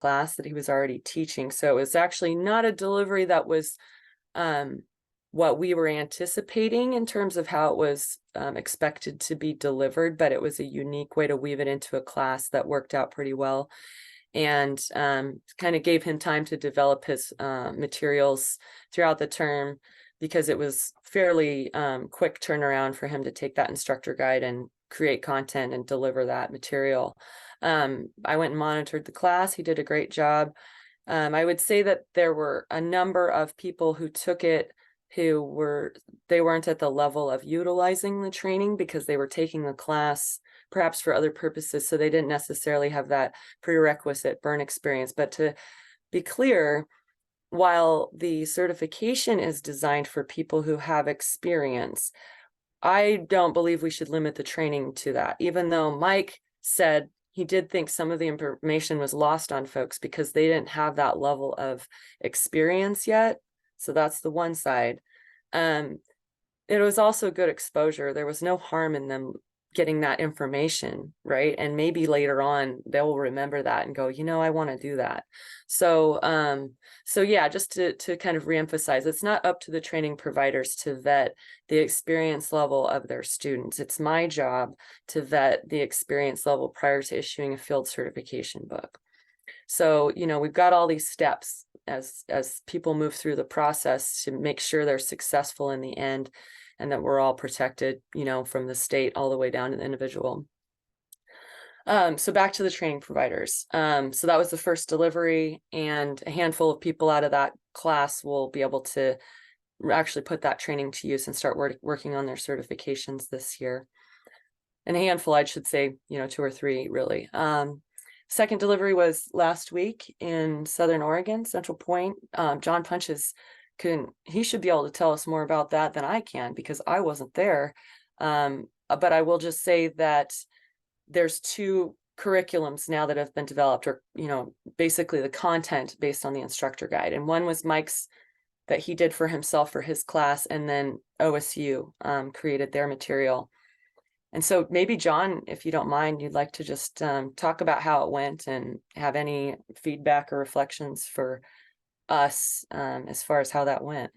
class that he was already teaching. So it was actually not a delivery that was what we were anticipating in terms of how it was expected to be delivered, but it was a unique way to weave it into a class that worked out pretty well, and kind of gave him time to develop his materials throughout the term, because it was fairly quick turnaround for him to take that instructor guide and create content and deliver that material. I went and monitored the class. He did a great job. I would say that there were a number of people who took it they weren't at the level of utilizing the training because they were taking the class perhaps for other purposes, so they didn't necessarily have that prerequisite burn experience. But to be clear, while the certification is designed for people who have experience, I don't believe we should limit the training to that, even though Mike said he did think some of the information was lost on folks because they didn't have that level of experience yet. So that's the one side. It was also good exposure. There was no harm in them getting that information, right? And maybe later on they'll remember that and go, I want to do that. So yeah, just to kind of reemphasize, it's not up to the training providers to vet the experience level of their students. It's my job to vet the experience level prior to issuing a field certification book. So, we've got all these steps as people move through the process to make sure they're successful in the end, and that we're all protected, from the state all the way down to the individual. So back to the training providers. So that was the first delivery, and a handful of people out of that class will be able to actually put that training to use and start working on their certifications this year. And a handful, I should say, 2 or 3 really. Second delivery was last week in Southern Oregon, Central Point. John Punches he should be able to tell us more about that than I can, because I wasn't there. But I will just say that there's 2 curriculums now that have been developed, or, basically the content based on the instructor guide. And one was Mike's that he did for himself for his class, and then OSU created their material. And so maybe, John, if you don't mind, you'd like to just talk about how it went and have any feedback or reflections for us as far as how that went.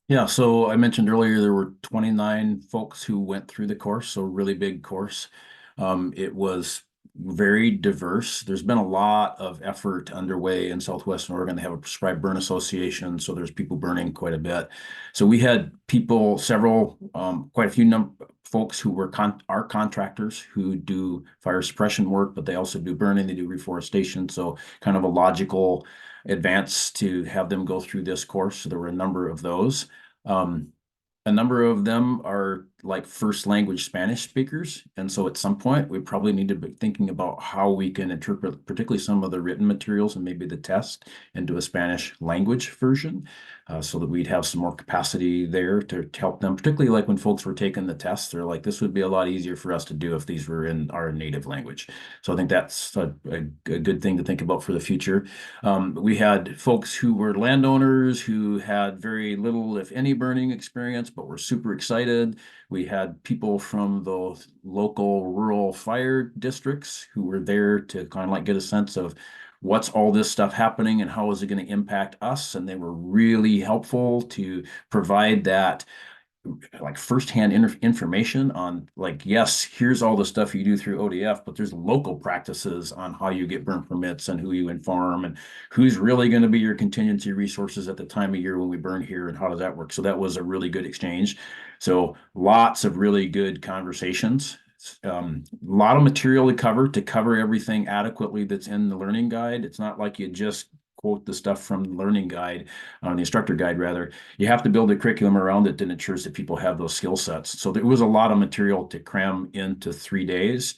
Yeah, so I mentioned earlier there were 29 folks who went through the course, so really big course. It was very diverse. There's been a lot of effort underway in Southwestern Oregon. They have a prescribed burn association, so there's people burning quite a bit. So we had people, quite a few folks who were our contractors who do fire suppression work, but they also do burning, they do reforestation. So kind of a logical advance to have them go through this course. So there were a number of those. A number of them are like first language Spanish speakers. And so at some point, we probably need to be thinking about how we can interpret particularly some of the written materials and maybe the test into a Spanish language version, so that we'd have some more capacity there to help them, particularly like when folks were taking the tests, they're like, this would be a lot easier for us to do if these were in our native language. So I think that's a good thing to think about for the future. We had folks who were landowners who had very little, if any, burning experience, but were super excited. We had people from the local rural fire districts who were there to kind of like get a sense of what's all this stuff happening and how is it going to impact us. And they were really helpful to provide that like firsthand information on, like, yes, here's all the stuff you do through ODF, but there's local practices on how you get burn permits and who you inform and who's really going to be your contingency resources at the time of year when we burn here and how does that work. So that was a really good exchange. So lots of really good conversations. A lot of material to cover everything adequately that's in the learning guide. It's not like you just quote the stuff from the learning guide, the instructor guide rather. You have to build a curriculum around it that ensures that people have those skill sets. So there was a lot of material to cram into 3 days.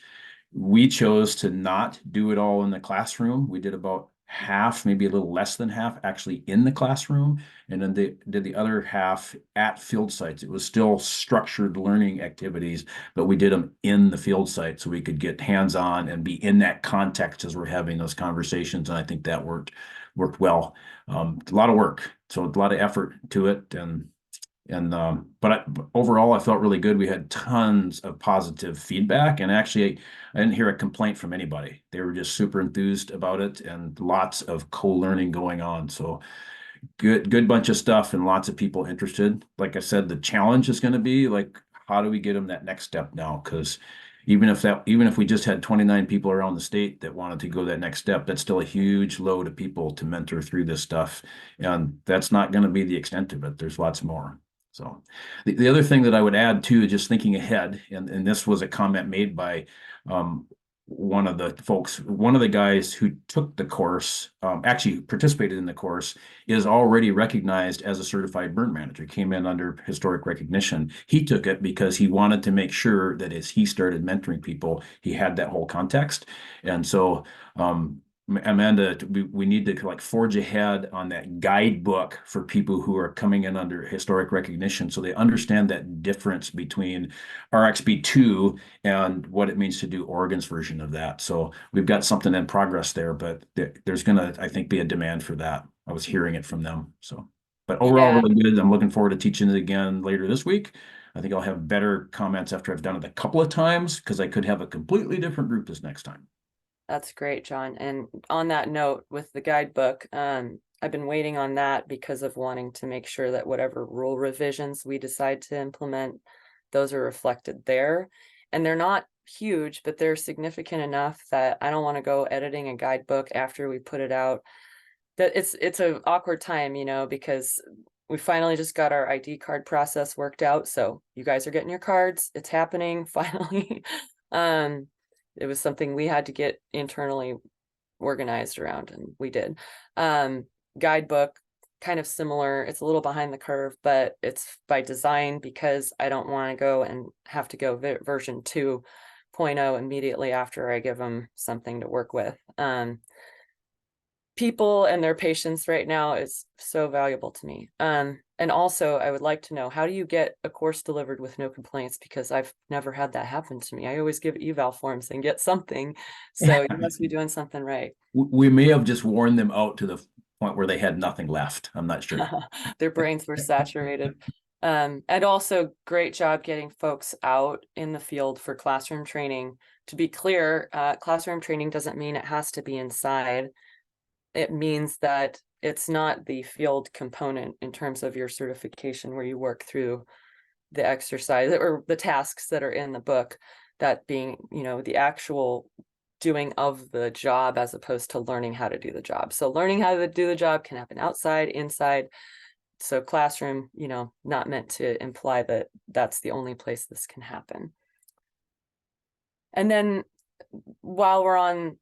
We chose to not do it all in the classroom. We did about half, maybe a little less than half, actually in the classroom, and then they did the other half at field sites. It was still structured learning activities, but we did them in the field site so we could get hands-on and be in that context as we're having those conversations. And I think that worked well. A lot of work, so a lot of effort to it, and And but overall, I felt really good. We had tons of positive feedback, and actually, I didn't hear a complaint from anybody. They were just super enthused about it, and lots of co-learning going on. So good bunch of stuff, and lots of people interested. Like I said, the challenge is going to be like, how do we get them that next step now? Because even if we just had 29 people around the state that wanted to go that next step, that's still a huge load of people to mentor through this stuff, and that's not going to be the extent of it. There's lots more. So the other thing that I would add too, just thinking ahead, and this was a comment made by one of the folks, one of the guys who took the course, actually participated in the course, is already recognized as a certified burn manager, came in under historic recognition. He took it because he wanted to make sure that as he started mentoring people, he had that whole context. And so Amanda, we need to like forge ahead on that guidebook for people who are coming in under historic recognition so they understand that difference between RXB2 and what it means to do Oregon's version of that. So we've got something in progress there, but there's going to, I think, be a demand for that. I was hearing it from them. So, but overall, Yeah, really good. I'm looking forward to teaching it again later this week. I think I'll have better comments after I've done it a couple of times because I could have a completely different group this next time. that's great, John. And on that note, with the guidebook, I've been waiting on that because of wanting to make sure that whatever rule revisions we decide to implement, those are reflected there. And they're not huge, but they're significant enough that I don't want to go editing a guidebook after we put it out. That it's an awkward time, because we finally just got our ID card process worked out. So you guys are getting your cards. It's happening finally. um, it was something we had to get internally organized around, and we did. Um, Guidebook, kind of similar. It's a little behind the curve, but it's by design because I don't want to go and have to go version 2.0 immediately after I give them something to work with. People and their patience right now is so valuable to me. And also I would like to know, how do you get a course delivered with no complaints? Because I've never had that happen to me. I always give eval forms and get something. So you must be doing something right. We may have just worn them out to the point where they had nothing left. I'm not sure. Their brains were saturated. And also great job getting folks out in the field for classroom training. To be clear, classroom training doesn't mean it has to be inside. It means that it's not the field component in terms of your certification where you work through the exercise or the tasks that are in the book, that being, the actual doing of the job as opposed to learning how to do the job. So learning how to do the job can happen outside, inside. So classroom, not meant to imply that that's the only place this can happen. And then while we're on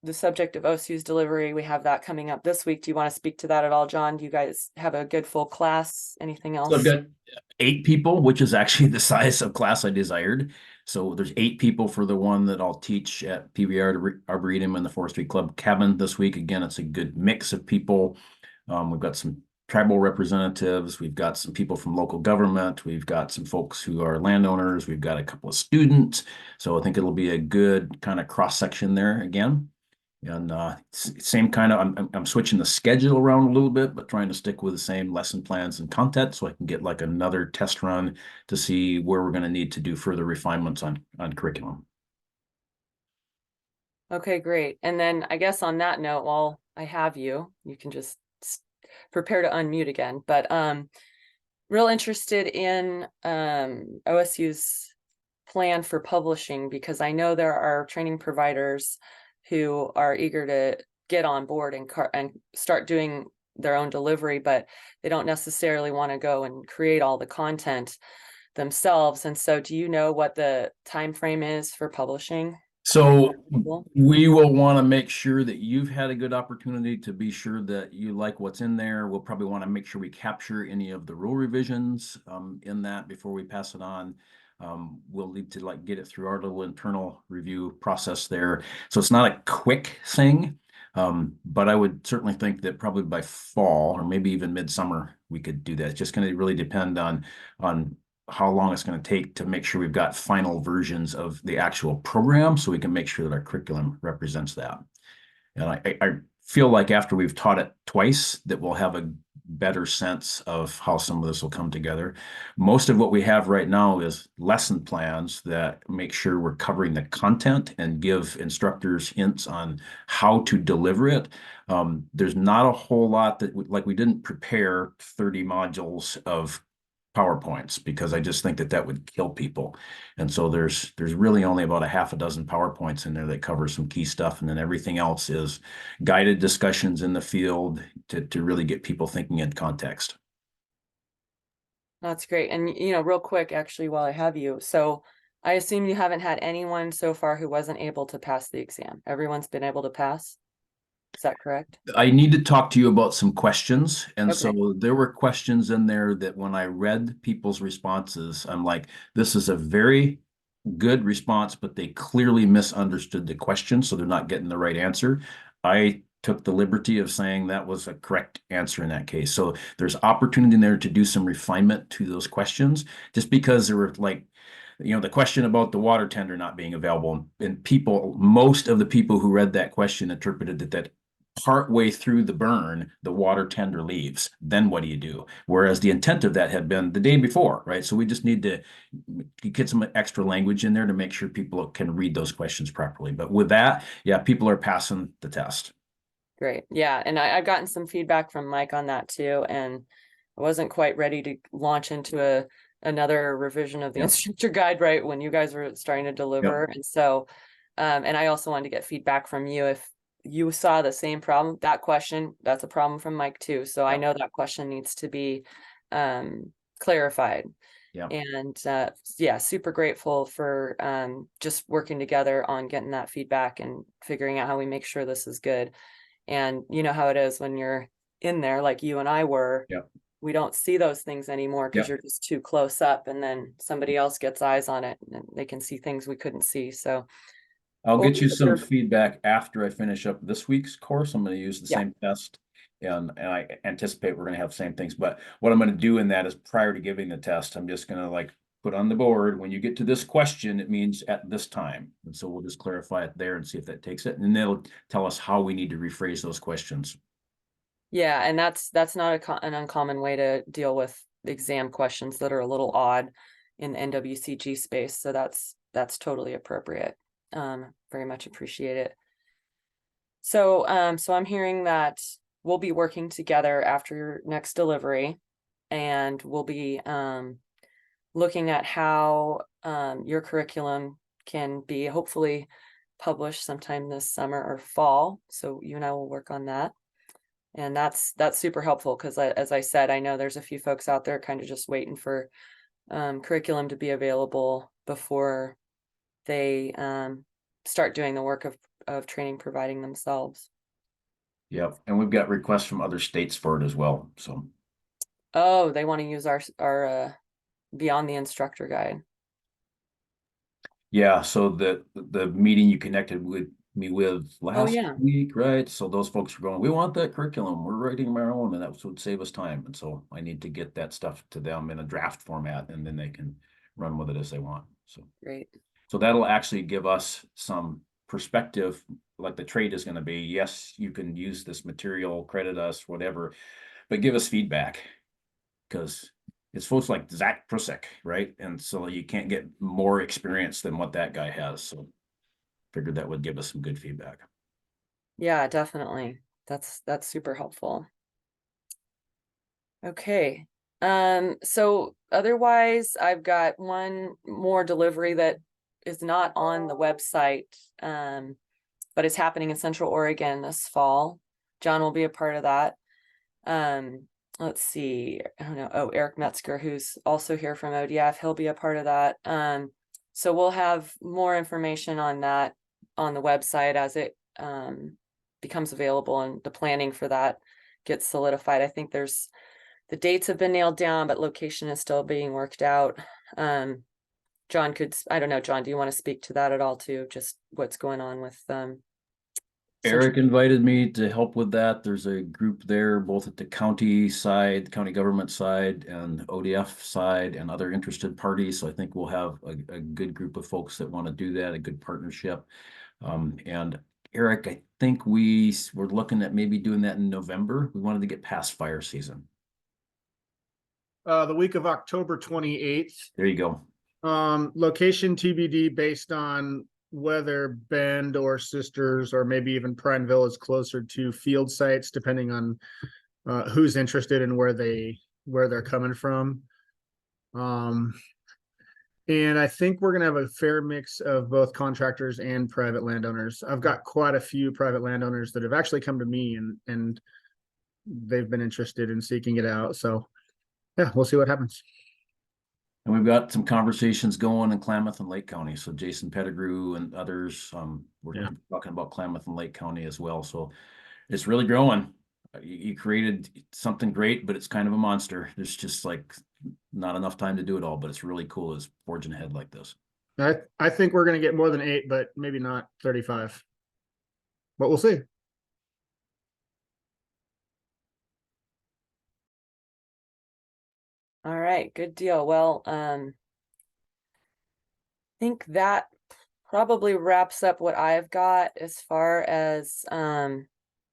the subject of OSU's delivery, we have that coming up this week. Do you want to speak to that at all, John? Do you guys have a good full class? Anything So I've else? got 8 people, which is actually the size of class I desired. So there's 8 people for the one that I'll teach at PBR Arboretum and the Forestry Club cabin this week. Again, it's a good mix of people. We've got some tribal representatives. We've got some people from local government. We've got some folks who are landowners. We've got a couple of students. So I think it'll be a good kind of cross section there again. And same kind of, I'm switching the schedule around a little bit, but trying to stick with the same lesson plans and content so I can get like another test run to see where we're going to need to do further refinements on curriculum. Okay, great. And then I guess on that note, while I have you, you can just prepare to unmute again. But real interested in OSU's plan for publishing, because I know there are training providers who are eager to get on board and start doing their own delivery, but they don't necessarily want to go and create all the content themselves. And so do you know what the time frame is for publishing? So we will want to make sure that you've had a good opportunity to be sure that you like what's in there. We'll probably want to make sure we capture any of the rule revisions in that before we pass it on. We'll need to like get it through our little internal review process there. So it's not a quick thing, but I would certainly think that probably by fall or maybe even midsummer we could do that. It's just going to really depend on how long it's going to take to make sure we've got final versions of the actual program so we can make sure that our curriculum represents that. And I feel like after we've taught it twice that we'll have a better sense of how some of this will come together. Most of what we have right now is lesson plans that make sure we're covering the content and give instructors hints on how to deliver it. There's not a whole lot that, like, we didn't prepare 30 modules of PowerPoints because I just think that that would kill people. And so there's really only about a half a dozen PowerPoints in there that cover some key stuff, and then everything else is guided discussions in the field to really get people thinking in context. That's great. And real quick, actually, while I have you, so I assume you haven't had anyone so far who wasn't able to pass the exam. Everyone's been able to pass. Is that correct? I need to talk to you about some questions. And Okay, so there were questions in there that when I read people's responses, I'm like, this is a very good response, but they clearly misunderstood the question, so they're not getting the right answer. I took the liberty of saying that was a correct answer in that case. So there's opportunity in there to do some refinement to those questions, just because there were like, the question about the water tender not being available, and most of the people who read that question interpreted that partway through the burn, the water tender leaves. Then what do you do? Whereas the intent of that had been the day before, right? So we just need to get some extra language in there to make sure people can read those questions properly. But with that, yeah, people are passing the test. great. Yeah, and I've gotten some feedback from Mike on that too, and I wasn't quite ready to launch into another revision of the Yep. instructor guide right when you guys were starting to Yep. deliver. And so, and I also wanted to get feedback from you if you saw the same problem. That question, that's a problem from Mike too. So I Yep. know that question needs to be clarified. Yep. And yeah, super grateful for just working together on getting that feedback and figuring out how we make sure this is good. And you know how it is when you're in there, like you and I were, Yep. we don't see those things anymore because Yep. you're just too close up, and then somebody else gets eyes on it and they can see things we couldn't see. So, I'll well, get you some super, feedback after I finish up this week's course. I'm going to use the yeah, same test, and I anticipate we're going to have the same things. But what I'm going to do in that is, prior to giving the test, I'm just going to like put on the board, when you get to this question, it means at this time. And so we'll just clarify it there and see if that takes it. And it'll tell us how we need to rephrase those questions. yeah, and that's not an uncommon way to deal with exam questions that are a little odd in the NWCG space. So that's totally appropriate. Very much appreciate it. So, so I'm hearing that we'll be working together after your next delivery, and we'll be looking at how your curriculum can be hopefully published sometime this summer or fall. So you and I will work on that. And that's super helpful because, as I said, I know there's a few folks out there kind of just waiting for curriculum to be available before they start doing the work of training providing themselves. Yep. And we've got requests from other states for it as well. So Oh, they want to use our beyond the instructor guide. yeah, so the meeting you connected with me with Oh last yeah, week, right? So those folks were going, we want that curriculum. We're writing our own, and that would save us time. And so I need to get that stuff to them in a draft format, and then they can run with it as they want. great. So that'll actually give us some perspective, like the trade is going to be, yes, you can use this material, credit us, whatever, but give us feedback, because it's folks like Zach Prusik, right? And so you can't get more experience than what that guy has. So figured that would give us some good feedback. Yeah, definitely. That's super helpful. Okay. So otherwise, I've got one more delivery that is not on the website, but it's happening in Central Oregon this fall. John will be a part of that. Let's see. I don't know. Oh, Eric Metzger, who's also here from ODF, he'll be a part of that. So we'll have more information on that on the website as it becomes available and the planning for that gets solidified. I think the dates have been nailed down, but location is still being worked out. John I don't know, John, do you want to speak to that at all too? Just what's going on with Central? Eric invited me to help with that. There's a group there, both at the county side, county government side, and ODF side, and other interested parties. So I think we'll have a good group of folks that want to do that, a good partnership. And Eric, I think we were looking at maybe doing that in November. We wanted to get past fire season. The week of October 28th. There you go. Location TBD based on whether Bend or Sisters or maybe even Prineville is closer to field sites, depending on who's interested and where they're coming from. And I think we're gonna have a fair mix of both contractors and private landowners. I've got quite a few private landowners that have actually come to me and they've been interested in seeking it out. So yeah, we'll see what happens. And we've got some conversations going in Klamath and Lake County. So Jason Pettigrew and others, we're Yeah. talking about Klamath and Lake County as well. So it's really growing. You created something great, but it's kind of a monster. There's just like not enough time to do it all, but it's really cool as forging ahead like this. I think we're gonna get more than 8, but maybe not 35. But we'll see. All right, good deal. Well, I think that probably wraps up what I've got as far as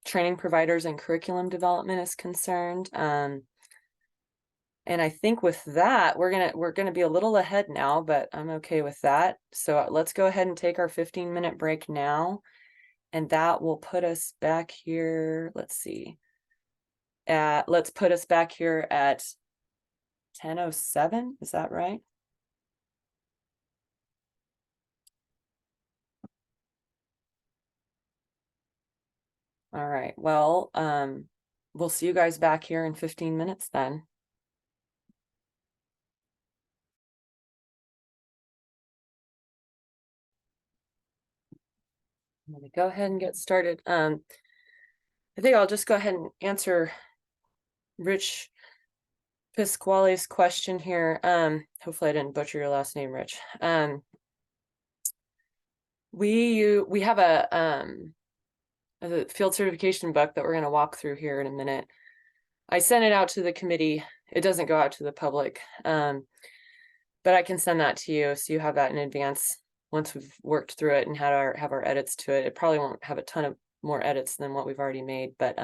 training providers and curriculum development is concerned. And I think with that, we're gonna be a little ahead now, but I'm okay with that. So let's go ahead and take our 15-minute break now. And that will put us back here. Let's see. Let's put us back here at 10:07. Is that right? All right. Well, we'll see you guys back here in 15 minutes then. I'm gonna go ahead and get started. I think I'll just go ahead and answer Rich Pasquale's question here. Hopefully I didn't butcher your last name, Rich. We have a field certification book that we're going to walk through here in a minute. I sent it out to the committee. It doesn't go out to the public, but I can send that to you so you have that in advance once we've worked through it and have our edits to it. It probably won't have a ton of more edits than what we've already made, but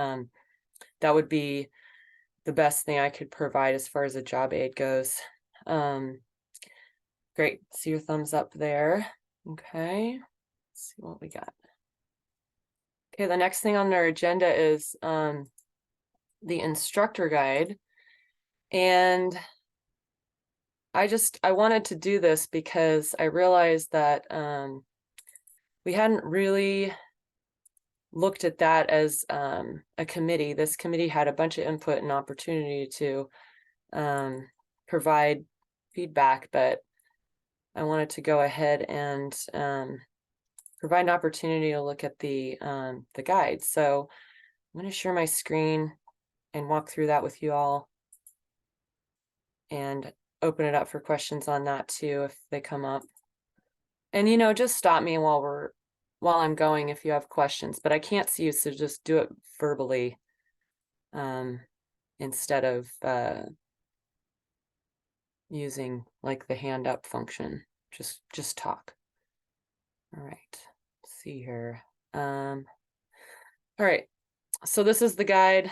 that would be the best thing I could provide as far as a job aid goes. Great. See your thumbs up there. Okay. Let's see what we got. Okay, the next thing on our agenda is the instructor guide. And I wanted to do this because I realized that we hadn't really looked at that as a committee. This committee had a bunch of input and opportunity to provide feedback, but I wanted to go ahead and provide an opportunity to look at the guide. So I'm going to share my screen and walk through that with you all and open it up for questions on that too if they come up. And just stop me while I'm going if you have questions, but I can't see you, so just do it verbally instead of using like the hand up function. Just talk. All right, let's see here. All right, so this is the guide.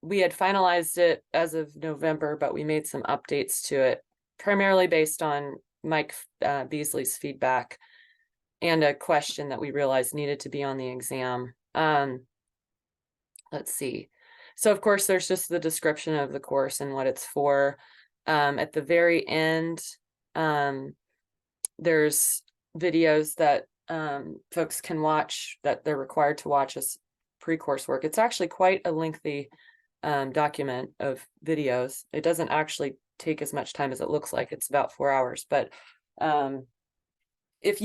We had finalized it as of November, but we made some updates to it, primarily based on Mike Beasley's feedback and a question that we realized needed to be on the exam. Let's see. So of course, there's just the description of the course and what it's for. At the very end, there's videos that folks can watch that they're required to watch as pre-course work. It's actually quite a lengthy document of videos. It doesn't actually take as much time as it looks like. It's about 4 hours, but if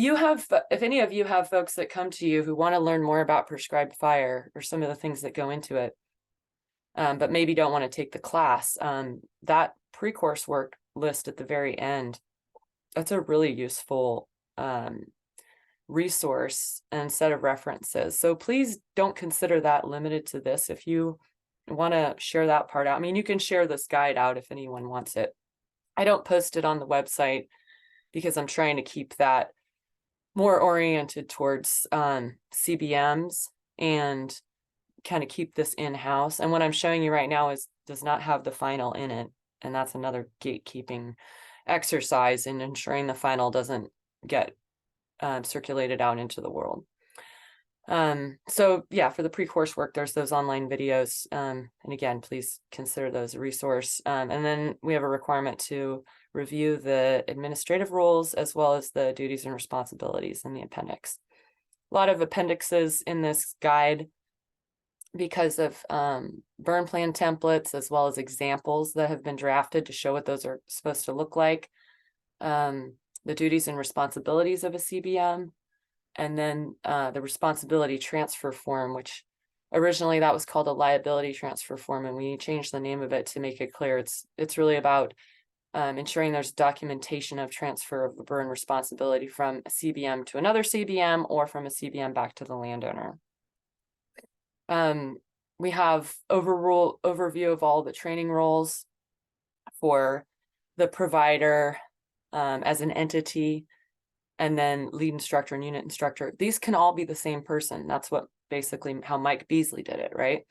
any of you have folks that come to you who want to learn more about prescribed fire or some of the things that go into it, but maybe don't want to take the class, that pre-course work list at the very end, that's a really useful resource and set of references. So please don't consider that limited to this. If you want to share that part out, I mean, you can share this guide out if anyone wants it. I don't post it on the website because I'm trying to keep that more oriented towards CBMs and kind of keep this in-house. And what I'm showing you right now does not have the final in it. and that's another gatekeeping exercise in ensuring the final doesn't get circulated out into the world. So yeah, for the pre-course work, there's those online videos. And again, please consider those a resource. And then we have a requirement to review the administrative rules as well as the duties and responsibilities in the appendix. A lot of appendixes in this guide because of burn plan templates as well as examples that have been drafted to show what those are supposed to look like. The duties and responsibilities of a CBM, and then the responsibility transfer form, which originally that was called a liability transfer form, and we changed the name of it to make it clear. It's really about ensuring there's documentation of transfer of the burn responsibility from a CBM to another CBM or from a CBM back to the landowner. We have overview of all the training roles for the provider as an entity, and then lead instructor and unit instructor. These can all be the same person. That's what basically how Mike Beasley did it, right?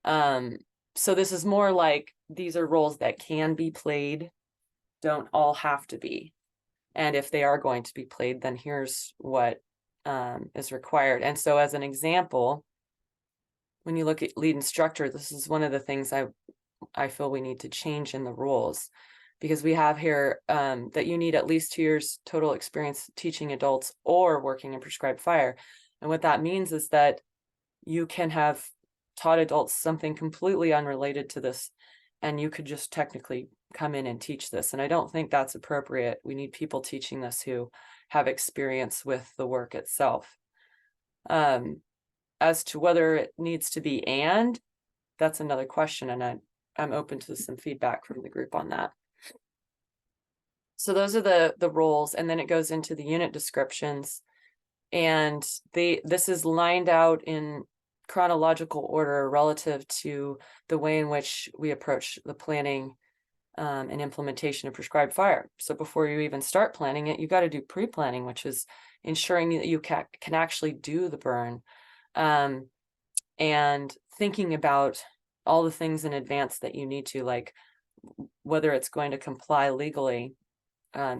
So this is more like these are roles that can be played, don't all have to be. And if they are going to be played, then here's what is required. And so as an example, when you look at lead instructor, this is one of the things I feel we need to change in the rules, because we have here that you need at least 2 years total experience teaching adults or working in prescribed fire. And what that means is that you can have taught adults something completely unrelated to this, and you could just technically come in and teach this. And I don't think that's appropriate. We need people teaching this who have experience with the work itself. As to whether it needs to be and, that's another question, and I'm open to some feedback from the group on that. So those are the roles, and then it goes into the unit descriptions, and this is lined out in chronological order relative to the way in which we approach the planning and implementation of prescribed fire. So before you even start planning it, you got to do pre-planning, which is ensuring that you can actually do the burn, and thinking about all the things in advance that you need to, like whether it's going to comply legally.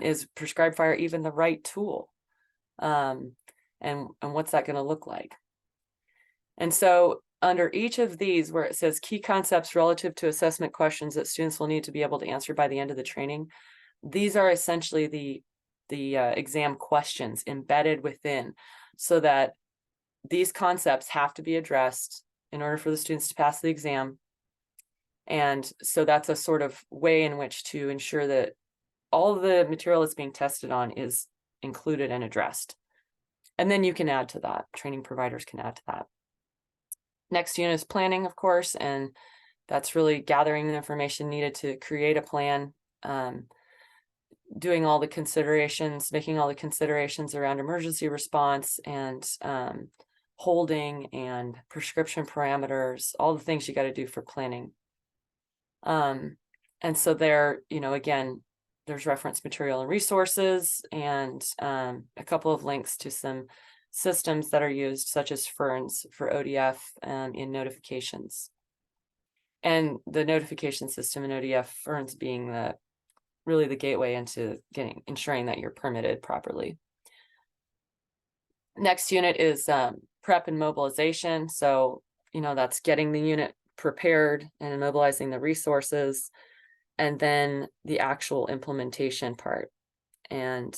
Is prescribed fire even the right tool? And what's that going to look like? And so under each of these, where it says key concepts relative to assessment questions that students will need to be able to answer by the end of the training, these are essentially the exam questions embedded within, so that these concepts have to be addressed in order for the students to pass the exam. And so that's a sort of way in which to ensure that all the material that's being tested on is included and addressed. And then you can add to that. Training providers can add to that. Next unit is planning, of course, and that's really gathering the information needed to create a plan, doing all the considerations, making all the considerations around emergency response and holding and prescription parameters, all the things you got to do for planning. And so there, again, there's reference material and resources, and a couple of links to some systems that are used, such as Ferns for ODF in notifications. And the notification system in ODF, Ferns being really the gateway into ensuring that you're permitted properly. Next unit is prep and mobilization. So, that's getting the unit prepared and mobilizing the resources, and then the actual implementation part. And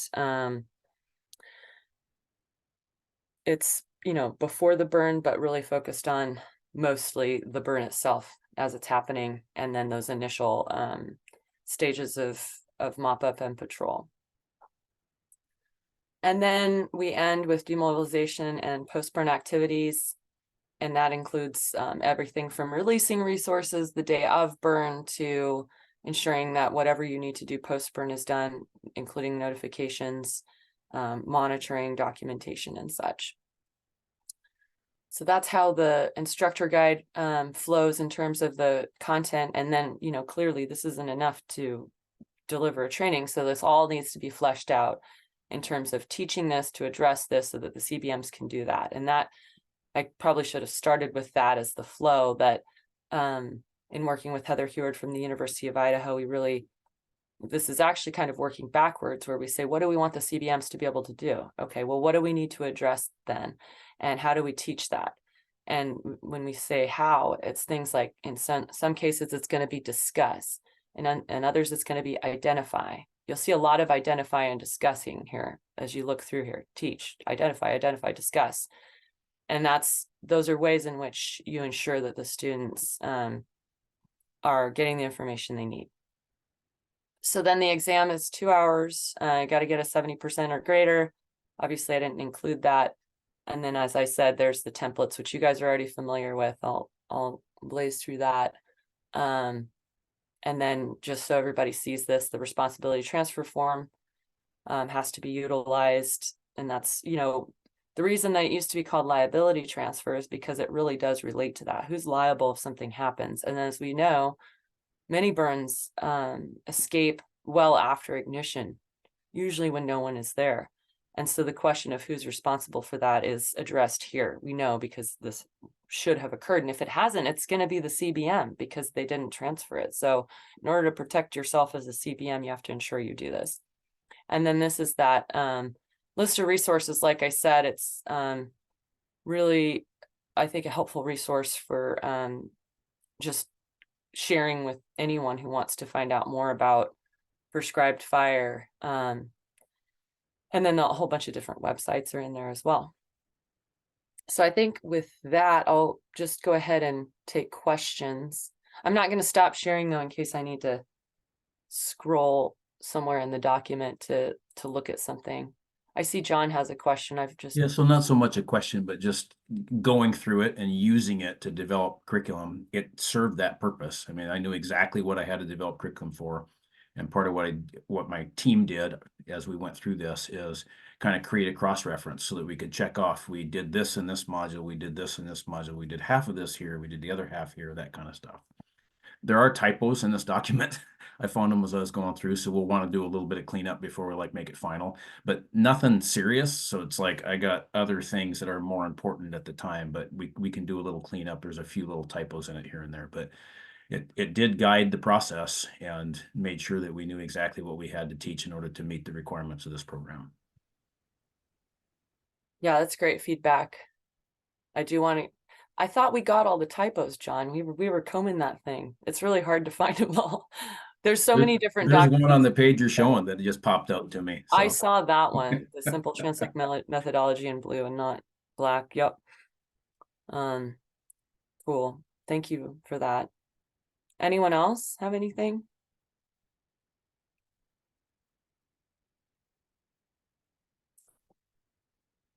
it's, before the burn, but really focused on mostly the burn itself as it's happening, and then those initial stages of mop up and patrol. And then we end with demobilization and post-burn activities. And that includes everything from releasing resources the day of burn to ensuring that whatever you need to do post-burn is done, including notifications, monitoring, documentation, and such. So that's how the instructor guide flows in terms of the content. And then, clearly this isn't enough to deliver a training. So this all needs to be fleshed out in terms of teaching this to address this so that the CBMs can do that. And that I probably should have started with that as the flow, that in working with Heather Heward from the University of Idaho, this is actually kind of working backwards, where we say, what do we want the CBMs to be able to do? Okay, well, what do we need to address then? And how do we teach that? And when we say how, it's things like, in some cases, it's going to be discuss, and others, it's going to be identify. You'll see a lot of identify and discussing here as you look through here. Teach, identify, discuss. And those are ways in which you ensure that the students are getting the information they need. So then the exam is 2 hours. I got to get a 70% or greater. Obviously, I didn't include that. And then, as I said, there's the templates, which you guys are already familiar with. I'll blaze through that. And then, just so everybody sees this, the responsibility transfer form has to be utilized. And that's, the reason that it used to be called liability transfer is because it really does relate to that. Who's liable if something happens? And as we know, many burns escape well after ignition, usually when no one is there. And so the question of who's responsible for that is addressed here. We know because this should have occurred. And if it hasn't, it's going to be the CBM because they didn't transfer it. So in order to protect yourself as a CBM, you have to ensure you do this. And then this is that list of resources. Like I said, it's really, I think, a helpful resource for just sharing with anyone who wants to find out more about prescribed fire. And then a whole bunch of different websites are in there as well. So I think with that, I'll just go ahead and take questions. I'm not going to stop sharing though, in case I need to scroll somewhere in the document to look at something. I see John has a question. Yeah, so not so much a question, but just going through it and using it to develop curriculum. It served that purpose. I mean, I knew exactly what I had to develop curriculum for. And part of what my team did as we went through this is kind of create a cross-reference so that we could check off, we did this in this module, we did this in this module, we did half of this here, we did the other half here, that kind of stuff. There are typos in this document. I found them as I was going through, so we'll want to do a little bit of cleanup before we make it final, but nothing serious. So it's like I got other things that are more important at the time, but we can do a little cleanup. There's a few little typos in it here and there, but it did guide the process and made sure that we knew exactly what we had to teach in order to meet the requirements of this program. Yeah, that's great feedback. I thought we got all the typos, John. We were combing that thing. It's really hard to find them all. There's so many different There's documents. one on the page you're showing that just popped out to me. So. I saw that one, the simple translate methodology in blue and not black. Yep. Cool. Thank you for that. Anyone else have anything?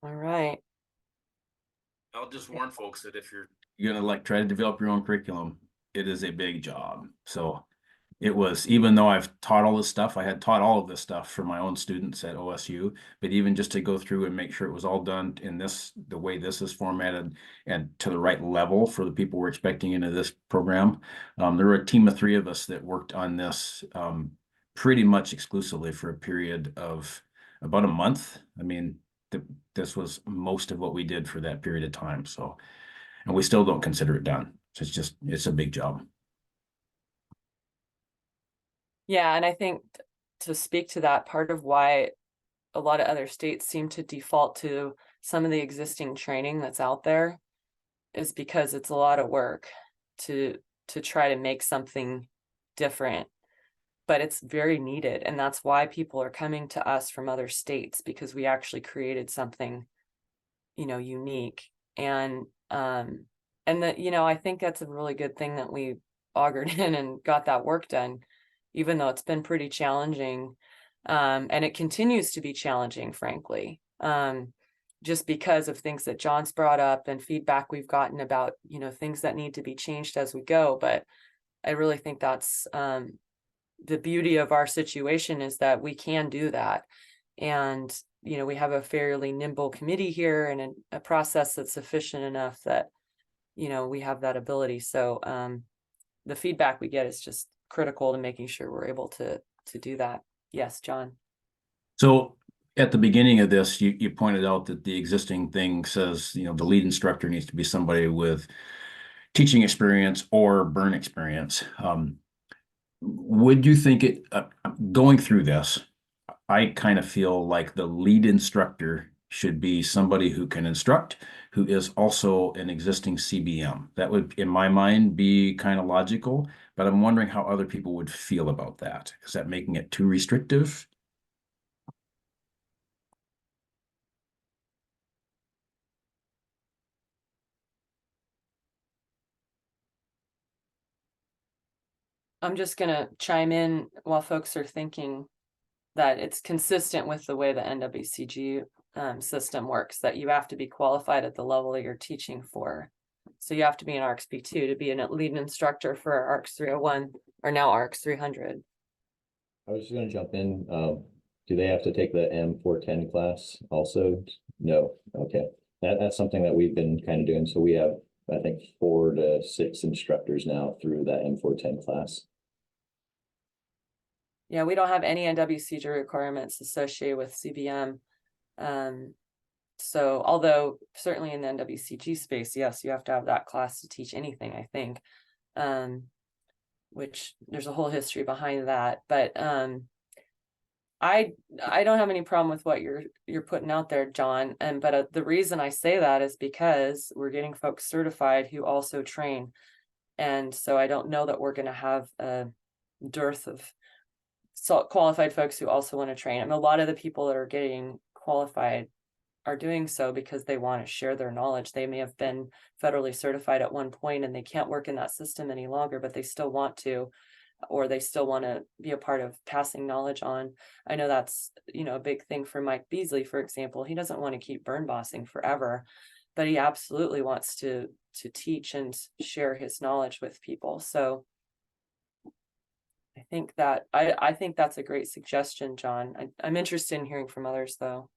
All right. I'll just warn folks that if you're gonna try to develop your own curriculum, it is a big job. So it was, even though I've taught all this stuff, I had taught all of this stuff for my own students at OSU, but even just to go through and make sure it was all done in the way this is formatted and to the right level for the people we're expecting into this program. There were a team of 3 of us that worked on this pretty much exclusively for a period of about a month. I mean, this was most of what we did for that period of time. So, and we still don't consider it done. So it's a big job. Yeah, and I think to speak to that, part of why a lot of other states seem to default to some of the existing training that's out there is because it's a lot of work to try to make something different, but it's very needed. And that's why people are coming to us from other states, because we actually created something, unique. And that, I think that's a really good thing that we augured in and got that work done, even though it's been pretty challenging. And it continues to be challenging, frankly, just because of things that John's brought up and feedback we've gotten about, things that need to be changed as we go. But I really think that's the beauty of our situation, is that we can do that. And, we have a fairly nimble committee here and a process that's sufficient enough that, we have that ability. So the feedback we get is just critical to making sure we're able to do that. Yes, John. So at the beginning of this, you pointed out that the existing thing says, the lead instructor needs to be somebody with teaching experience or burn experience. Would you think it, going through this, I kind of feel like the lead instructor should be somebody who can instruct, who is also an existing CBM. That would, in my mind, be kind of logical, but I'm wondering how other people would feel about that. Is that making it too restrictive? I'm just gonna chime in while folks are thinking that it's consistent with the way the NWCG system works, that you have to be qualified at the level that you're teaching for. So you have to be an ARCS B2 to be a lead instructor for ARCS 301 or now ARCS 300. I was just going to jump in. Do they have to take the M410 class also? No. Okay. That's something that we've been kind of doing. So we have, I think, 4 to 6 instructors now through that M410 class. Yeah, we don't have any NWCG requirements associated with CBM. So although certainly in the NWCG space, yes, you have to have that class to teach anything, I think. Which there's a whole history behind that. But I don't have any problem with what you're putting out there, John. But the reason I say that is because we're getting folks certified who also train. And so I don't know that we're going to have a dearth of qualified folks who also want to train. I mean, a lot of the people that are getting qualified are doing so because they want to share their knowledge. They may have been federally certified at one point and they can't work in that system any longer, but they still want to, or they still want to be a part of passing knowledge on. I know that's, a big thing for Mike Beasley, for example. He doesn't want to keep burn bossing forever, but he absolutely wants to teach and share his knowledge with people. So I think that's a great suggestion, John. I'm interested in hearing from others though.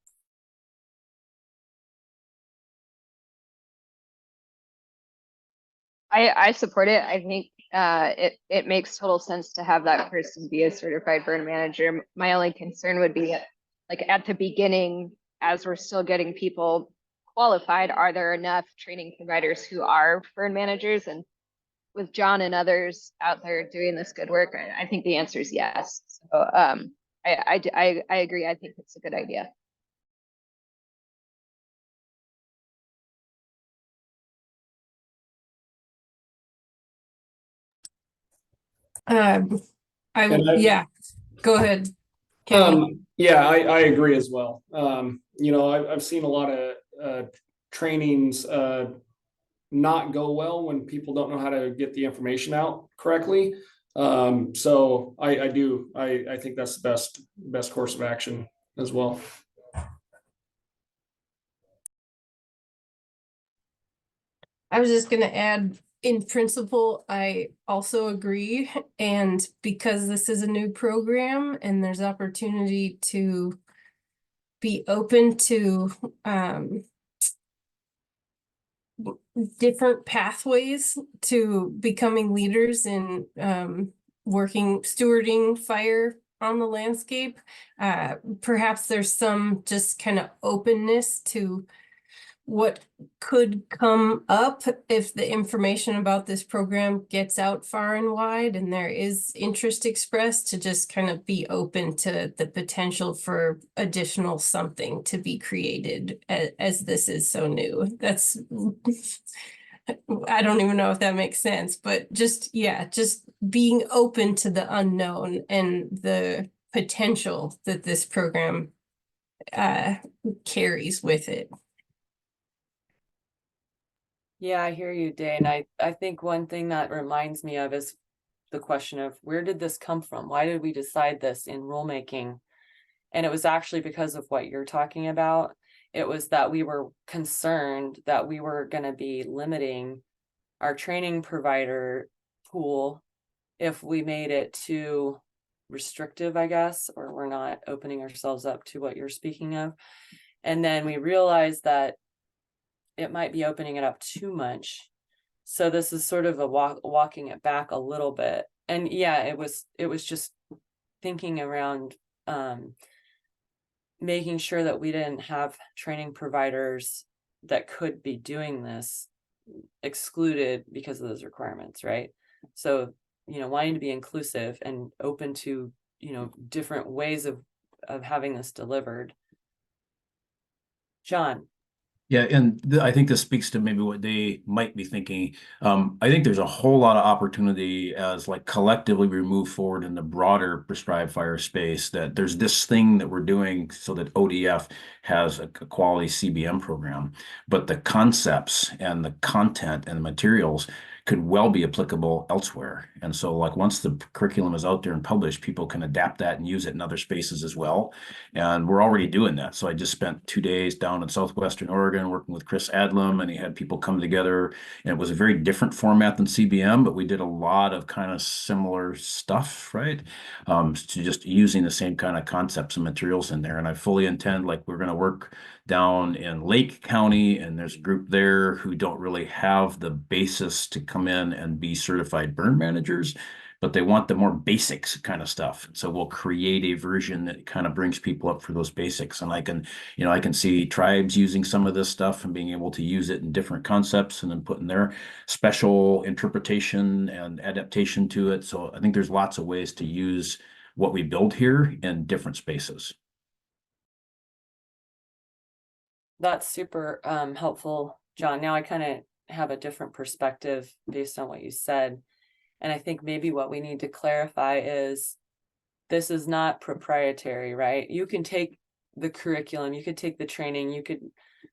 I support it. I think it makes total sense to have that person be a certified burn manager. My only concern would be like at the beginning, as we're still getting people qualified, are there enough training providers who are burn managers? And with John and others out there doing this good work, I think the answer is yes. So I agree. I think it's a good idea. Yeah, go ahead. Yeah, I agree as well. I've seen a lot of trainings not go well when people don't know how to get the information out correctly. So I think that's the best course of action as well. I was just going to add, in principle, I also agree. And because this is a new program and there's opportunity to be open to different pathways to becoming leaders in stewarding fire on the landscape, perhaps there's some just kind of openness to what could come up if the information about this program gets out far and wide and there is interest expressed, to just kind of be open to the potential for additional something to be created as this is so new. That's I don't even know if that makes sense, but just being open to the unknown and the potential that this program carries with it. Yeah, I hear you, Dane. I think one thing that reminds me of is the question of where did this come from? Why did we decide this in rulemaking? And it was actually because of what you're talking about. It was that we were concerned that we were going to be limiting our training provider pool if we made it too restrictive, I guess, or we're not opening ourselves up to what you're speaking of. And then we realized that it might be opening it up too much. So this is sort of a walking it back a little bit. And yeah, it was just thinking around making sure that we didn't have training providers that could be doing this excluded because of those requirements, right? So, wanting to be inclusive and open to, different ways of having this delivered. John. Yeah, and I think this speaks to maybe what they might be thinking. I think there's a whole lot of opportunity as like collectively we move forward in the broader prescribed fire space, that there's this thing that we're doing so that ODF has a quality CBM program, but the concepts and the content and the materials could well be applicable elsewhere. And so like once the curriculum is out there and published, people can adapt that and use it in other spaces as well. And we're already doing that. So I just spent 2 days down in Southwestern Oregon working with Chris Adlam, and he had people come together. And it was a very different format than CBM, but we did a lot of kind of similar stuff, right? To just using the same kind of concepts and materials in there. And I fully intend, like, we're going to work down in Lake County, and there's a group there who don't really have the basis to come in and be certified burn managers, but they want the more basics kind of stuff. So we'll create a version that kind of brings people up for those basics. And I can see tribes using some of this stuff and being able to use it in different concepts and then putting their special interpretation and adaptation to it. So I think there's lots of ways to use what we build here in different spaces. That's super helpful, John. Now I kind of have a different perspective based on what you said. And I think maybe what we need to clarify is this is not proprietary, right? You can take the curriculum, you could take the training, you could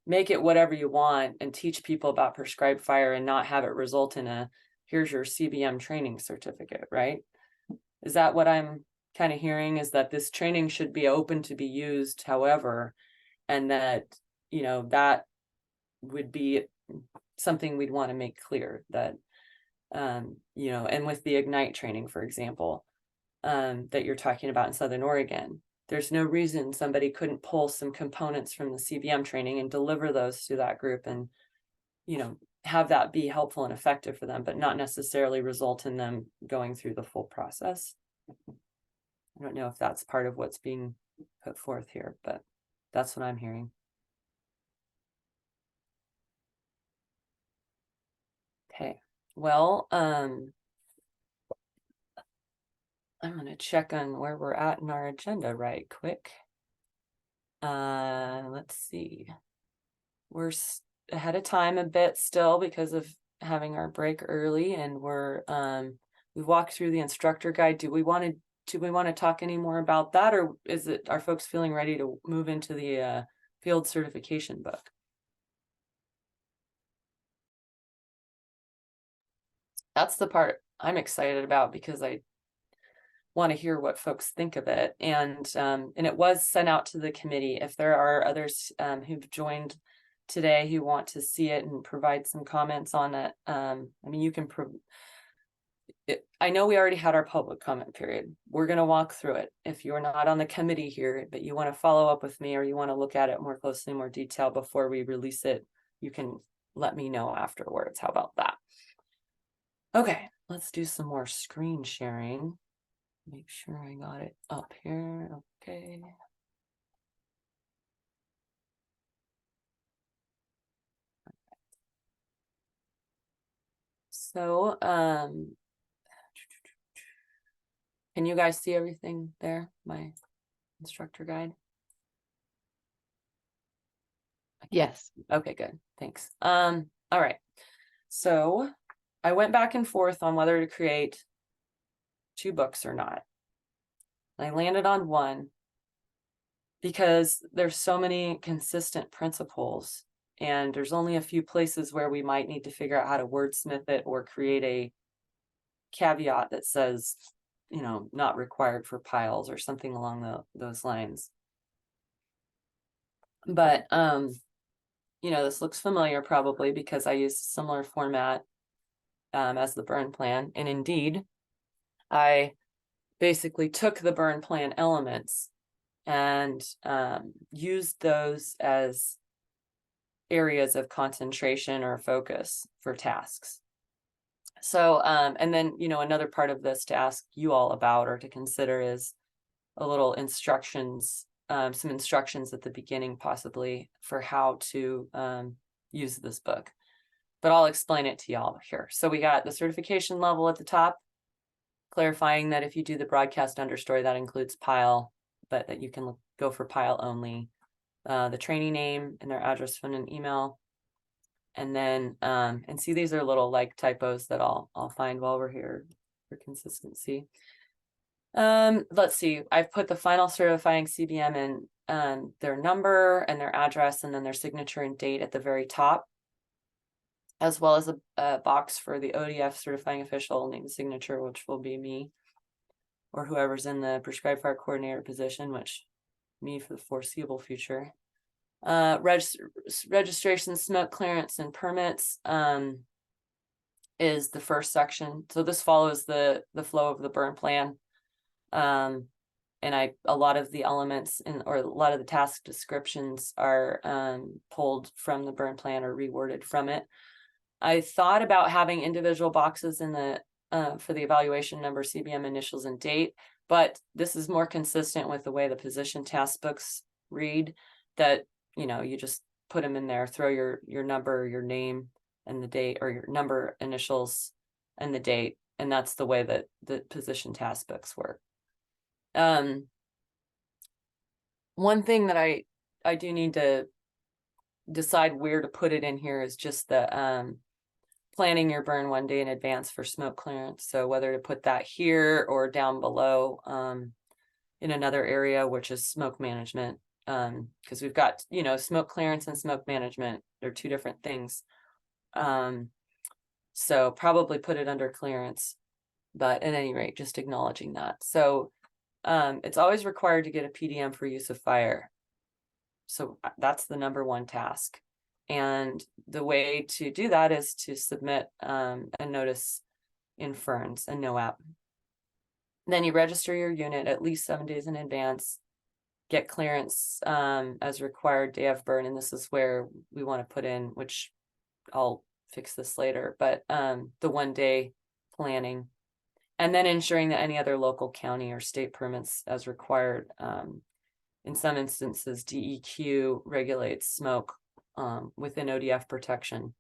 make it whatever you want and teach people about prescribed fire and not have it result in here's your CBM training certificate, right? Is that what I'm kind of hearing, is that this training should be open to be used however, and that, that would be something we'd want to make clear that, and with the Ignite training, for example, that you're talking about in Southern Oregon, there's no reason somebody couldn't pull some components from the CBM training and deliver those to that group and, have that be helpful and effective for them, but not necessarily result in them going through the full process. I don't know if that's part of what's being put forth here, but that's what I'm hearing. Okay, well, I'm going to check on where we're at in our agenda right quick. Let's see. We're ahead of time a bit still because of having our break early, and we walked through the instructor guide. Do we want to talk any more about that, or are folks feeling ready to move into the field certification book? That's the part I'm excited about because I want to hear what folks think of it. And it was sent out to the committee. If there are others who've joined today who want to see it and provide some comments on it, you can I know we already had our public comment period. We're going to walk through it. If you're not on the committee here, but you want to follow up with me or you want to look at it more closely, more detail before we release it, you can let me know afterwards. How about that? Okay, let's do some more screen sharing. Make sure I got it up here. Okay. So, can you guys see everything there? My instructor guide? Yes. Okay, good. Thanks. All right. So I went back and forth on whether to create 2 books or not. I landed on one because there's so many consistent principles, and there's only a few places where we might need to figure out how to wordsmith it or create a caveat that says, not required for piles or something along those lines. But, this looks familiar probably because I used a similar format as the burn plan. And indeed, I basically took the burn plan elements and used those as areas of concentration or focus for tasks. So, and then, another part of this to ask you all about or to consider is a little instructions, some instructions at the beginning, possibly for how to use this book. but I'll explain it to y'all here. So we got the certification level at the top, clarifying that if you do the broadcast understory, that includes pile, but that you can go for pile only. The training name and their address, phone, and email. And then, and see, these are little like typos that I'll find while we're here for consistency. Let's see, I've put the final certifying CBM in their number and their address, and then their signature and date at the very top, as well as a box for the ODF certifying official name and signature, which will be me or whoever's in the prescribed fire coordinator position, which me for the foreseeable future. Registration, smoke clearance, and permits is the first section. So this follows the flow of the burn plan. And a lot of the elements or a lot of the task descriptions are pulled from the burn plan or reworded from it. I thought about having individual boxes in the for the evaluation number, CBM initials, and date, but this is more consistent with the way the position task books read, that you just put them in there, throw your number, your name, and the date, or your number, initials, and the date, and that's the way that the position task books work. One thing that I do need to decide where to put it in here is just the planning your burn 1 day in advance for smoke clearance. So whether to put that here or down below in another area, which is smoke management, because we've got smoke clearance and smoke management. They're two different things. So probably put it under clearance, but at any rate, just acknowledging that. So it's always required to get a PDM for use of fire. So that's the number one task. And the way to do that is to submit a notice in Ferns, a NOAP. Then you register your unit at least 7 days in advance, get clearance as required day of burn. And this is where we want to put in, which I'll fix this later, but the 1 day planning. And then ensuring that any other local, county, or state permits as required. In some instances, DEQ regulates smoke within ODF protection.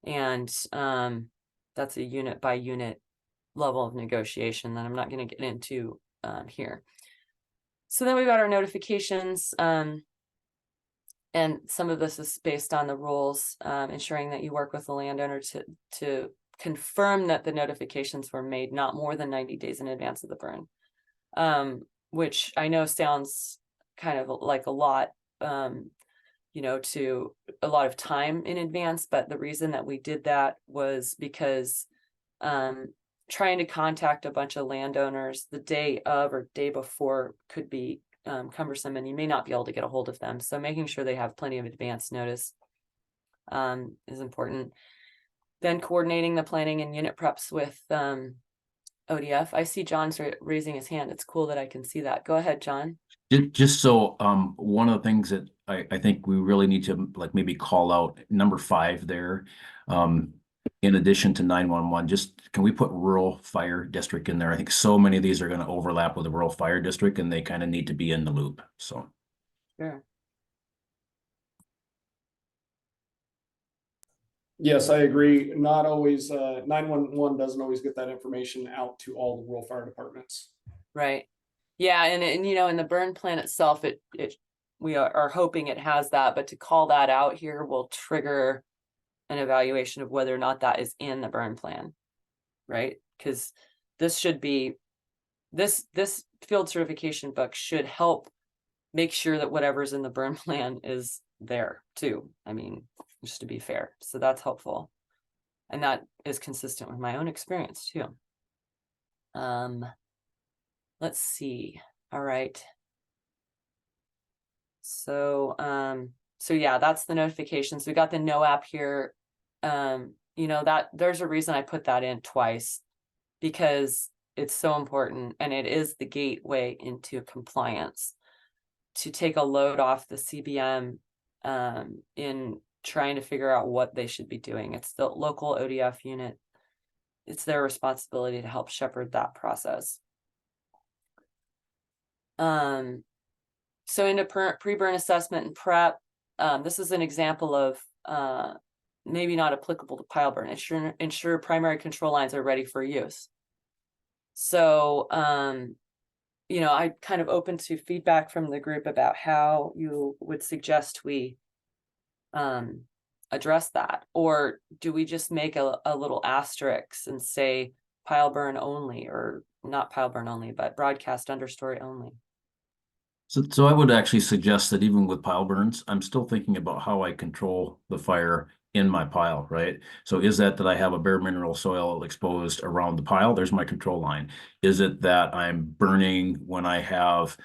And that's a unit by unit level of negotiation that I'm not going to get into here. So then we've got our notifications. And some of this is based on the rules, ensuring that you work with the landowner to confirm that the notifications were made not more than 90 days in advance of the burn, which I know sounds kind of like a lot, to a lot of time in advance. But the reason that we did that was because trying to contact a bunch of landowners the day of or day before could be cumbersome, and you may not be able to get a hold of them. So making sure they have plenty of advance notice is important. Then coordinating the planning and unit preps with ODF. I see John's raising his hand. It's cool that I can see that. Go ahead, John. Just so one of the things that I think we really need to maybe call out, number 5 there, in addition to 911, just can we put rural fire district in there? I think so many of these are going to overlap with the rural fire district, and they kind of need to be in the loop. So Sure. Yes, I agree. Not always, 911 doesn't always get that information out to all the rural fire departments. Right. Yeah, and in the burn plan itself, we are hoping it has that, but to call that out here will trigger an evaluation of whether or not that is in the burn plan, right? Because this should be this field certification book should help make sure that whatever's in the burn plan is there too. I mean, just to be fair. So that's helpful. And that is consistent with my own experience too. Let's see. All right. So yeah, that's the notifications. We got the NOAP here. That there's a reason I put that in twice, because it's so important, and it is the gateway into compliance to take a load off the CBM in trying to figure out what they should be doing. It's the local ODF unit. It's their responsibility to help shepherd that process. So into pre-burn assessment and prep. This is an example of maybe not applicable to pile burn. Ensure primary control lines are ready for use. So, you know, I kind of open to feedback from the group about how you would suggest we address that, or do we just make a little asterisk and say pile burn only, or not pile burn only, but broadcast understory only? So I would actually suggest that even with pile burns, I'm still thinking about how I control the fire in my pile, right? So is that I have a bare mineral soil exposed around the pile? There's my control line. Is it that I'm burning when I have,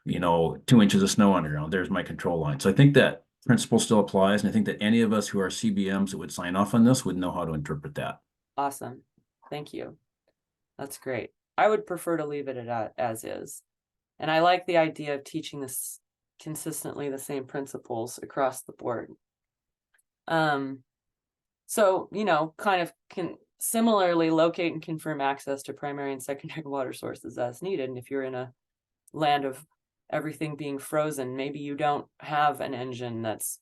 2 inches of snow underground? There's my control line. So I think that principle still applies, and I think that any of us who are CBMs that would sign off on this would know how to interpret that. Awesome. Thank you. That's great. I would prefer to leave it at as is. And I like the idea of teaching this consistently the same principles across the board. So, kind of can similarly locate and confirm access to primary and secondary water sources as needed. And if you're in a land of everything being frozen, maybe you don't have an engine that's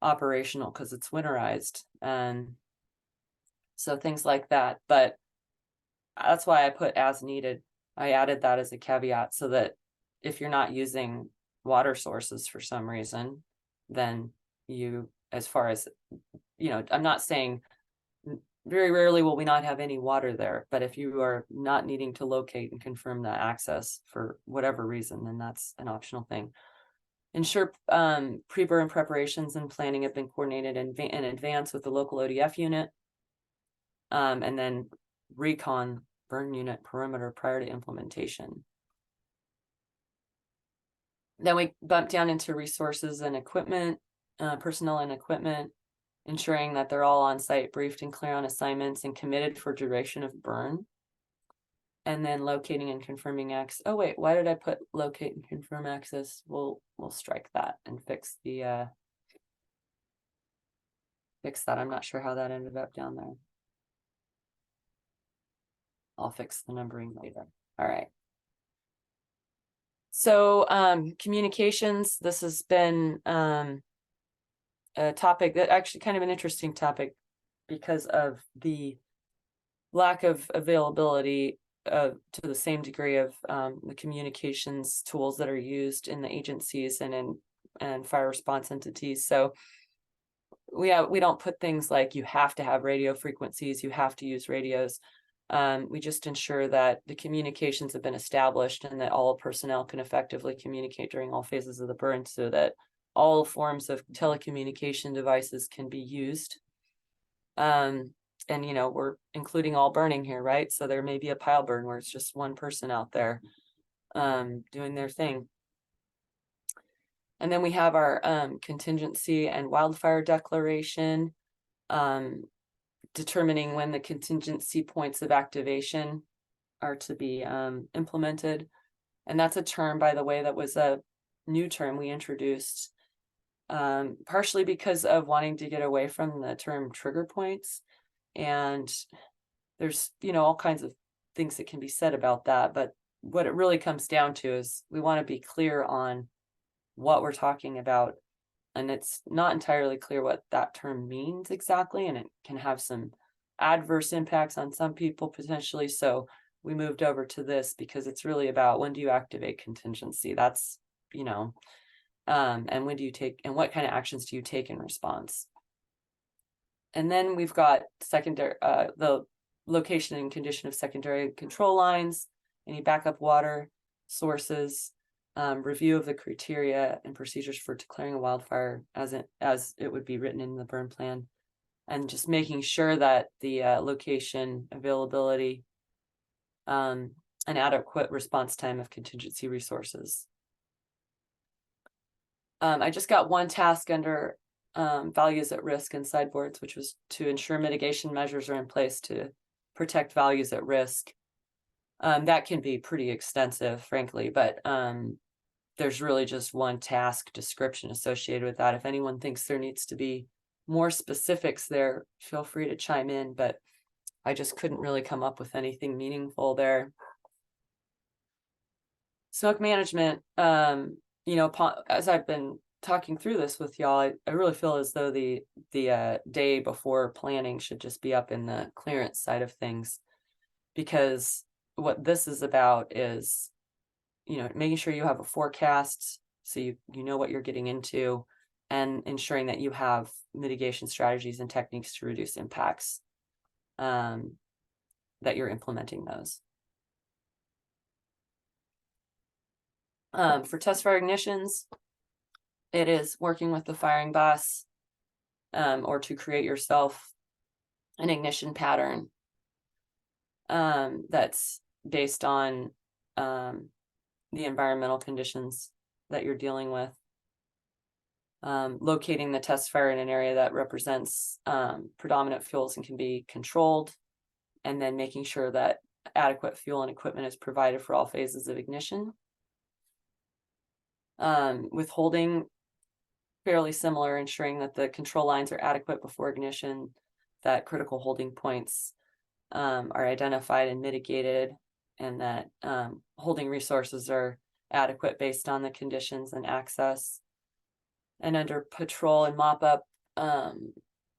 operational because it's winterized. And so things like that. But that's why I put as needed. I added that as a caveat so that if you're not using water sources for some reason, then you, as far as, I'm not saying very rarely will we not have any water there, but if you are not needing to locate and confirm that access for whatever reason, then that's an optional thing. Ensure pre-burn preparations and planning have been coordinated in advance with the local ODF unit. And then recon burn unit perimeter prior to implementation. Then we bump down into resources and equipment, personnel and equipment, ensuring that they're all on site, briefed and clear on assignments and committed for duration of burn. And then locating and confirming access. Oh wait, why did I put locate and confirm access? We'll strike that and fix the fix that. I'm not sure how that ended up down there. I'll fix the numbering later. All right. So communications, this has been a topic that actually kind of an interesting topic because of the lack of availability to the same degree of the communications tools that are used in the agencies and fire response entities. So we don't put things like you have to have radio frequencies, you have to use radios. We just ensure that the communications have been established and that all personnel can effectively communicate during all phases of the burn so that all forms of telecommunication devices can be used. And, we're including all burning here, right? So there may be a pile burn where it's just one person out there doing their thing. And then we have our contingency and wildfire declaration. Determining when the contingency points of activation are to be implemented. And that's a term, by the way, that was a new term we introduced, partially because of wanting to get away from the term trigger points. And there's, all kinds of things that can be said about that. But what it really comes down to is we want to be clear on what we're talking about. And it's not entirely clear what that term means exactly, and it can have some adverse impacts on some people potentially. So we moved over to this because it's really about when do you activate contingency? That's, and when do you take, and what kind of actions do you take in response? And then we've got secondary, the location and condition of secondary control lines, any backup water sources, review of the criteria and procedures for declaring a wildfire as it would be written in the burn plan, and just making sure that the location, availability, and adequate response time of contingency resources. I just got one task under values at risk and sideboards, which was to ensure mitigation measures are in place to protect values at risk. That can be pretty extensive, frankly, but there's really just one task description associated with that. If anyone thinks there needs to be more specifics there, feel free to chime in, but I just couldn't really come up with anything meaningful there. Smoke management, as I've been talking through this with y'all, I really feel as though the day before planning should just be up in the clearance side of things, because what this is about is, you know, making sure you have a forecast so you know what you're getting into, and ensuring that you have mitigation strategies and techniques to reduce impacts, that you're implementing those. For test fire ignitions, it is working with the firing boss, or to create yourself an ignition pattern that's based on the environmental conditions that you're dealing with. Locating the test fire in an area that represents predominant fuels and can be controlled, and then making sure that adequate fuel and equipment is provided for all phases of ignition. Withholding, fairly similar, ensuring that the control lines are adequate before ignition, that critical holding points are identified and mitigated, and that holding resources are adequate based on the conditions and access. And under patrol and mop up,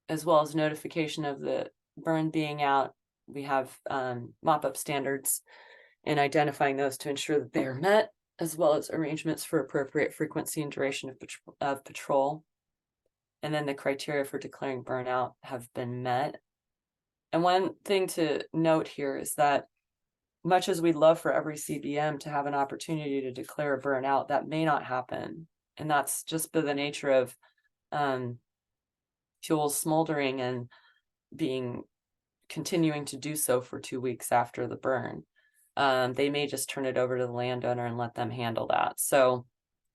as well as notification of the burn being out, we have mop up standards, and identifying those to ensure that they are met, as well as arrangements for appropriate frequency and duration of patrol. And then the criteria for declaring burnout have been met. And one thing to note here is that much as we'd love for every CBM to have an opportunity to declare a burnout, that may not happen. And that's just by the nature of fuels smoldering and continuing to do so for 2 weeks after the burn. They may just turn it over to the landowner and let them handle that. So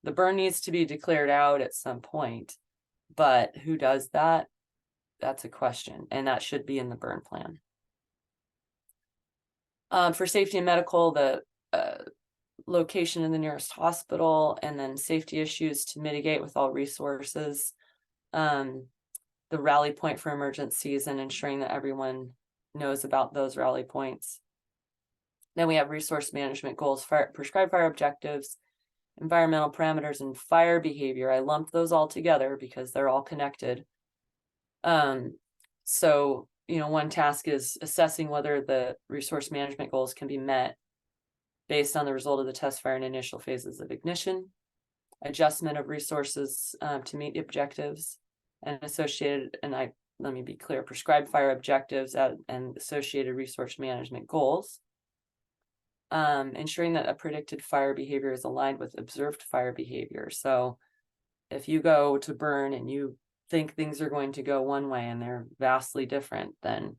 the burn needs to be declared out at some point, but who does that? That's a question, and that should be in the burn plan. For safety and medical, the location in the nearest hospital, and then safety issues to mitigate with all resources. The rally point for emergencies, and ensuring that everyone knows about those rally points. Then we have resource management goals, prescribed fire objectives, environmental parameters, and fire behavior. I lumped those all together because they're all connected. So, you know, one task is assessing whether the resource management goals can be met based on the result of the test fire and initial phases of ignition, adjustment of resources to meet the objectives, and associated, and let me be clear, prescribed fire objectives and associated resource management goals. Ensuring that a predicted fire behavior is aligned with observed fire behavior. So if you go to burn and you think things are going to go one way and they're vastly different, then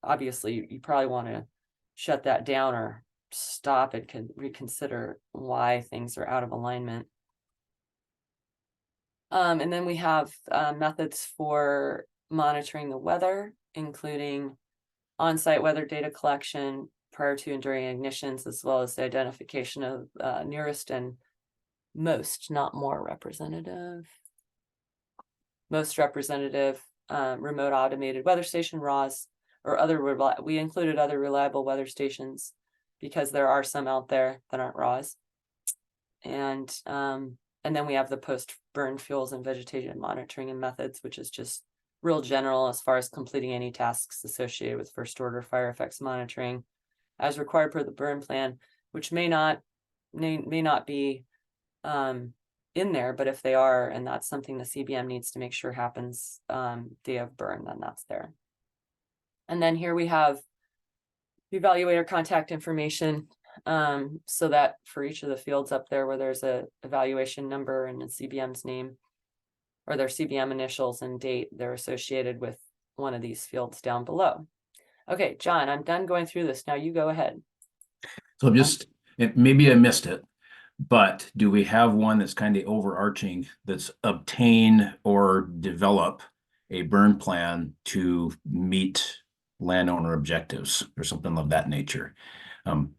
obviously you probably want to shut that down or stop and reconsider why things are out of alignment. And then we have methods for monitoring the weather, including on-site weather data collection prior to and during ignitions, as well as the identification of nearest and most, not more representative, most representative remote automated weather station, RAWs, or other, we included other reliable weather stations because there are some out there that aren't RAWs. And then we have the post-burn fuels and vegetation monitoring and methods, which is just real general as far as completing any tasks associated with first order fire effects monitoring as required per the burn plan, which may not be in there, but if they are, and that's something the CBM needs to make sure happens day of burn, then that's there. And then here we have the evaluator contact information, so that for each of the fields up there where there's a evaluation number and a CBM's name, or their CBM initials and date, they're associated with one of these fields down below. Okay, John, I'm done going through this. Now you go ahead. So maybe I missed it, but do we have one that's kind of overarching, that's obtain or develop a burn plan to meet landowner objectives or something of that nature?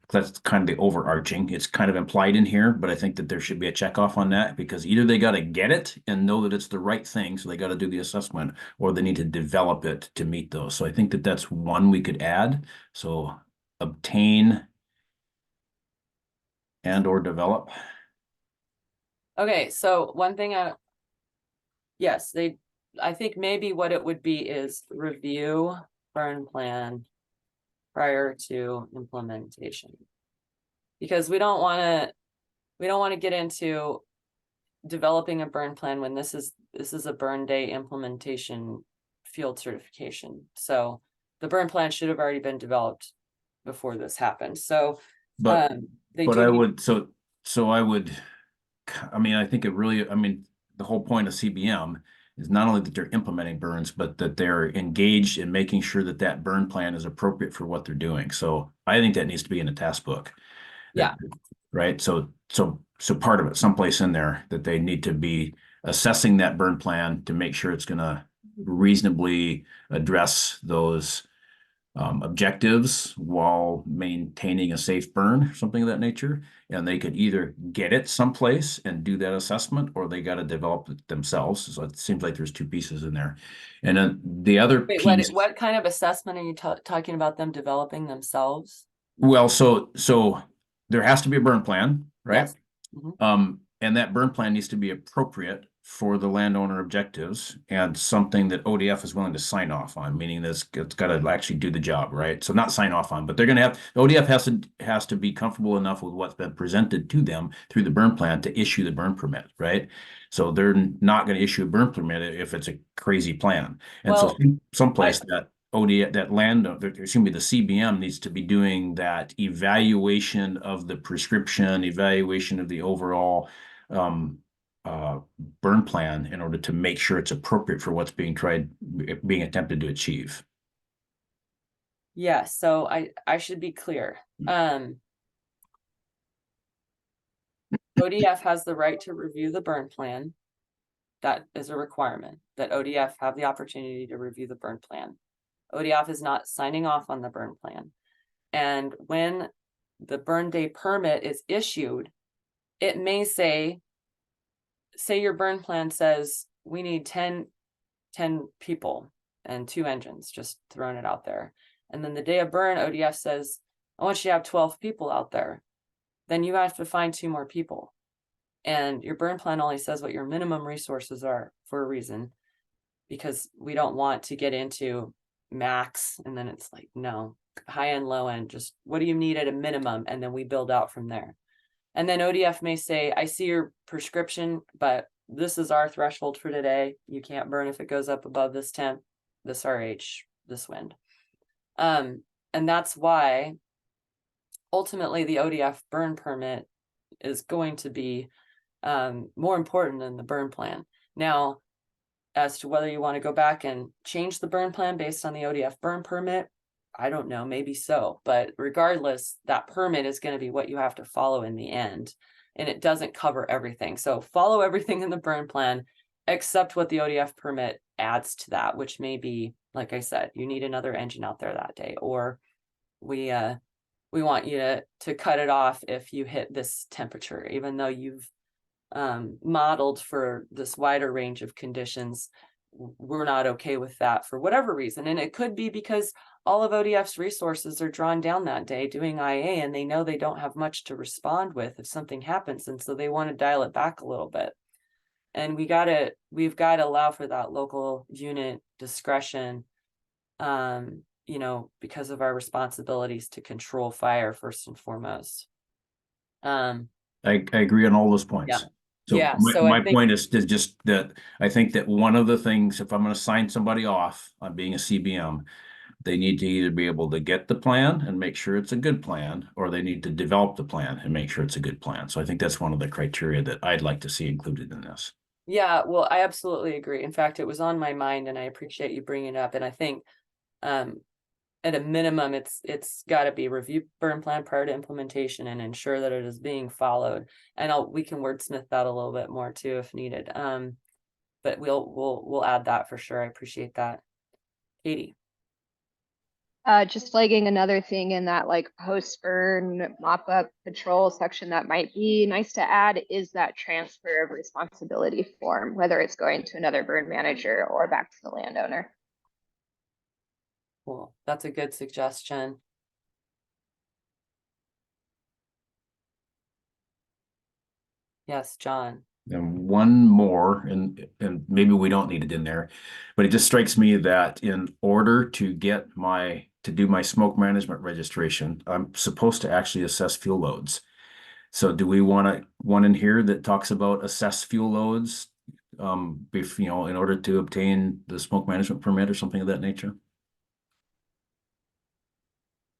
That's kind of the overarching. It's kind of implied in here, but I think that there should be a checkoff on that, because either they got to get it and know that it's the right thing, so they got to do the assessment, or they need to develop it to meet those. So I think that that's one we could add. So obtain and or develop. Okay, so one thing yes, I think maybe what it would be is review burn plan prior to implementation. Because we don't want to get into developing a burn plan when this is a burn day implementation field certification. So the burn plan should have already been developed before this happened. So But they but do I need- would I would, I mean, I think it really, I mean, the whole point of CBM is not only that they're implementing burns, but that they're engaged in making sure that that burn plan is appropriate for what they're doing. So I think that needs to be in the task book. Yeah. Right. So part of it, someplace in there, that they need to be assessing that burn plan to make sure it's going to reasonably address those objectives while maintaining a safe burn, something of that nature. And they could either get it someplace and do that assessment, or they got to develop it themselves. So it seems like there's two pieces in there. And then the other Wait, piece. what kind of assessment are you talking about, them developing themselves? Well, so there has to be a burn plan, right? Yes. Mhm. And that burn plan needs to be appropriate for the landowner objectives and something that ODF is willing to sign off on, meaning that it's got to actually do the job, right? So not sign off on, but they're going to have, ODF has to be comfortable enough with what's been presented to them through the burn plan to issue the burn permit, right? So they're not going to issue a burn permit if it's a crazy plan. And so Well, someplace that ODF, that land, excuse me, the CBM needs to be doing that evaluation of the prescription, evaluation of the overall burn plan in order to make sure it's appropriate for what's being attempted to achieve. yeah, so I should be clear. ODF has the right to review the burn plan. That is a requirement, that ODF have the opportunity to review the burn plan. ODF is not signing off on the burn plan. And when the burn day permit is issued, it may say your burn plan says we need 10 people and 2 engines, just throwing it out there. And then the day of burn, ODF says, I want you to have 12 people out there. Then you have to find 2 more people. And your burn plan only says what your minimum resources are for a reason, because we don't want to get into max and then it's like, no, high end, low end, just what do you need at a minimum? And then we build out from there. And then ODF may say, I see your prescription, but this is our threshold for today. You can't burn if it goes up above this temp, this RH, this wind. And that's why ultimately the ODF burn permit is going to be more important than the burn plan. Now, as to whether you want to go back and change the burn plan based on the ODF burn permit, I don't know, maybe so. But regardless, that permit is going to be what you have to follow in the end. And it doesn't cover everything. So follow everything in the burn plan, except what the ODF permit adds to that, which may be, like I said, you need another engine out there that day, or we want you to cut it off if you hit this temperature, even though you've modeled for this wider range of conditions. We're not okay with that for whatever reason. And it could be because all of ODF's resources are drawn down that day doing IA, and they know they don't have much to respond with if something happens. And so they want to dial it back a little bit. And we've got to allow for that local unit discretion, because of our responsibilities to control fire first and foremost. I agree on all those points. Yeah. So Yeah, my point is just that I think that one of the things, if I'm going to sign somebody off on being a CBM, they need to either be able to get the plan and make sure it's a good plan, or they need to develop the plan and make sure it's a good plan. So I think that's one of the criteria that I'd like to see included in this. Yeah, well, I absolutely agree. In fact, it was on my mind and I appreciate you bringing it up. And I think at a minimum, it's got to be review burn plan prior to implementation and ensure that it is being followed. And we can wordsmith that a little bit more too if needed. But we'll add that for sure. I appreciate that. Katie. Just flagging another thing in that like post-burn mop-up patrol section that might be nice to add is that transfer of responsibility form, whether it's going to another burn manager or back to the landowner. Cool. That's a good suggestion. Yes, John. And one more, and maybe we don't need it in there, but it just strikes me that in order to do my smoke management registration, I'm supposed to actually assess fuel loads. So do we want one in here that talks about assess fuel loads? In order to obtain the smoke management permit or something of that nature?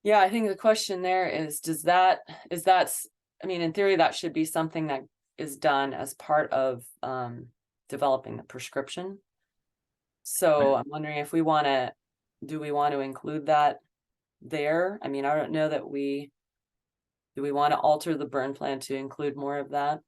Yeah, I think the question there is, I mean, in theory, that should be something that is done as part of developing the prescription. So I'm wondering if do we want to include that there? I mean, I don't know that do we want to alter the burn plan to include more of that?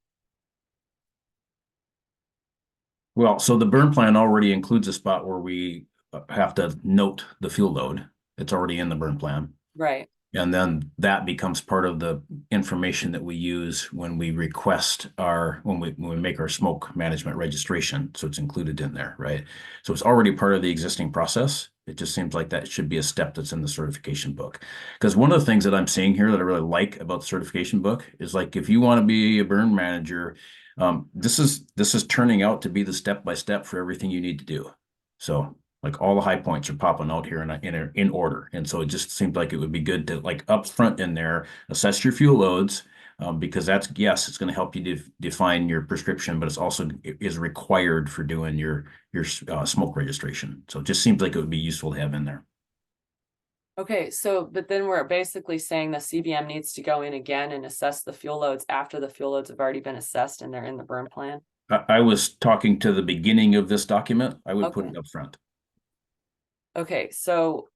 Well, so the burn plan already includes a spot where we have to note the fuel load. It's already in the burn plan. Right. And then that becomes part of the information that we use when we when we make our smoke management registration. So it's included in there, right? So it's already part of the existing process. It just seems like that should be a step that's in the certification book. Because one of the things that I'm seeing here that I really like about the certification book is like, if you want to be a burn manager, this is turning out to be the step-by-step for everything you need to do. So like all the high points are popping out here in order. And so it just seemed like it would be good to like up front in there, assess your fuel loads, because yes, it's going to help you define your prescription, but it is required for doing your smoke registration. So it just seems like it would be useful to have in there. Okay, so, but then we're basically saying the CBM needs to go in again and assess the fuel loads after the fuel loads have already been assessed and they're in the burn plan. I was talking to the beginning of this document. I would put it up front. Okay, so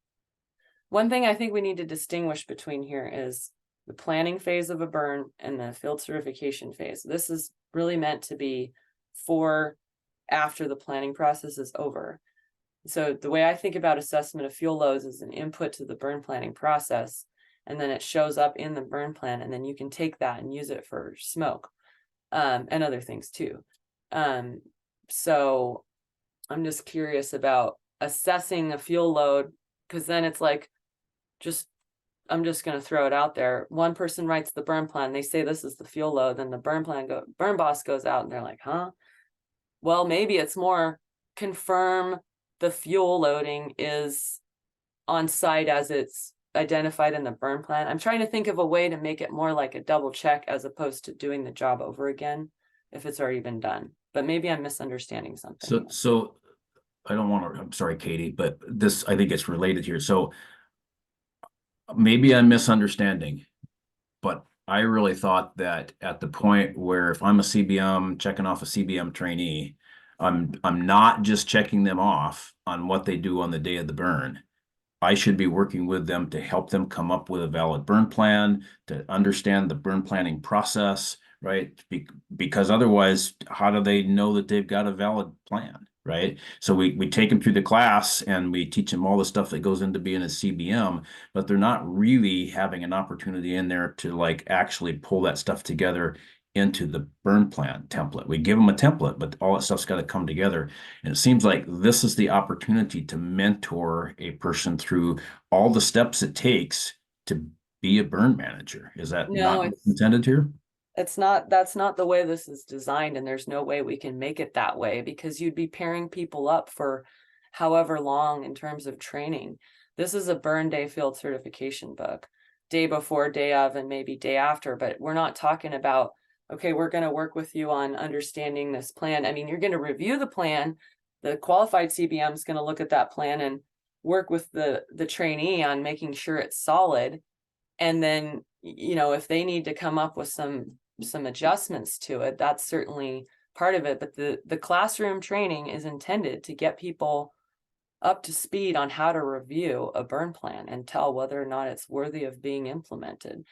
one thing I think we need to distinguish between here is the planning phase of a burn and the field certification phase. This is really meant to be for after the planning process is over. So the way I think about assessment of fuel loads is an input to the burn planning process, and then it shows up in the burn plan, and then you can take that and use it for smoke and other things too. So I'm just curious about assessing a fuel load, because then it's like, I'm just going to throw it out there. One person writes the burn plan. They say this is the fuel load. Then the burn boss goes out and they're like, huh? Well, maybe it's more confirm the fuel loading is on site as it's identified in the burn plan. I'm trying to think of a way to make it more like a double check as opposed to doing the job over again if it's already been done. But maybe I'm misunderstanding something. So I don't want to, I'm sorry, Katie, but I think it's related here. So maybe I'm misunderstanding, but I really thought that at the point where if I'm a CBM checking off a CBM trainee, I'm not just checking them off on what they do on the day of the burn. I should be working with them to help them come up with a valid burn plan, to understand the burn planning process, right? Because otherwise, how do they know that they've got a valid plan, right? So we take them through the class and we teach them all the stuff that goes into being a CBM, but they're not really having an opportunity in there to like actually pull that stuff together into the burn plan template. We give them a template, but all that stuff's got to come together. And it seems like this is the opportunity to mentor a person through all the steps it takes to be a burn manager. Is that No, not intended here? that's not the way this is designed, and there's no way we can make it that way, because you'd be pairing people up for however long in terms of training. This is a burn day field certification book, day before, day of, and maybe day after, but we're not talking about, okay, we're going to work with you on understanding this plan. I mean, you're going to review the plan. The qualified CBM is going to look at that plan and work with the trainee on making sure it's solid. And then, if they need to come up with some adjustments to it, that's certainly part of it. But the classroom training is intended to get people up to speed on how to review a burn plan and tell whether or not it's worthy of being implemented.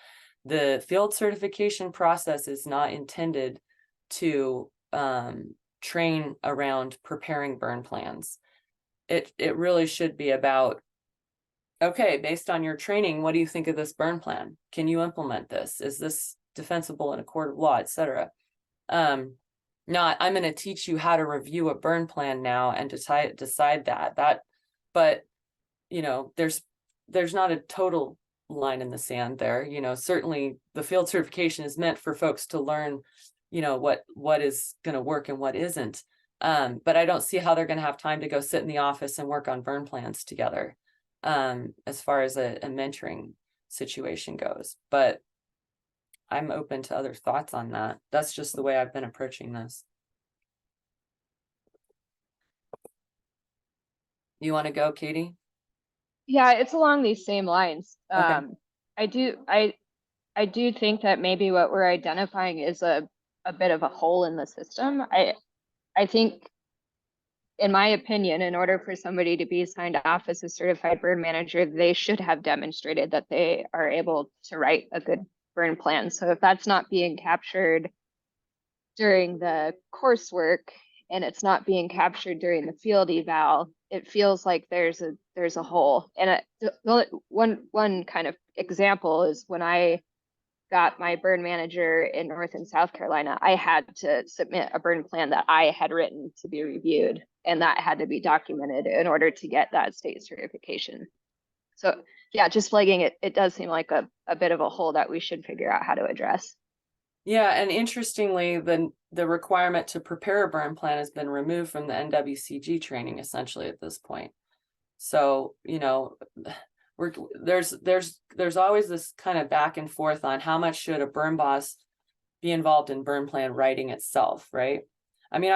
The field certification process is not intended to train around preparing burn plans. It really should be about, okay, based on your training, what do you think of this burn plan? Can you implement this? Is this defensible in a court of law, etc.? Not, I'm going to teach you how to review a burn plan now and decide that. But there's not a total line in the sand there. Certainly the field certification is meant for folks to learn, what is going to work and what isn't. But I don't see how they're going to have time to go sit in the office and work on burn plans together, as far as a mentoring situation goes. But I'm open to other thoughts on that. That's just the way I've been approaching this. You want to go, Katie? Yeah, it's along these same lines. Okay. I do think that maybe what we're identifying is a bit of a hole in the system. I think, in my opinion, in order for somebody to be signed off as a certified burn manager, they should have demonstrated that they are able to write a good burn plan. So if that's not being captured during the coursework and it's not being captured during the field eval, it feels like there's a hole. And one kind of example is when I got my burn manager in North and South Carolina, I had to submit a burn plan that I had written to be reviewed, and that had to be documented in order to get that state certification. So yeah, just flagging it, it does seem like a bit of a hole that we should figure out how to address. Yeah, and interestingly, the requirement to prepare a burn plan has been removed from the NWCG training essentially at this point. So, there's always this kind of back and forth on how much should a burn boss be involved in burn plan writing itself, right? I mean,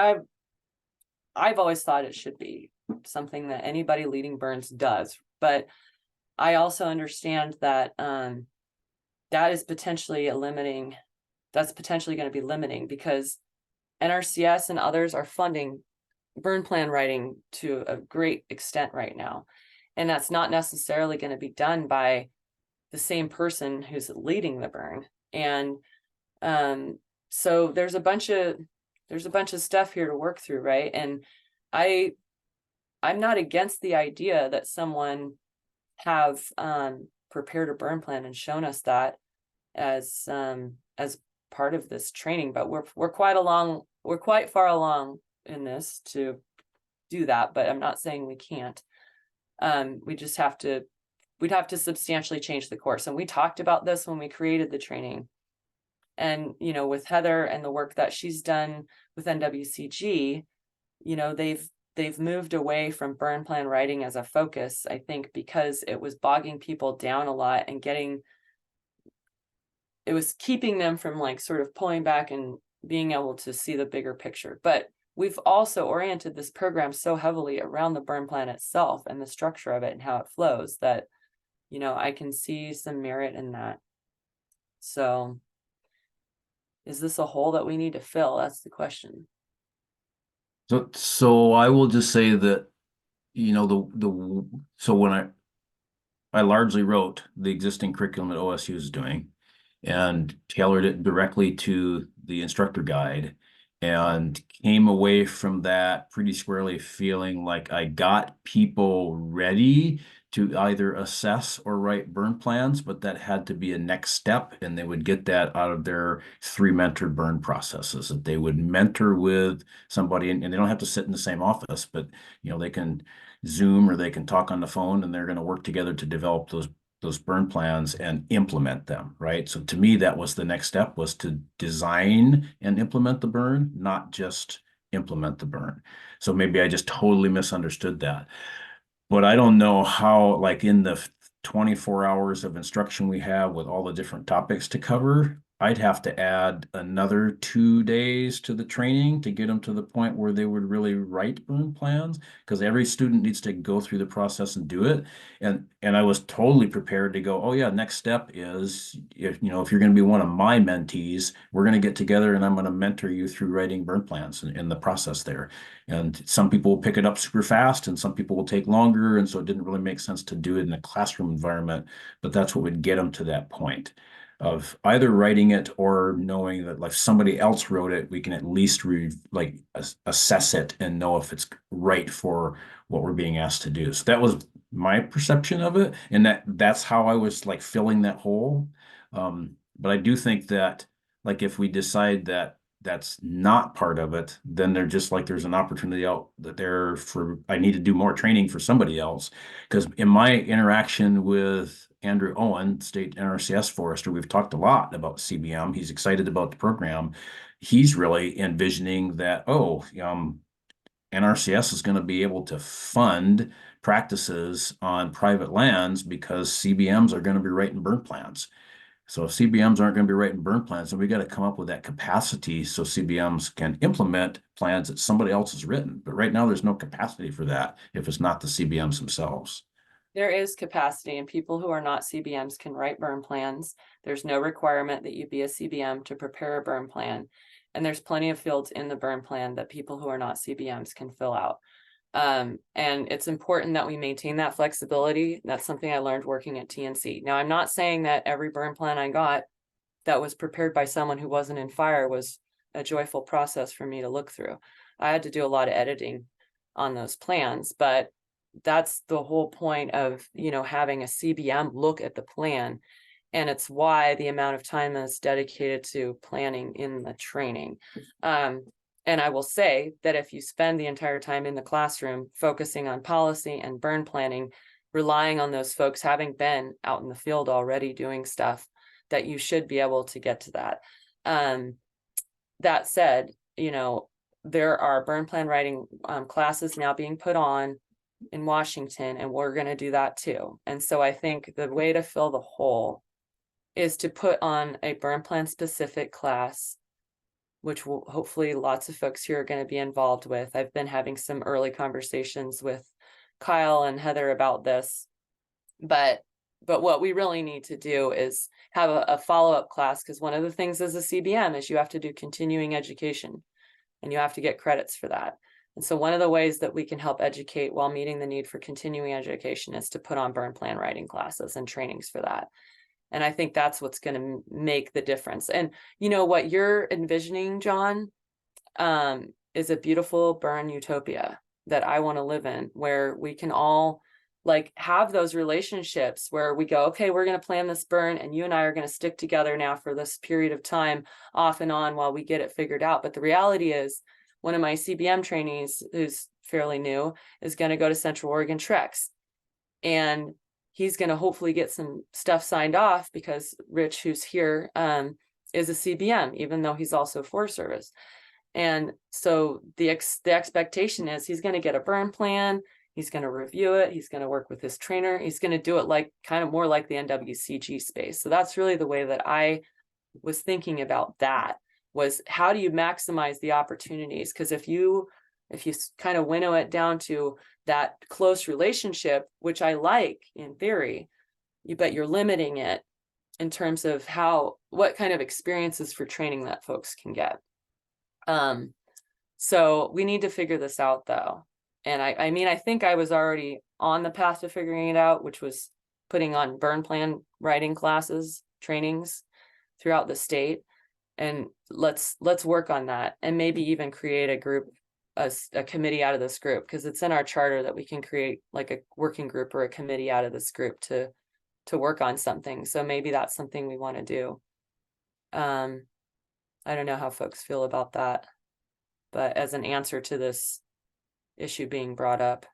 I've always thought it should be something that anybody leading burns does, but I also understand that that is potentially that's potentially going to be limiting, because NRCS and others are funding burn plan writing to a great extent right now. And that's not necessarily going to be done by the same person who's leading the burn. And so there's a bunch of stuff here to work through, right? And I'm not against the idea that someone have prepared a burn plan and shown us that as part of this training, but we're quite far along in this to do that, but I'm not saying we can't. We'd have to substantially change the course. And we talked about this when we created the training. And, with Heather and the work that she's done with NWCG, they've moved away from burn plan writing as a focus, I think, because it was bogging people down a lot and it was keeping them from sort of pulling back and being able to see the bigger picture. But we've also oriented this program so heavily around the burn plan itself and the structure of it and how it flows that, I can see some merit in that. So is this a hole that we need to fill? That's the question. So I will just say that, so when I largely wrote the existing curriculum that OSU is doing and tailored it directly to the instructor guide, and came away from that pretty squarely feeling like I got people ready to either assess or write burn plans, but that had to be a next step, and they would get that out of their 3 mentored burn processes, that they would mentor with somebody, and they don't have to sit in the same office, but they can Zoom or they can talk on the phone, and they're going to work together to develop those burn plans and implement them, right? So to me, that was the next step, was to design and implement the burn, not just implement the burn. So maybe I just totally misunderstood that. But I don't know how, in the 24 hours of instruction we have with all the different topics to cover, I'd have to add another 2 days to the training to get them to the point where they would really write burn plans, because every student needs to go through the process and do it. And I was totally prepared to go, oh yeah, next step is, if you're going to be one of my mentees, we're going to get together and I'm going to mentor you through writing burn plans in the process there. And some people will pick it up super fast and some people will take longer. And so it didn't really make sense to do it in a classroom environment, but that's what would get them to that point of either writing it or knowing that if somebody else wrote it, we can at least assess it and know if it's right for what we're being asked to do. So that was my perception of it. And that's how I was filling that hole. But I do think that if we decide that that's not part of it, then they're just there's an opportunity out there I need to do more training for somebody else. Because in my interaction with Andrew Owen, state NRCS forester. We've talked a lot about CBM. He's excited about the program. He's really envisioning that, NRCS is going to be able to fund practices on private lands because CBMs are going to be writing burn plans. So if CBMs aren't going to be writing burn plans, then we got to come up with that capacity so CBMs can implement plans that somebody else has written. But right now, there's no capacity for that if it's not the CBMs themselves. There is capacity, and people who are not CBMs can write burn plans. There's no requirement that you be a CBM to prepare a burn plan. And there's plenty of fields in the burn plan that people who are not CBMs can fill out. And it's important that we maintain that flexibility. That's something I learned working at TNC. Now, I'm not saying that every burn plan I got that was prepared by someone who wasn't in fire was a joyful process for me to look through. I had to do a lot of editing on those plans, but that's the whole point of, having a CBM look at the plan. And it's why the amount of time is dedicated to planning in the training. And I will say that if you spend the entire time in the classroom focusing on policy and burn planning, relying on those folks having been out in the field already doing stuff, that you should be able to get to that. That said, there are burn plan writing classes now being put on in Washington, and we're going to do that too. And so I think the way to fill the hole is to put on a burn plan specific class, which will hopefully lots of folks here are going to be involved with. I've been having some early conversations with Kyle and Heather about this, but what we really need to do is have a follow-up class, because one of the things as a CBM is you have to do continuing education and you have to get credits for that. And so one of the ways that we can help educate while meeting the need for continuing education is to put on burn plan writing classes and trainings for that. And I think that's what's going to make the difference. And what you're envisioning, John, is a beautiful burn utopia that I want to live in, where we can all have those relationships where we go, okay, we're going to plan this burn and you and I are going to stick together now for this period of time off and on while we get it figured out. But the reality is, one of my CBM trainees who's fairly new is going to go to Central Oregon Treks, and he's going to hopefully get some stuff signed off because Rich, who's here, is a CBM, even though he's also Forest Service. And so the expectation is he's going to get a burn plan. He's going to review it. He's going to work with his trainer. He's going to do it kind of more like the NWCG space. So that's really the way that I was thinking about that, was how do you maximize the opportunities? Because if you kind of winnow it down to that close relationship, which I like in theory, but you're limiting it in terms of what kind of experiences for training that folks can get. So we need to figure this out though. And I think I was already on the path to figuring it out, which was putting on burn plan writing classes, trainings throughout the state. And let's work on that, and maybe even create a group, a committee out of this group, because it's in our charter that we can create a working group or a committee out of this group to work on something. So maybe that's something we want to do. I don't know how folks feel about that, but as an answer to this issue being brought up.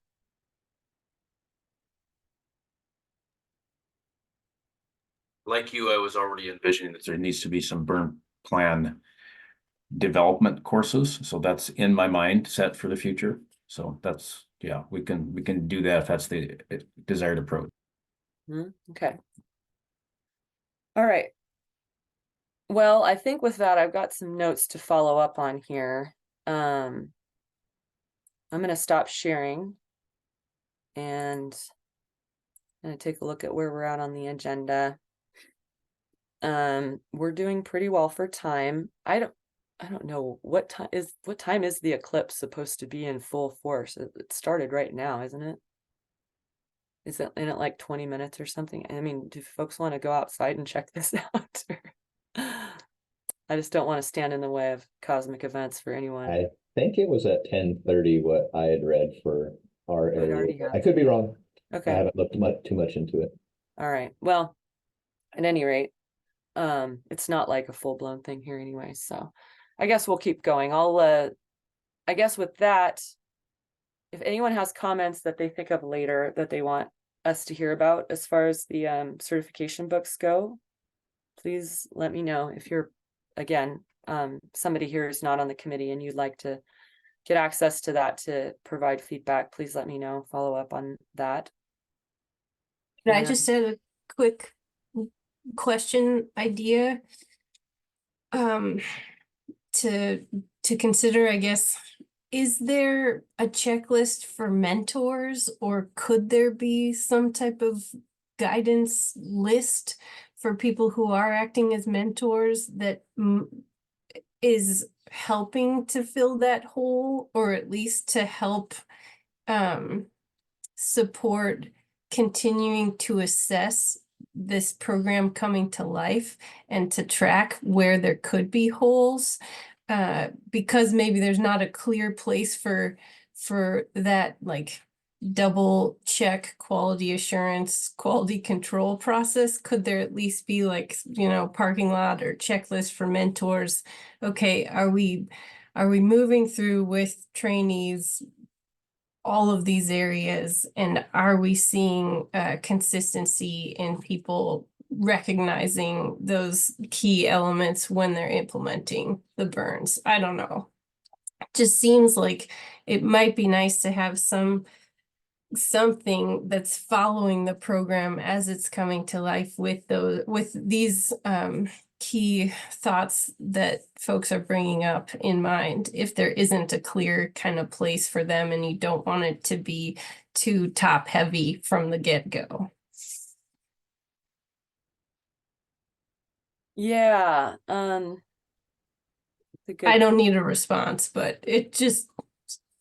Like you, I was already envisioning that there needs to be some burn plan development courses. So that's in my mind set for the future. So that's, we can do that if that's the desired approach. Okay. All right. Well, I think with that, I've got some notes to follow up on here. I'm going to stop sharing and I'm going to take a look at where we're at on the agenda. We're doing pretty well for time. I don't know what time is the eclipse supposed to be in full force? It started right now, isn't it? Is it in like 20 minutes or something? I mean, do folks want to go outside and check this out? I just don't want to stand in the way of cosmic events for anyone. I think it was at 10:30 what I had read for our area. I could be wrong. Okay. I haven't looked too much into it. All right. Well, at any rate, it's not like a full-blown thing here anyway, so I guess we'll keep going. I guess with that, if anyone has comments that they think of later that they want us to hear about as far as the certification books go, please let me know. If you're, again, somebody here is not on the committee and you'd like to get access to that to provide feedback, please let me know, follow up on that. I just had a quick question idea to consider, I guess. Is there a checklist for mentors, or could there be some type of guidance list for people who are acting as mentors that is helping to fill that hole, or at least to help support continuing to assess this program coming to life and to track where there could be holes, because maybe there's not a clear place for that, like, double check quality assurance, quality control process. Could there at least be, like, you know, parking lot or checklist for mentors? Okay, are we moving through with trainees all of these areas, and are we seeing consistency in people recognizing those key elements when they're implementing the burns? I don't know. Just seems like it might be nice to have something that's following the program as it's coming to life with these key thoughts that folks are bringing up in mind, if there isn't a clear kind of place for them and you don't want it to be too top heavy from the get-go. Yeah, I don't need a response, but it just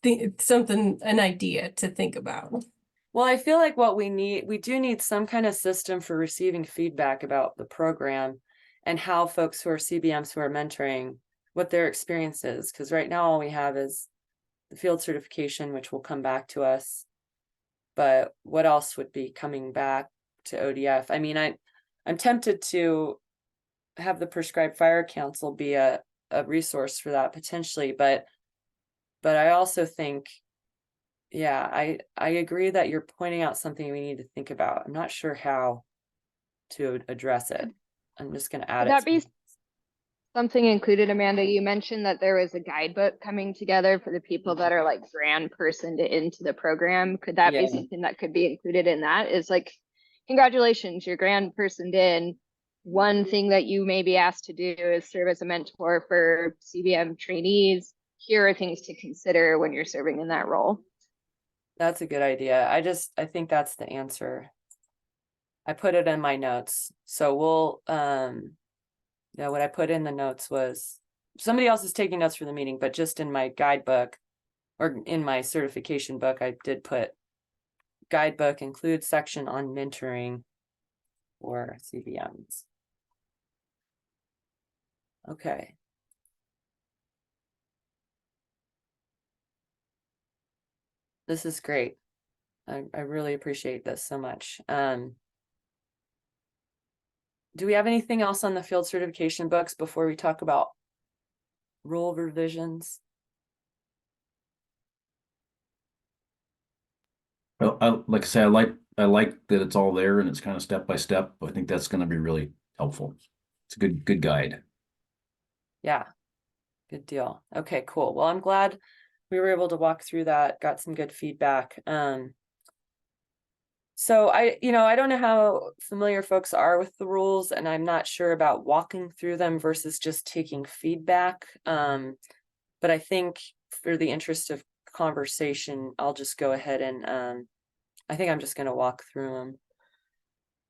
it's something, an idea to think about. well, I feel like we do need some kind of system for receiving feedback about the program and how folks who are CBMs who are mentoring, what their experience is. Because right now all we have is the field certification, which will come back to us. But what else would be coming back to ODF? I mean, I'm tempted to have the Prescribed Fire Council be a resource for that potentially, but I also think, yeah, I agree that you're pointing out something we need to think about. I'm not sure how to address it. I'm just going to add Would it. that be something included, Amanda? You mentioned that there was a guidebook coming together for the people that are like grand personed into the program. Could that be Yeah. something that could be included in that? Is like, congratulations, you're grand personed in. One thing that you may be asked to do is serve as a mentor for CBM trainees. Here are things to consider when you're serving in that role. That's a good idea. I think that's the answer. I put it in my notes. So we'll, yeah, what I put in the notes was, somebody else is taking notes for the meeting, but just in my guidebook or in my certification book, I did put guidebook include section on mentoring for CBMs. Okay. This is great. I really appreciate this so much. Do we have anything else on the field certification books before we talk about rule revisions? Well, like I say, I like that it's all there and it's kind of step by step. I think that's going to be really helpful. It's a good guide. Yeah, good deal. Okay, cool. Well, I'm glad we were able to walk through that, got some good feedback. So I don't know how familiar folks are with the rules, and I'm not sure about walking through them versus just taking feedback. But I think for the interest of conversation, I'll just go ahead and I think I'm just going to walk through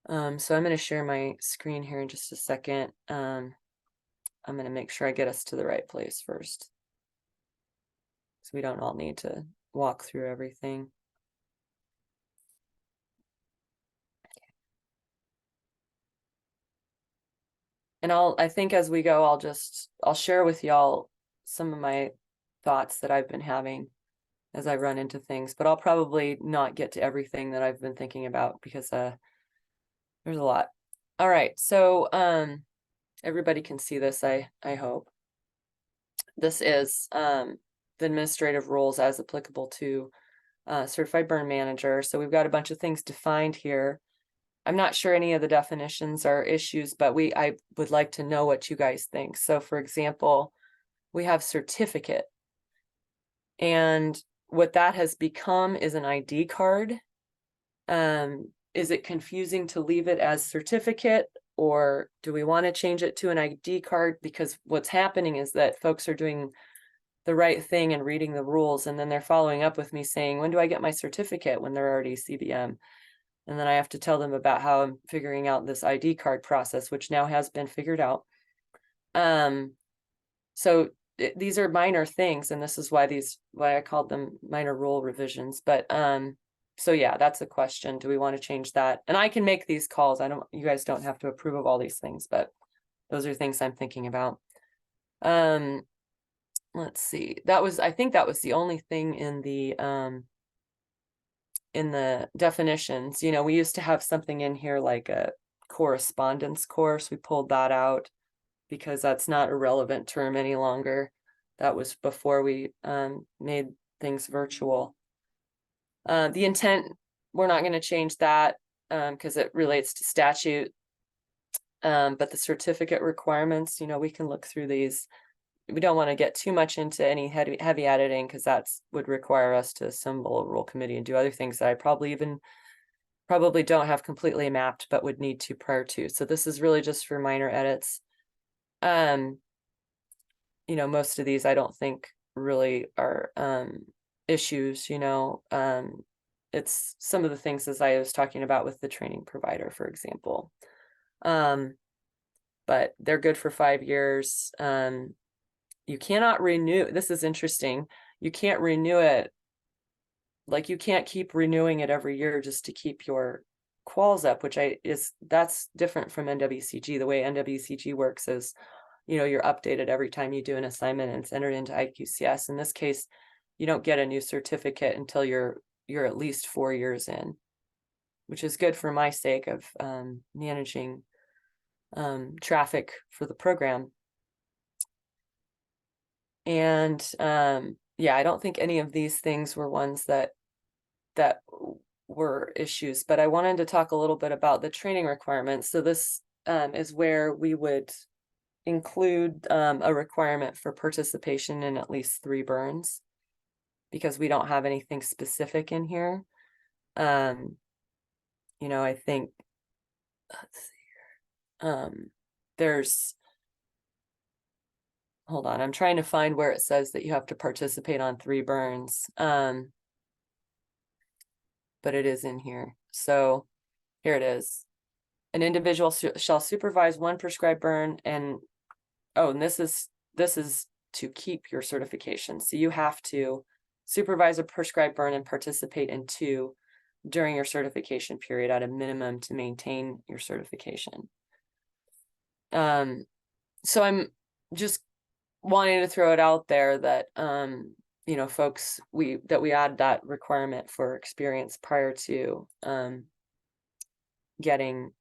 them. So I'm going to share my screen here in just a second. I'm going to make sure I get us to the right place first, so we don't all need to walk through everything. And I think as we go, I'll share with y'all some of my thoughts that I've been having as I run into things, but I'll probably not get to everything that I've been thinking about because there's a lot. All right, so everybody can see this, I hope. This is the administrative rules as applicable to certified burn manager. So we've got a bunch of things defined here. I'm not sure any of the definitions are issues, but I would like to know what you guys think. So for example, we have certificate. And what that has become is an ID card. Is it confusing to leave it as certificate, or do we want to change it to an ID card? Because what's happening is that folks are doing the right thing and reading the rules, and then they're following up with me saying, when do I get my certificate, when they're already CBM? And then I have to tell them about how I'm figuring out this ID card process, which now has been figured out. So these are minor things, and this is why I called them minor rule revisions. But so yeah, that's a question. Do we want to change that? And I can make these calls. You guys don't have to approve of all these things, but those are things I'm thinking about. Let's see. I think that was the only thing in the definitions. You know, we used to have something in here like a correspondence course. We pulled that out because that's not a relevant term any longer. That was before we made things virtual. The intent, we're not going to change that because it relates to statute. But the certificate requirements, you know, we can look through these. We don't want to get too much into any heavy editing because would require us to assemble a rule committee and do other things that I probably don't have completely mapped, but would need to prior to. So this is really just for minor edits. You know, most of these I don't think really are issues, you know. It's some of the things as I was talking about with the training provider, for example. But they're good for 5 years. You cannot renew. This is interesting. You can't renew it. Like you can't keep renewing it every year just to keep your quals up, that's different from NWCG. The way NWCG works is, you know, you're updated every time you do an assignment and it's entered into IQCS. In this case, you don't get a new certificate until you're at least 4 years in, which is good for my sake of managing traffic for the program. And yeah, I don't think any of these things were ones that were issues, but I wanted to talk a little bit about the training requirements. So this is where we would include a requirement for participation in at least 3 burns, because we don't have anything specific in here. You know, I think, let's see here. Hold on, I'm trying to find where it says that you have to participate on 3 burns. But it is in here. So here it is. An individual shall supervise 1 prescribed burn, and this is to keep your certification. So you have to supervise a prescribed burn and participate in 2 during your certification period at a minimum to maintain your certification. So I'm just wanting to throw it out there that you know, folks, we add that requirement for experience prior to getting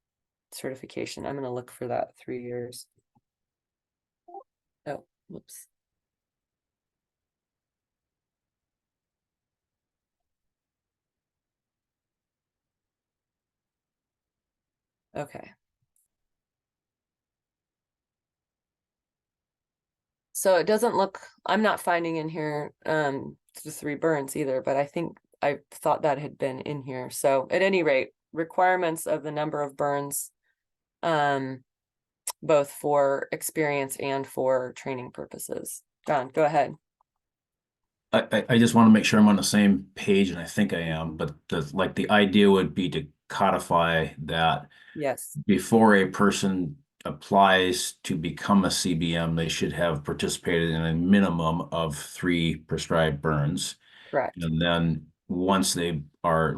certification. I'm going to look for that 3 years. Oh, whoops. Okay. So it doesn't look, I'm not finding in here the 3 burns either, but I think I thought that had been in here. So at any rate, requirements of the number of burns, both for experience and for training purposes. Don, go ahead. I just want to make sure I'm on the same page, and I think I am, but the idea would be to codify that Yes. before a person applies to become a CBM, they should have participated in a minimum of 3 prescribed burns. Correct. And then once they are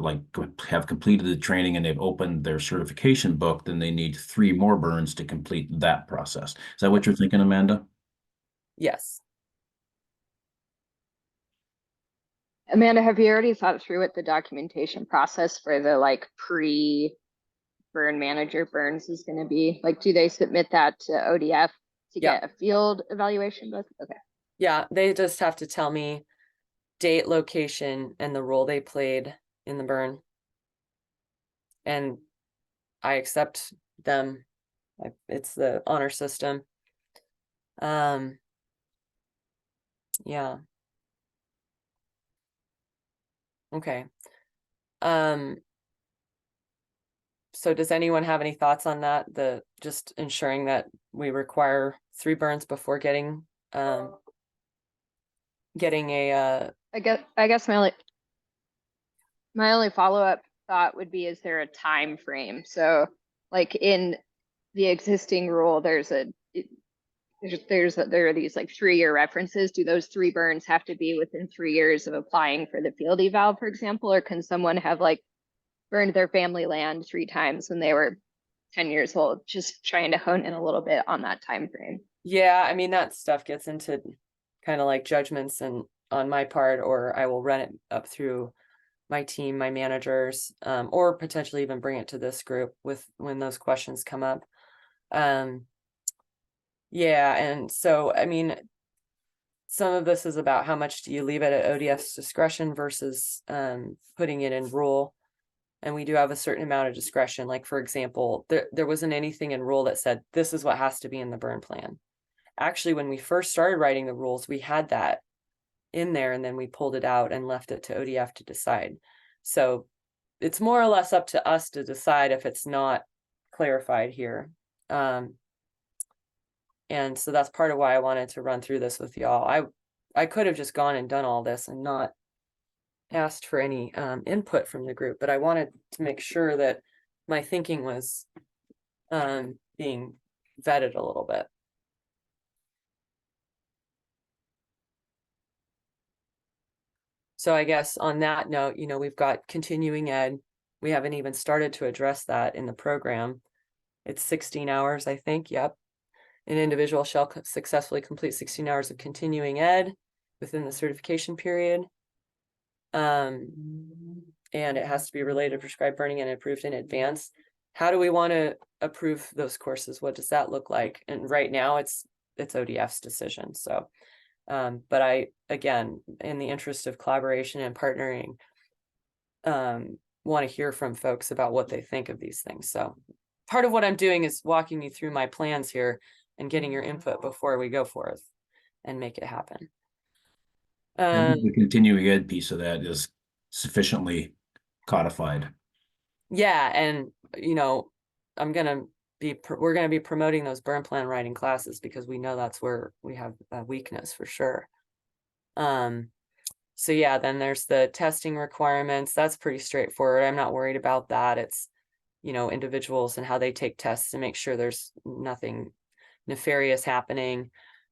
have completed the training and they've opened their certification book, then they need 3 more burns to complete that process. Is that what you're thinking, Amanda? Yes. Amanda, have you already thought through what the documentation process for the pre-burn manager burns is going to be? Like, do they submit that to ODF to get a field evaluation book? Okay. Yeah, they just have to tell me date, location, and the role they played in the burn. And I accept them. It's the honor system. Yeah. Okay. So does anyone have any thoughts on that? The just ensuring that we require 3 burns before getting a I guess my only follow-up thought would be, is there a time frame? So like in the existing rule, there are these like 3-year references. Do those 3 burns have to be within 3 years of applying for the field eval, for example, or can someone have like burned their family land 3 times when they were 10 years old? Just trying to hone in a little bit on that time frame. Yeah, I mean, that stuff gets into kind of like judgments and on my part, or I will run it up through my team, my managers, or potentially even bring it to this group with when those questions come up. Yeah, and so I mean, some of this is about how much do you leave it at ODF's discretion versus putting it in rule. And we do have a certain amount of discretion. Like, for example, there wasn't anything in rule that said this is what has to be in the burn plan. Actually, when we first started writing the rules, we had that in there, and then we pulled it out and left it to ODF to decide. So it's more or less up to us to decide if it's not clarified here. And so that's part of why I wanted to run through this with y'all. I could have just gone and done all this and not asked for any input from the group, but I wanted to make sure that my thinking was being vetted a little bit. So I guess on that note, you know, we've got continuing ed. We haven't even started to address that in the program. It's 16 hours, I think. Yep. An individual shall successfully complete 16 hours of continuing ed within the certification period. And it has to be related, prescribed burning, and approved in advance. How do we want to approve those courses? What does that look like? And right now it's ODF's decision. So, but I, again, in the interest of collaboration and partnering, want to hear from folks about what they think of these things. So part of what I'm doing is walking you through my plans here and getting your input before we go forth and make it happen. The continuing ed piece of that is sufficiently codified. Yeah, and you know, we're going to be promoting those burn plan writing classes because we know that's where we have a weakness for sure. So yeah, then there's the testing requirements. That's pretty straightforward. I'm not worried about that. It's, you know, individuals and how they take tests to make sure there's nothing nefarious happening.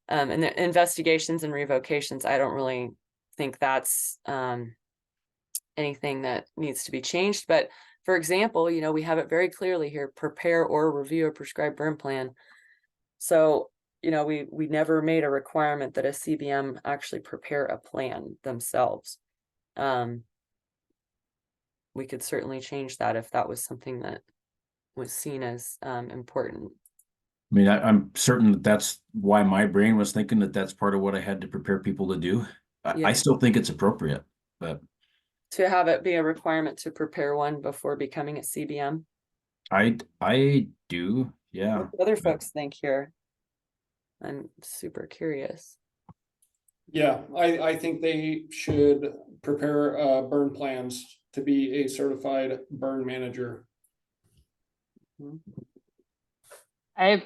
And the investigations and revocations, I don't really think that's anything that needs to be changed. But for example, you know, we have it very clearly here: prepare or review a prescribed burn plan. So, you know, we never made a requirement that a CBM actually prepare a plan themselves. We could certainly change that if that was something that was seen as important. I mean, I'm certain that that's why my brain was thinking that that's part of what I had to prepare people to do. Yeah. I still think it's appropriate, but To have it be a requirement to prepare one before becoming a CBM. I do, yeah. What do other folks think here? I'm super curious. Yeah, I think they should prepare burn plans to be a certified burn manager. I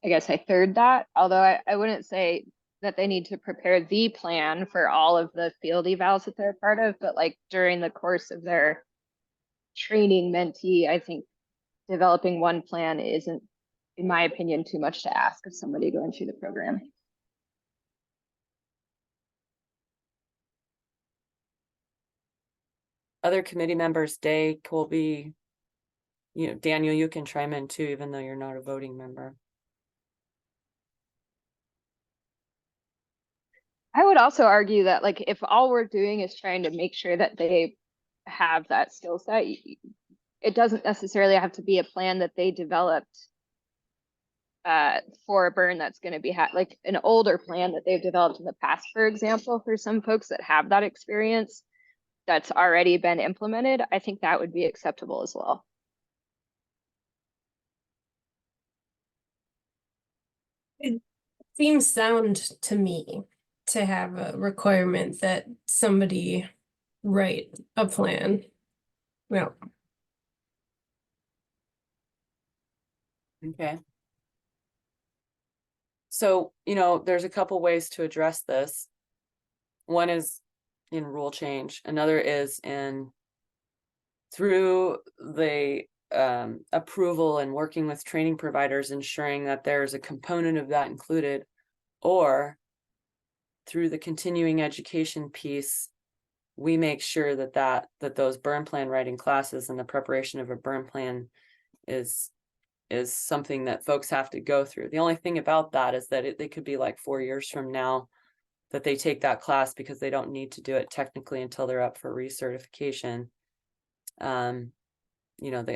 guess I third that, although I wouldn't say that they need to prepare the plan for all of the field evals that they're part of, but like during the course of their training mentee, I think developing one plan isn't, in my opinion, too much to ask of somebody going through the program. Other committee members, Day, Colby, you know, Daniel, you can chime in too, even though you're not a voting member. I would also argue that like if all we're doing is trying to make sure that they have that skill set, it doesn't necessarily have to be a plan that they developed for a burn that's going to be like an older plan that they've developed in the past, for example, for some folks that have that experience that's already been implemented, I think that would be acceptable as well. It seems sound to me to have a requirement that somebody write a plan. Well, Okay. So, there's a couple ways to address this. One is in rule change. Another is through the approval and working with training providers, ensuring that there's a component of that included, or through the continuing education piece, we make sure that those burn plan writing classes and the preparation of a burn plan is something that folks have to go through. The only thing about that is that they could be like 4 years from now that they take that class, because they don't need to do it technically until they're up for recertification. The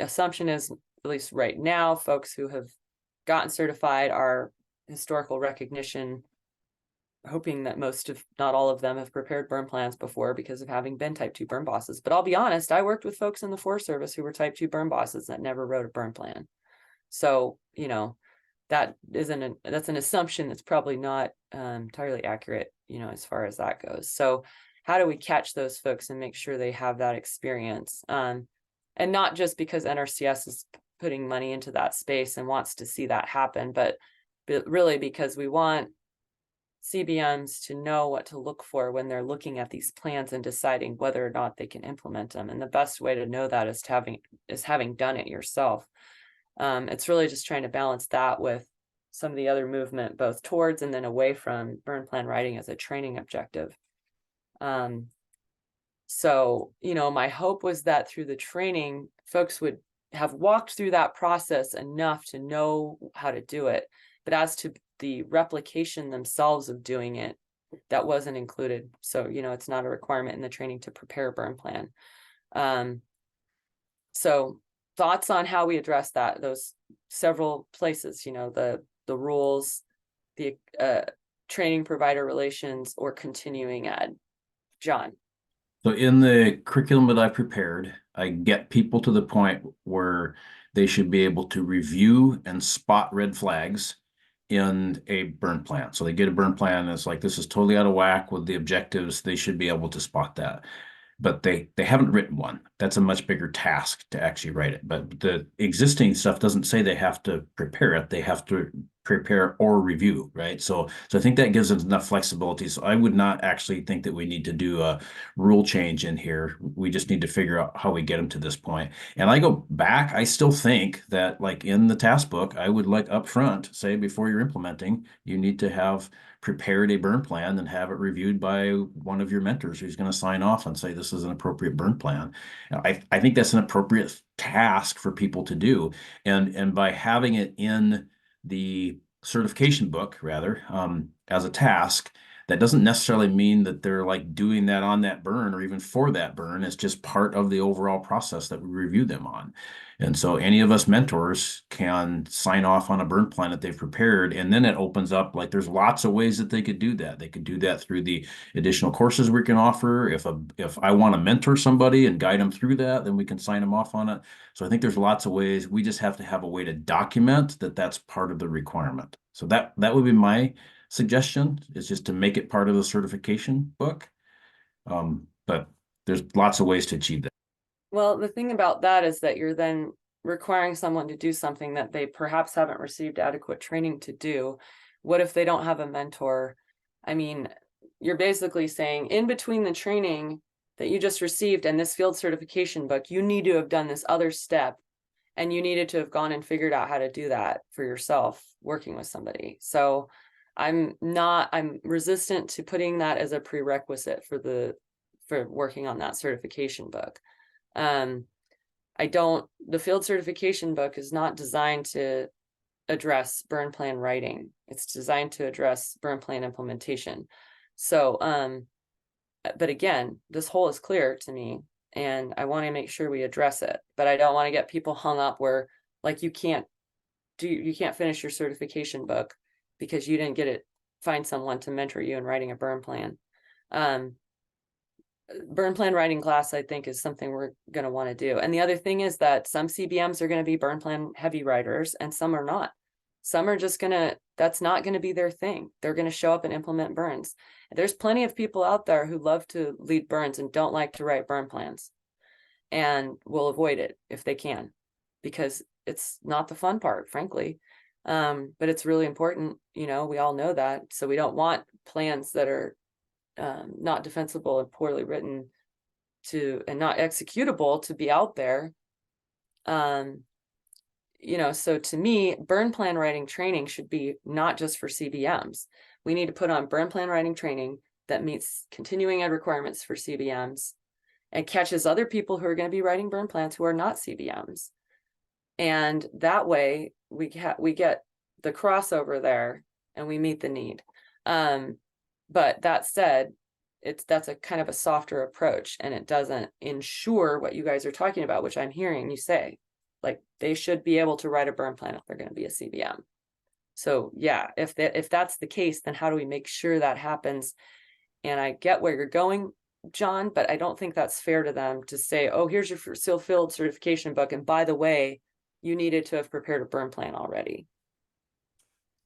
assumption is, at least right now, folks who have gotten certified are historical recognition, hoping that most, if not all of them, have prepared burn plans before because of having been type 2 burn bosses. But I'll be honest, I worked with folks in the Forest Service who were type 2 burn bosses that never wrote a burn plan. So, that's an assumption that's probably not entirely accurate, as far as that goes. So how do we catch those folks and make sure they have that experience? And not just because NRCS is putting money into that space and wants to see that happen, but really because we want CBMs to know what to look for when they're looking at these plans and deciding whether or not they can implement them. And the best way to know that is having done it yourself. It's really just trying to balance that with some of the other movement, both towards and then away from burn plan writing as a training objective. So, my hope was that through the training, folks would have walked through that process enough to know how to do it. But as to the replication themselves of doing it, that wasn't included. So, it's not a requirement in the training to prepare a burn plan. So thoughts on how we address that, those several places, the rules, the training provider relations, or continuing ed. John. So in the curriculum that I prepared, I get people to the point where they should be able to review and spot red flags in a burn plan. So they get a burn plan and it's like, this is totally out of whack with the objectives. They should be able to spot that. But they haven't written one. That's a much bigger task to actually write it. But the existing stuff doesn't say they have to prepare it. They have to prepare or review, right? So I think that gives them enough flexibility. So I would not actually think that we need to do a rule change in here. We just need to figure out how we get them to this point. And I go back, I still think that like in the task book, I would like upfront say before you're implementing, you need to have prepared a burn plan and have it reviewed by one of your mentors who's going to sign off and say this is an appropriate burn plan. I think that's an appropriate task for people to do. And by having it in the certification book, rather, as a task, that doesn't necessarily mean that they're like doing that on that burn or even for that burn. It's just part of the overall process that we review them on. And so any of us mentors can sign off on a burn plan that they've prepared. And then it opens up, like there's lots of ways that they could do that. They could do that through the additional courses we can offer. If I want to mentor somebody and guide them through that, then we can sign them off on it. So I think there's lots of ways. We just have to have a way to document that that's part of the requirement. So that would be my suggestion, is just to make it part of the certification book. But there's lots of ways to achieve that. Well, the thing about that is that you're then requiring someone to do something that they perhaps haven't received adequate training to do. What if they don't have a mentor? I mean, you're basically saying in between the training that you just received and this field certification book, you need to have done this other step, and you needed to have gone and figured out how to do that for yourself working with somebody. So I'm resistant to putting that as a prerequisite for working on that certification book. The field certification book is not designed to address burn plan writing. It's designed to address burn plan implementation. So, but again, this whole is clear to me, and I want to make sure we address it, but I don't want to get people hung up where like you can't you can't finish your certification book because you didn't find someone to mentor you in writing a burn plan. Burn plan writing class, I think, is something we're going to want to do. And the other thing is that some CBMs are going to be burn plan heavy writers and some are not. Some are just that's not going to be their thing. They're going to show up and implement burns. There's plenty of people out there who love to lead burns and don't like to write burn plans and will avoid it if they can, because it's not the fun part, frankly. But it's really important, we all know that. So we don't want plans that are not defensible and poorly written and not executable to be out there. So to me, burn plan writing training should be not just for CBMs. We need to put on burn plan writing training that meets continuing ed requirements for CBMs and catches other people who are going to be writing burn plans who are not CBMs. And that way we get the crossover there and we meet the need. But that said, that's a kind of a softer approach, and it doesn't ensure what you guys are talking about, which I'm hearing you say, like they should be able to write a burn plan if they're going to be a CBM. So yeah, if that's the case, then how do we make sure that happens? And I get where you're going, John, but I don't think that's fair to them to say, oh, here's your seal filled certification book, and by the way, you needed to have prepared a burn plan already,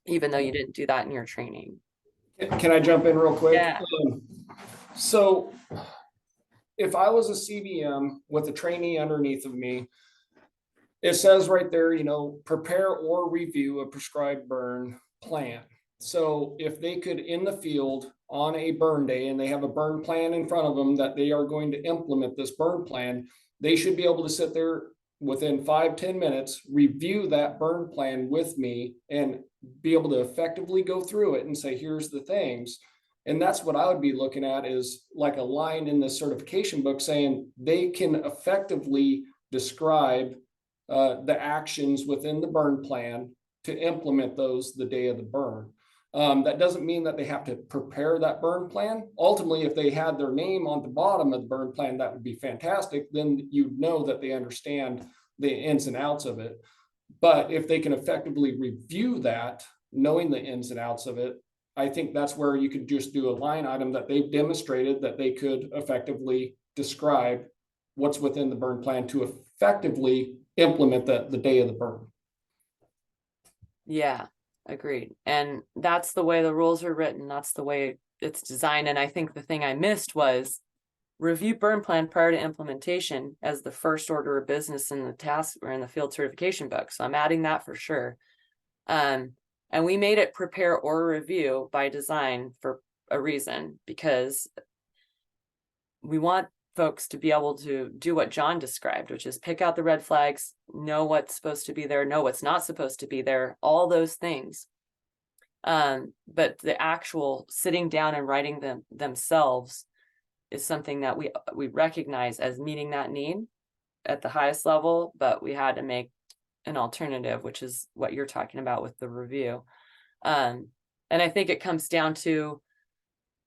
even though you didn't do that in your training. Can I jump in real quick? Yeah. So if I was a CBM with a trainee underneath of me, it says right there, prepare or review a prescribed burn plan. So if they could in the field on a burn day and they have a burn plan in front of them that they are going to implement this burn plan, they should be able to sit there within 5-10 minutes, review that burn plan with me and be able to effectively go through it and say, here's the things. And that's what I would be looking at, is like a line in the certification book saying they can effectively describe the actions within the burn plan to implement those the day of the burn. That doesn't mean that they have to prepare that burn plan. Ultimately, if they had their name on the bottom of the burn plan, that would be fantastic. Then you'd know that they understand the ins and outs of it. But if they can effectively review that, knowing the ins and outs of it, I think that's where you could just do a line item that they've demonstrated that they could effectively describe what's within the burn plan to effectively implement the day of the burn. Yeah, agreed. And that's the way the rules are written. That's the way it's designed. And I think the thing I missed was review burn plan prior to implementation as the first order of business in the task or in the field certification book. So I'm adding that for sure. And we made it prepare or review by design for a reason, because we want folks to be able to do what John described, which is pick out the red flags, know what's supposed to be there, know what's not supposed to be there, all those things. But the actual sitting down and writing them themselves is something that we recognize as meeting that need at the highest level, but we had to make an alternative, which is what you're talking about with the review. And I think it comes down to,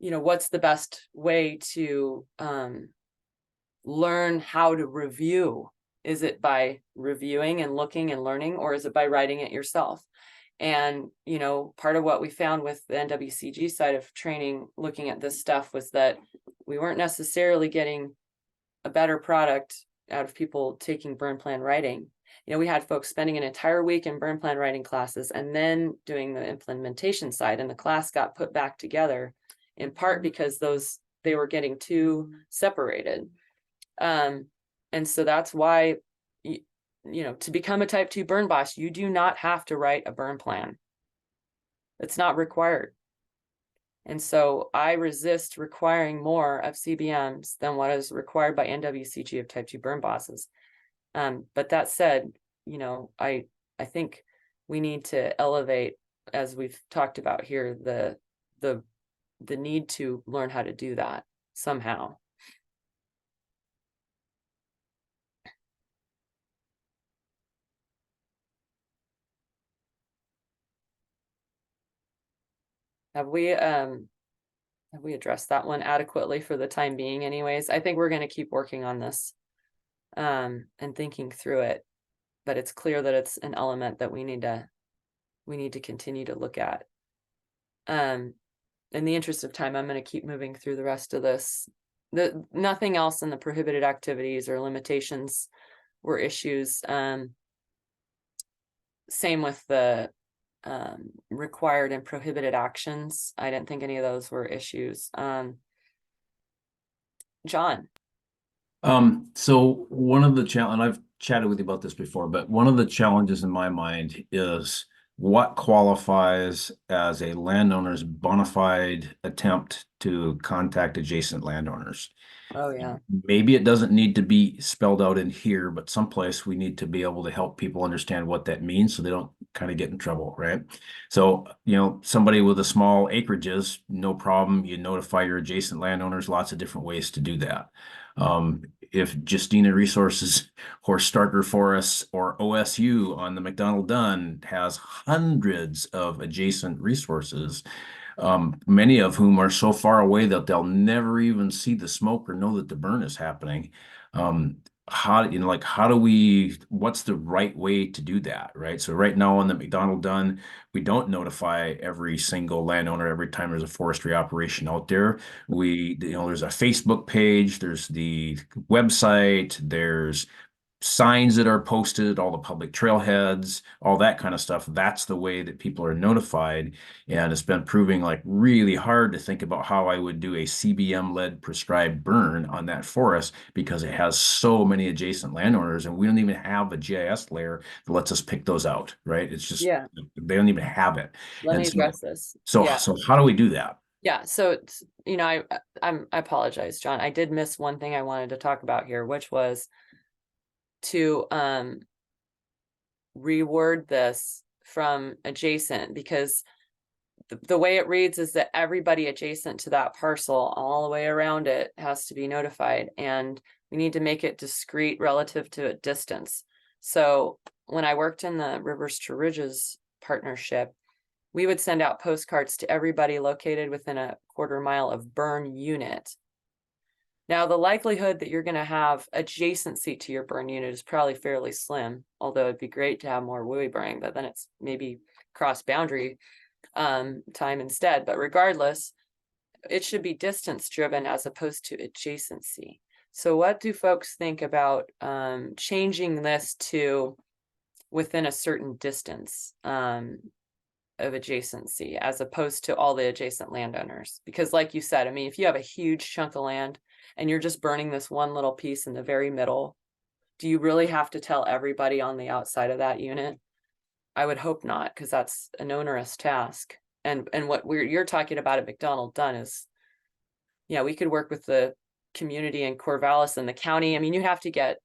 what's the best way to learn how to review? Is it by reviewing and looking and learning, or is it by writing it yourself? And, part of what we found with the NWCG side of training, looking at this stuff, was that we weren't necessarily getting a better product out of people taking burn plan writing. We had folks spending an entire week in burn plan writing classes and then doing the implementation side, and the class got put back together in part because they were getting too separated. And so that's why, to become a type 2 burn boss, you do not have to write a burn plan. It's not required. And so I resist requiring more of CBMs than what is required by NWCG of type 2 burn bosses. But that said, I think we need to elevate, as we've talked about here, the need to learn how to do that somehow. Have we addressed that one adequately for the time being anyways? I think we're going to keep working on this and thinking through it. but it's clear that it's an element that we need to continue to look at. In the interest of time, I'm going to keep moving through the rest of this. Nothing else in the prohibited activities or limitations were issues. Same with the required and prohibited actions. I didn't think any of those were issues. John. So one of the challenge, and I've chatted with you about this before, but one of the challenges in my mind is what qualifies as a landowner's bona fide attempt to contact adjacent landowners. Oh yeah. Maybe it doesn't need to be spelled out in here, but someplace we need to be able to help people understand what that means so they don't kind of get in trouble, right? So, somebody with a small acreages, no problem. You notify your adjacent landowners, lots of different ways to do that. If Justina Resources or Starker Forests or OSU on the McDonald Dunn has hundreds of adjacent resources, many of whom are so far away that they'll never even see the smoke or know that the burn is happening. How do we, what's the right way to do that, right? So right now on the McDonald Dunn, we don't notify every single landowner every time there's a forestry operation out there. There's a Facebook page, there's the website, there's signs that are posted, all the public trailheads, all that kind of stuff. That's the way that people are notified. And it's been proving like really hard to think about how I would do a CBM-led prescribed burn on that forest because it has so many adjacent landowners and we don't even have a GIS layer that lets us pick those out, right? It's just, Yeah. they don't even have it. Let me And address this. So Yeah. how do we do that? Yeah. So it's, I apologize, John. I did miss one thing I wanted to talk about here, which was to reword this from adjacent, because the way it reads is that everybody adjacent to that parcel all the way around it has to be notified, and we need to make it discrete relative to a distance. So when I worked in the Rivers to Ridges partnership, we would send out postcards to everybody located within a quarter mile of burn unit. Now, the likelihood that you're going to have adjacency to your burn unit is probably fairly slim, although it'd be great to have more woolly burning, but then it's maybe cross boundary time instead. But regardless, it should be distance driven as opposed to adjacency. So what do folks think about changing this to within a certain distance of adjacency as opposed to all the adjacent landowners? Because like you said, I mean, if you have a huge chunk of land and you're just burning this one little piece in the very middle, do you really have to tell everybody on the outside of that unit? I would hope not, because that's an onerous task. And what you're talking about at McDonald Dunn is, yeah, we could work with the community in Corvallis and the county. I mean, you have to get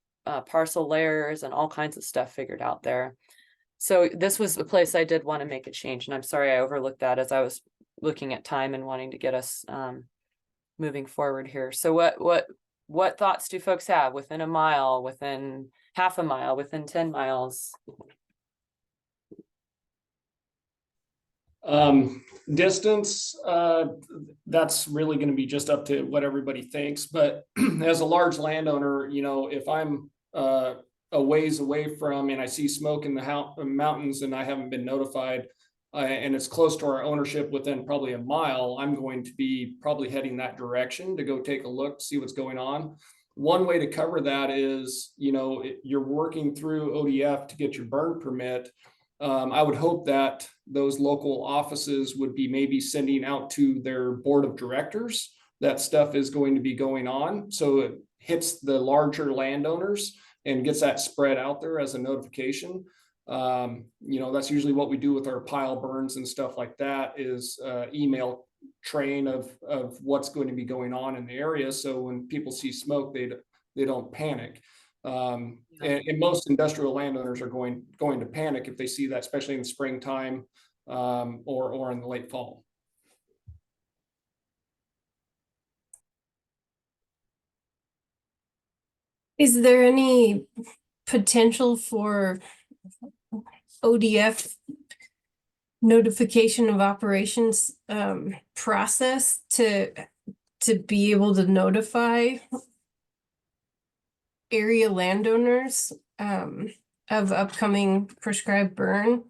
parcel layers and all kinds of stuff figured out there. So this was the place I did want to make a change, and I'm sorry I overlooked that as I was looking at time and wanting to get us moving forward here. So what thoughts do folks have within a mile, within half a mile, within 10 miles? Distance, that's really going to be just up to what everybody thinks. But as a large landowner, if I'm a ways away from and I see smoke in the mountains and I haven't been notified, and it's close to our ownership within probably a mile, I'm going to be probably heading that direction to go take a look, see what's going on. One way to cover that is, you're working through ODF to get your burn permit. I would hope that those local offices would be maybe sending out to their board of directors that stuff is going to be going on. So it hits the larger landowners and gets that spread out there as a notification. That's usually what we do with our pile burns and stuff like that, is email train of what's going to be going on in the area. So when people see smoke, they don't panic. And most industrial landowners are going to panic if they see that, especially in the springtime or in the late fall. Is there any potential for ODF notification of operations process to be able to notify area landowners of upcoming prescribed burn.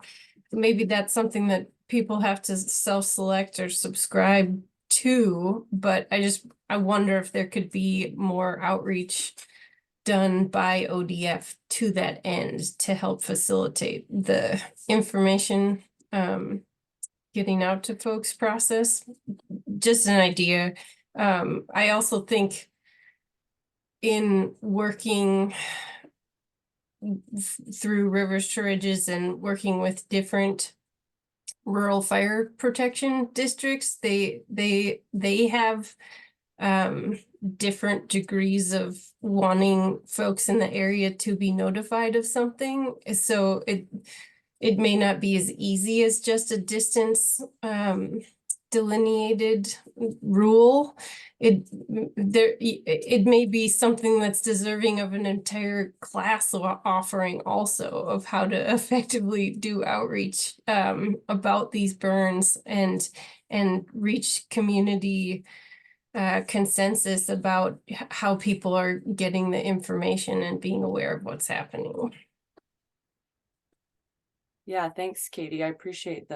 Maybe that's something that people have to self-select or subscribe to, but I wonder if there could be more outreach done by ODF to that end to help facilitate the information getting out to folks process. Just an idea. I also think in working through rivers to ridges and working with different rural fire protection districts, they have different degrees of wanting folks in the area to be notified of something. So it may not be as easy as just a distance delineated rule. It may be something that's deserving of an entire class offering also of how to effectively do outreach about these burns and reach community consensus about how people are getting the information and being aware of what's happening. Yeah, thanks, Katie. I appreciate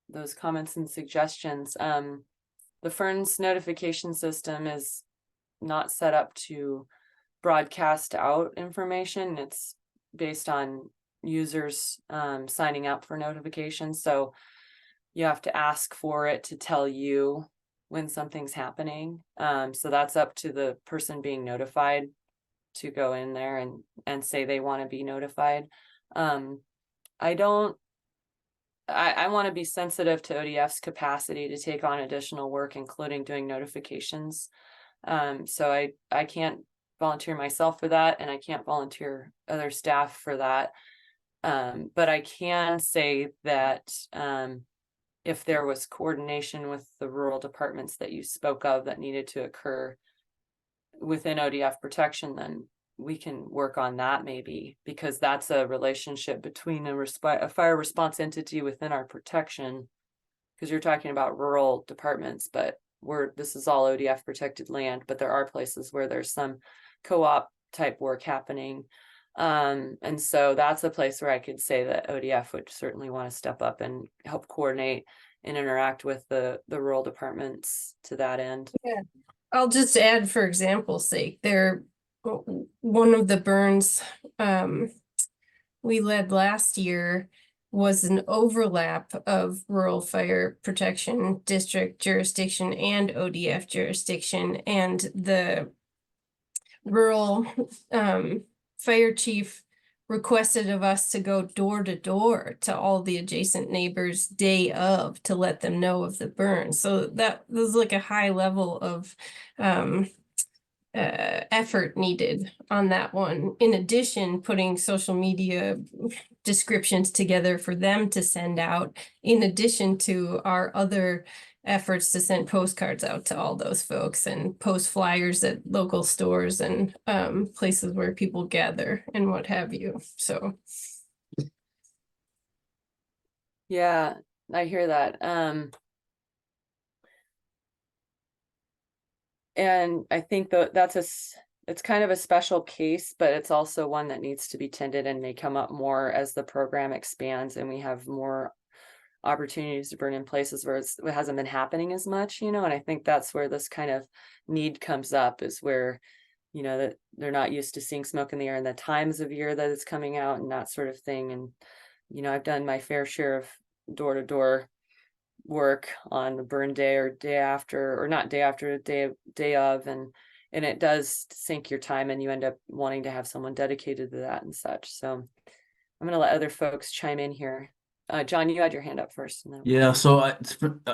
those comments and suggestions. The Ferns notification system is not set up to broadcast out information. It's based on users signing up for notifications. So you have to ask for it to tell you when something's happening. So that's up to the person being notified to go in there and say they want to be notified. I want to be sensitive to ODF's capacity to take on additional work, including doing notifications. So I can't volunteer myself for that, and I can't volunteer other staff for that. But I can say that if there was coordination with the rural departments that you spoke of that needed to occur within ODF protection, then we can work on that maybe, because that's a relationship between a fire response entity within our protection, because you're talking about rural departments, but this is all ODF protected land, but there are places where there's some co-op type work happening. And so that's a place where I could say that ODF would certainly want to step up and help coordinate and interact with the rural departments to that end. Yeah, I'll just add, for example's sake, one of the burns we led last year was an overlap of rural fire protection district jurisdiction and ODF jurisdiction, and the rural fire chief requested of us to go door to door to all the adjacent neighbors day of to let them know of the burn. So that was like a high level of effort needed on that one. In addition, putting social media descriptions together for them to send out, in addition to our other efforts to send postcards out to all those folks and post flyers at local stores and places where people gather and what have you. So yeah, I hear that. And I think it's kind of a special case, but it's also one that needs to be tended and may come up more as the program expands and we have more opportunities to burn in places where it hasn't been happening as much, and I think that's where this kind of need comes up, is where, that they're not used to seeing smoke in the air and the times of year that it's coming out and that sort of thing. And, I've done my fair share of door-to-door work on the burn day or day after, or not day after, day of, and it does sink your time and you end up wanting to have someone dedicated to that and such. So I'm going to let other folks chime in here. John, you had your hand up first. Yeah, so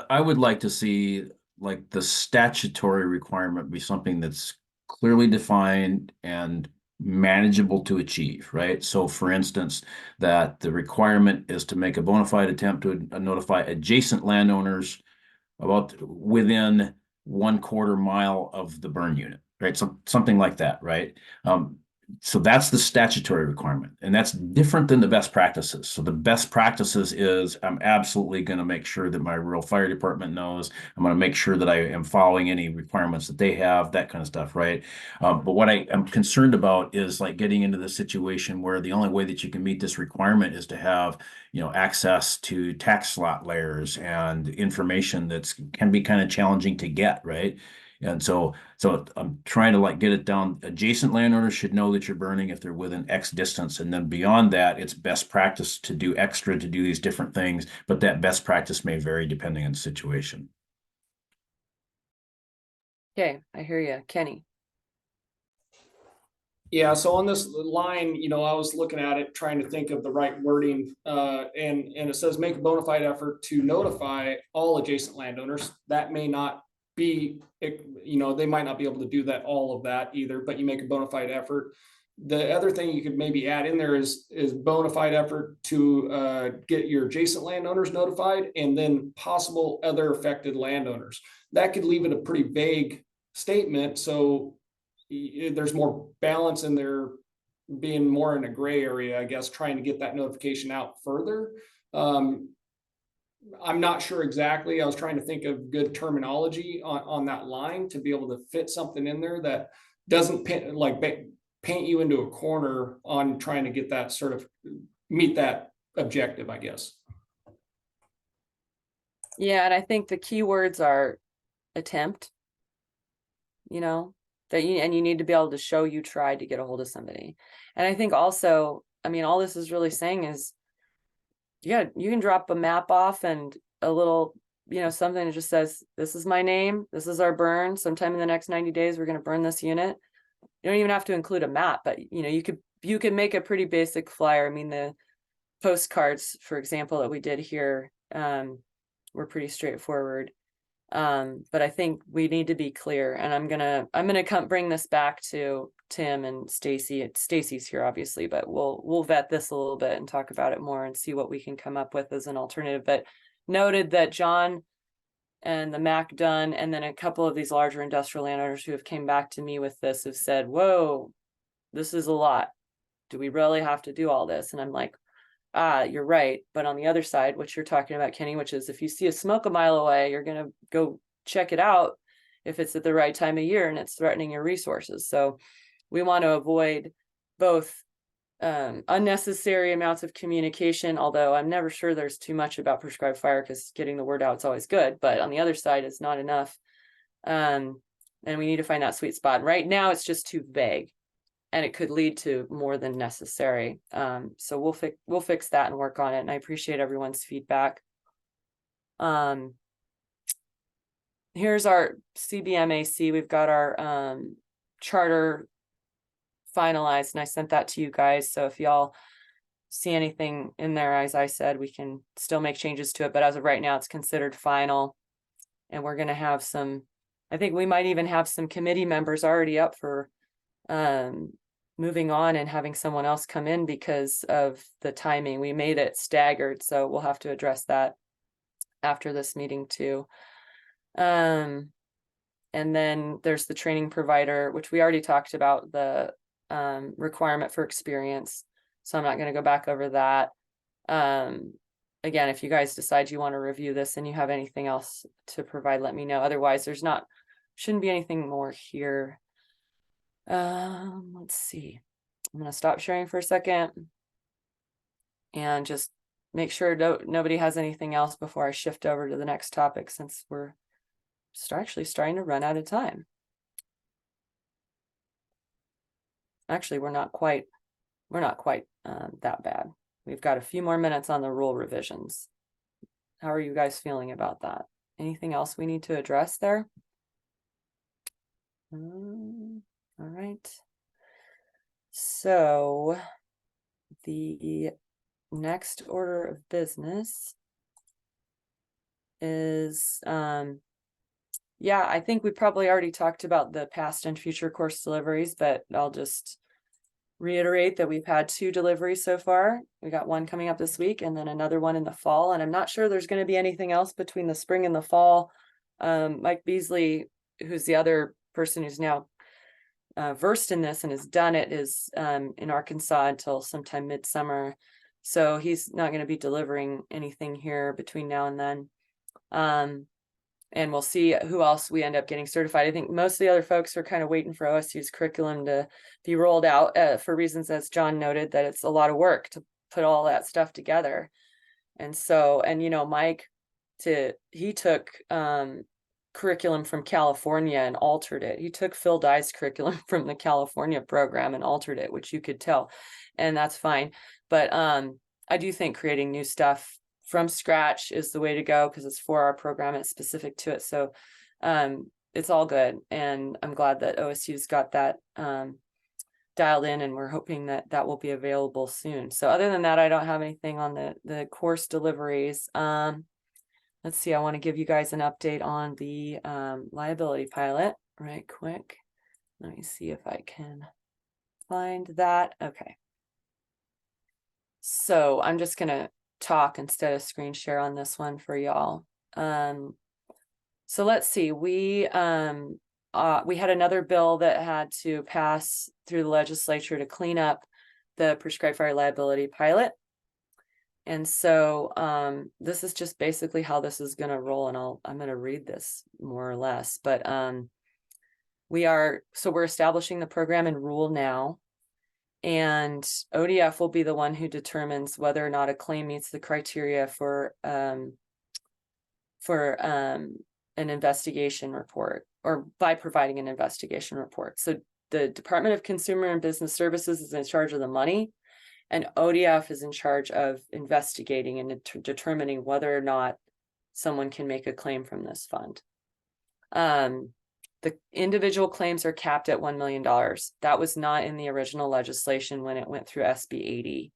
I would like to see like the statutory requirement be something that's clearly defined and manageable to achieve, right? So for instance, that the requirement is to make a bona fide attempt to notify adjacent landowners about within 1/4 mile of the burn unit, right? So something like that, right? So that's the statutory requirement, and that's different than the best practices. So the best practices is I'm absolutely going to make sure that my rural fire department knows. I'm going to make sure that I am following any requirements that they have, that kind of stuff, right? But what I am concerned about is like getting into the situation where the only way that you can meet this requirement is to have, access to tax slot layers and information that's can be kind of challenging to get, right? And so I'm trying to like get it down. Adjacent landowners should know that you're burning if they're within X distance. And then beyond that, it's best practice to do extra to do these different things, but that best practice may vary depending on the situation. Okay, I hear you, Kenny. Yeah, so on this line, I was looking at it, trying to think of the right wording, and it says make a bona fide effort to notify all adjacent landowners. That may not be, they might not be able to do that, all of that either, but you make a bona fide effort. The other thing you could maybe add in there is bona fide effort to get your adjacent landowners notified, and then possible other affected landowners. That could leave it a pretty vague statement, so there's more balance in there, being more in a gray area, I guess, trying to get that notification out further. I'm not sure exactly. I was trying to think of good terminology on that line to be able to fit something in there that doesn't paint you into a corner on trying to get that sort of meet that objective, I guess. Yeah, and I think the key words are attempt, that you need to be able to show you tried to get a hold of somebody. And I think also, all this is really saying is, yeah, you can drop a map off and a little, something that just says, this is my name, this is our burn. Sometime in the next 90 days, we're going to burn this unit. You don't even have to include a map, but you could make a pretty basic flyer. The postcards, for example, that we did here, were pretty straightforward. But I think we need to be clear, and I'm gonna come bring this back to Tim and Stacy. Stacy's here obviously, but we'll vet this a little bit and talk about it more and see what we can come up with as an alternative. But noted that John and the MAC done, and then a couple of these larger industrial landowners who have came back to me with this have said, whoa, this is a lot. Do we really have to do all this? And I'm like, you're right. But on the other side, what you're talking about, Kenny, which is if you see a smoke a mile away, you're going to go check it out if it's at the right time of year and it's threatening your resources. So we want to avoid both unnecessary amounts of communication, although I'm never sure there's too much about prescribed fire because getting the word out is always good. But on the other side, it's not enough. And we need to find that sweet spot. Right now, it's just too vague. And it could lead to more than necessary. So we'll fix that and work on it. And I appreciate everyone's feedback. Here's our CBMAC. We've got our charter finalized, and I sent that to you guys. So if y'all see anything in there, as I said, we can still make changes to it. But as of right now, it's considered final. And we're going to have I think we might even have some committee members already up for moving on and having someone else come in because of the timing. We made it staggered, so we'll have to address that after this meeting too. And then there's the training provider, which we already talked about, the requirement for experience. So I'm not going to go back over that. Again, if you guys decide you want to review this and you have anything else to provide, let me know. Otherwise, shouldn't be anything more here. Let's see. I'm going to stop sharing for a second and just make sure nobody has anything else before I shift over to the next topic, since we're actually starting to run out of time. Actually, we're not quite that bad. We've got a few more minutes on the rule revisions. How are you guys feeling about that? Anything else we need to address there? All right. So the next order of business is, yeah, I think we probably already talked about the past and future course deliveries, but I'll just reiterate that we've had 2 deliveries so far. We got one coming up this week and then another one in the fall. And I'm not sure there's going to be anything else between the spring and the fall. Mike Beasley, who's the other person who's now versed in this and has done it is in Arkansas until sometime midsummer. So he's not going to be delivering anything here between now and then. And we'll see who else we end up getting certified. I think most of the other folks are kind of waiting for OSU's curriculum to be rolled out for reasons, as John noted, that it's a lot of work to put all that stuff together. And so, and you know, Mike, he took curriculum from California and altered it. He took Phil Dye's curriculum from the California program and altered it, which you could tell, and that's fine. But I do think creating new stuff from scratch is the way to go, because it's for our program, it's specific to it. So it's all good. And I'm glad that OSU's got that dialed in, and we're hoping that that will be available soon. So other than that, I don't have anything on the course deliveries. Let's see, I want to give you guys an update on the liability pilot right quick. Let me see if I can find that. Okay. So I'm just going to talk instead of screen share on this one for y'all. So let's see, we had another bill that had to pass through the legislature to clean up the prescribed fire liability pilot. And so this is just basically how this is going to roll, and I'm going to read this more or less. But we're establishing the program and rule now. And ODF will be the one who determines whether or not a claim meets the criteria for an investigation report, or by providing an investigation report. So the Department of Consumer and Business Services is in charge of the money, and ODF is in charge of investigating and determining whether or not someone can make a claim from this fund. The individual claims are capped at $1 million. That was not in the original legislation when it went through SB 80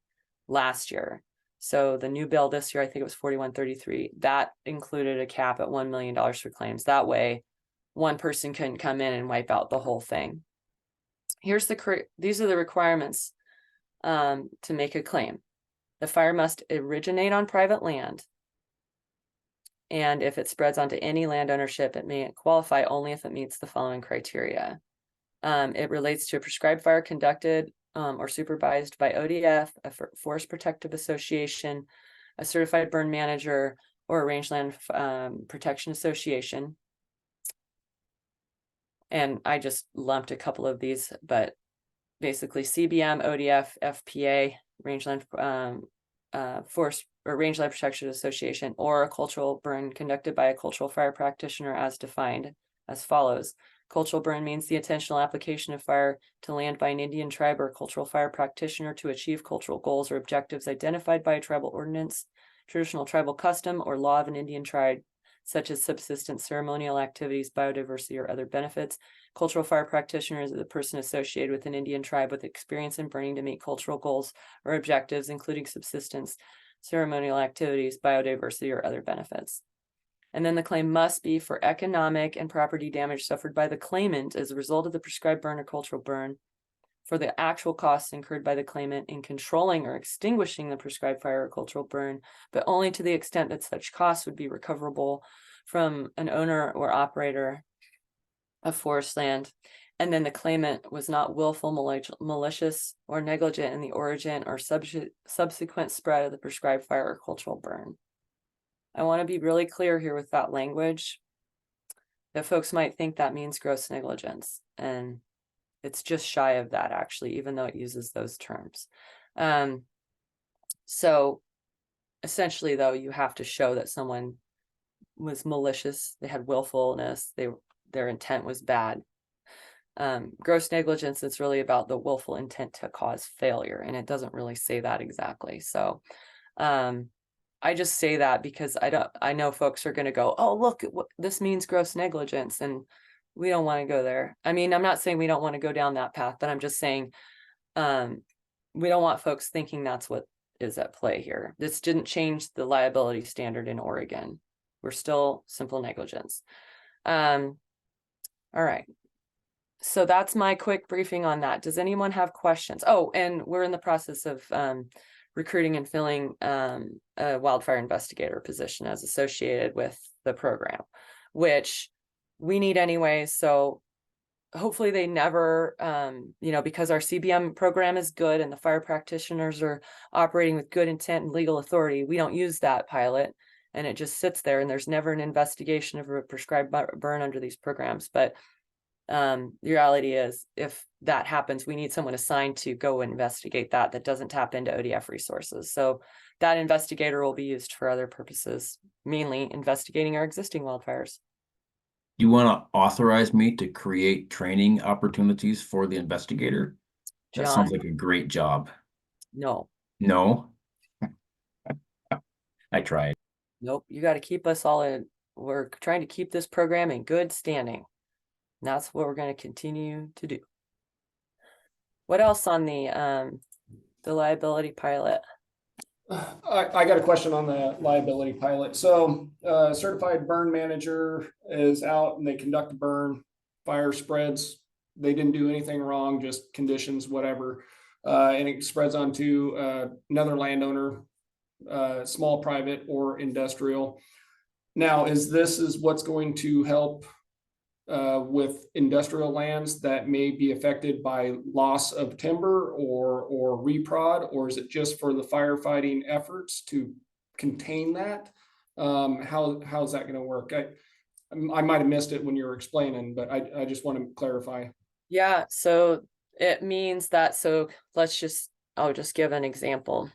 last year. So the new bill this year, I think it was 4133, that included a cap at $1 million for claims. That way, one person couldn't come in and wipe out the whole thing. These are the requirements to make a claim. The fire must originate on private land. And if it spreads onto any land ownership, it may qualify only if it meets the following criteria. It relates to a prescribed fire conducted or supervised by ODF, a Forest Protective Association, a certified burn manager, or a rangeland protection association. And I just lumped a couple of these, but basically CBM, ODF, FPA, rangeland Forest or Rangeland Protection Association, or a cultural burn conducted by a cultural fire practitioner as defined as follows. Cultural burn means the intentional application of fire to land by an Indian tribe or cultural fire practitioner to achieve cultural goals or objectives identified by a tribal ordinance, traditional tribal custom, or law of an Indian tribe, such as subsistence, ceremonial activities, biodiversity, or other benefits. Cultural fire practitioner is the person associated with an Indian tribe with experience in burning to meet cultural goals or objectives, including subsistence, ceremonial activities, biodiversity, or other benefits. And then the claim must be for economic and property damage suffered by the claimant as a result of the prescribed burn or cultural burn, for the actual costs incurred by the claimant in controlling or extinguishing the prescribed fire or cultural burn, but only to the extent that such costs would be recoverable from an owner or operator of forest land. And then the claimant was not willful, malicious, or negligent in the origin or subsequent spread of the prescribed fire or cultural burn. I want to be really clear here with that language, that folks might think that means gross negligence, and it's just shy of that, actually, even though it uses those terms. So essentially, though, you have to show that someone was malicious, they had willfulness, their intent was bad. Gross negligence, it's really about the willful intent to cause failure, and it doesn't really say that exactly. So I just say that because I know folks are going to go, oh, look, this means gross negligence, and we don't want to go there. I mean, I'm not saying we don't want to go down that path, but I'm just saying we don't want folks thinking that's what is at play here. This didn't change the liability standard in Oregon. We're still simple negligence. All right. So that's my quick briefing on that. Does anyone have questions? Oh, and we're in the process of recruiting and filling a wildfire investigator position as associated with the program, which we need anyway. So hopefully they never, because our CBM program is good and the fire practitioners are operating with good intent and legal authority, we don't use that pilot. And it just sits there and there's never an investigation of a prescribed burn under these programs. But the reality is, if that happens, we need someone assigned to go investigate that doesn't tap into ODF resources. So that investigator will be used for other purposes, mainly investigating our existing wildfires. You want to authorize me to create training opportunities for the investigator? That John, sounds like a great job. no, No? I tried. nope, you got to keep us all in. We're trying to keep this program in good standing. And that's what we're going to continue to do. What else on the liability pilot? I got a question on the liability pilot. So, certified burn manager is out and they conduct a burn, fire spreads. They didn't do anything wrong, just conditions, whatever. And it spreads onto another landowner, small private or industrial. Now, is what's going to help with industrial lands that may be affected by loss of timber or reprod, or is it just for the firefighting efforts to contain that? How's that going to work? I might have missed it when you were explaining, but I just want to clarify. Yeah, so it means that, so I'll just give an example.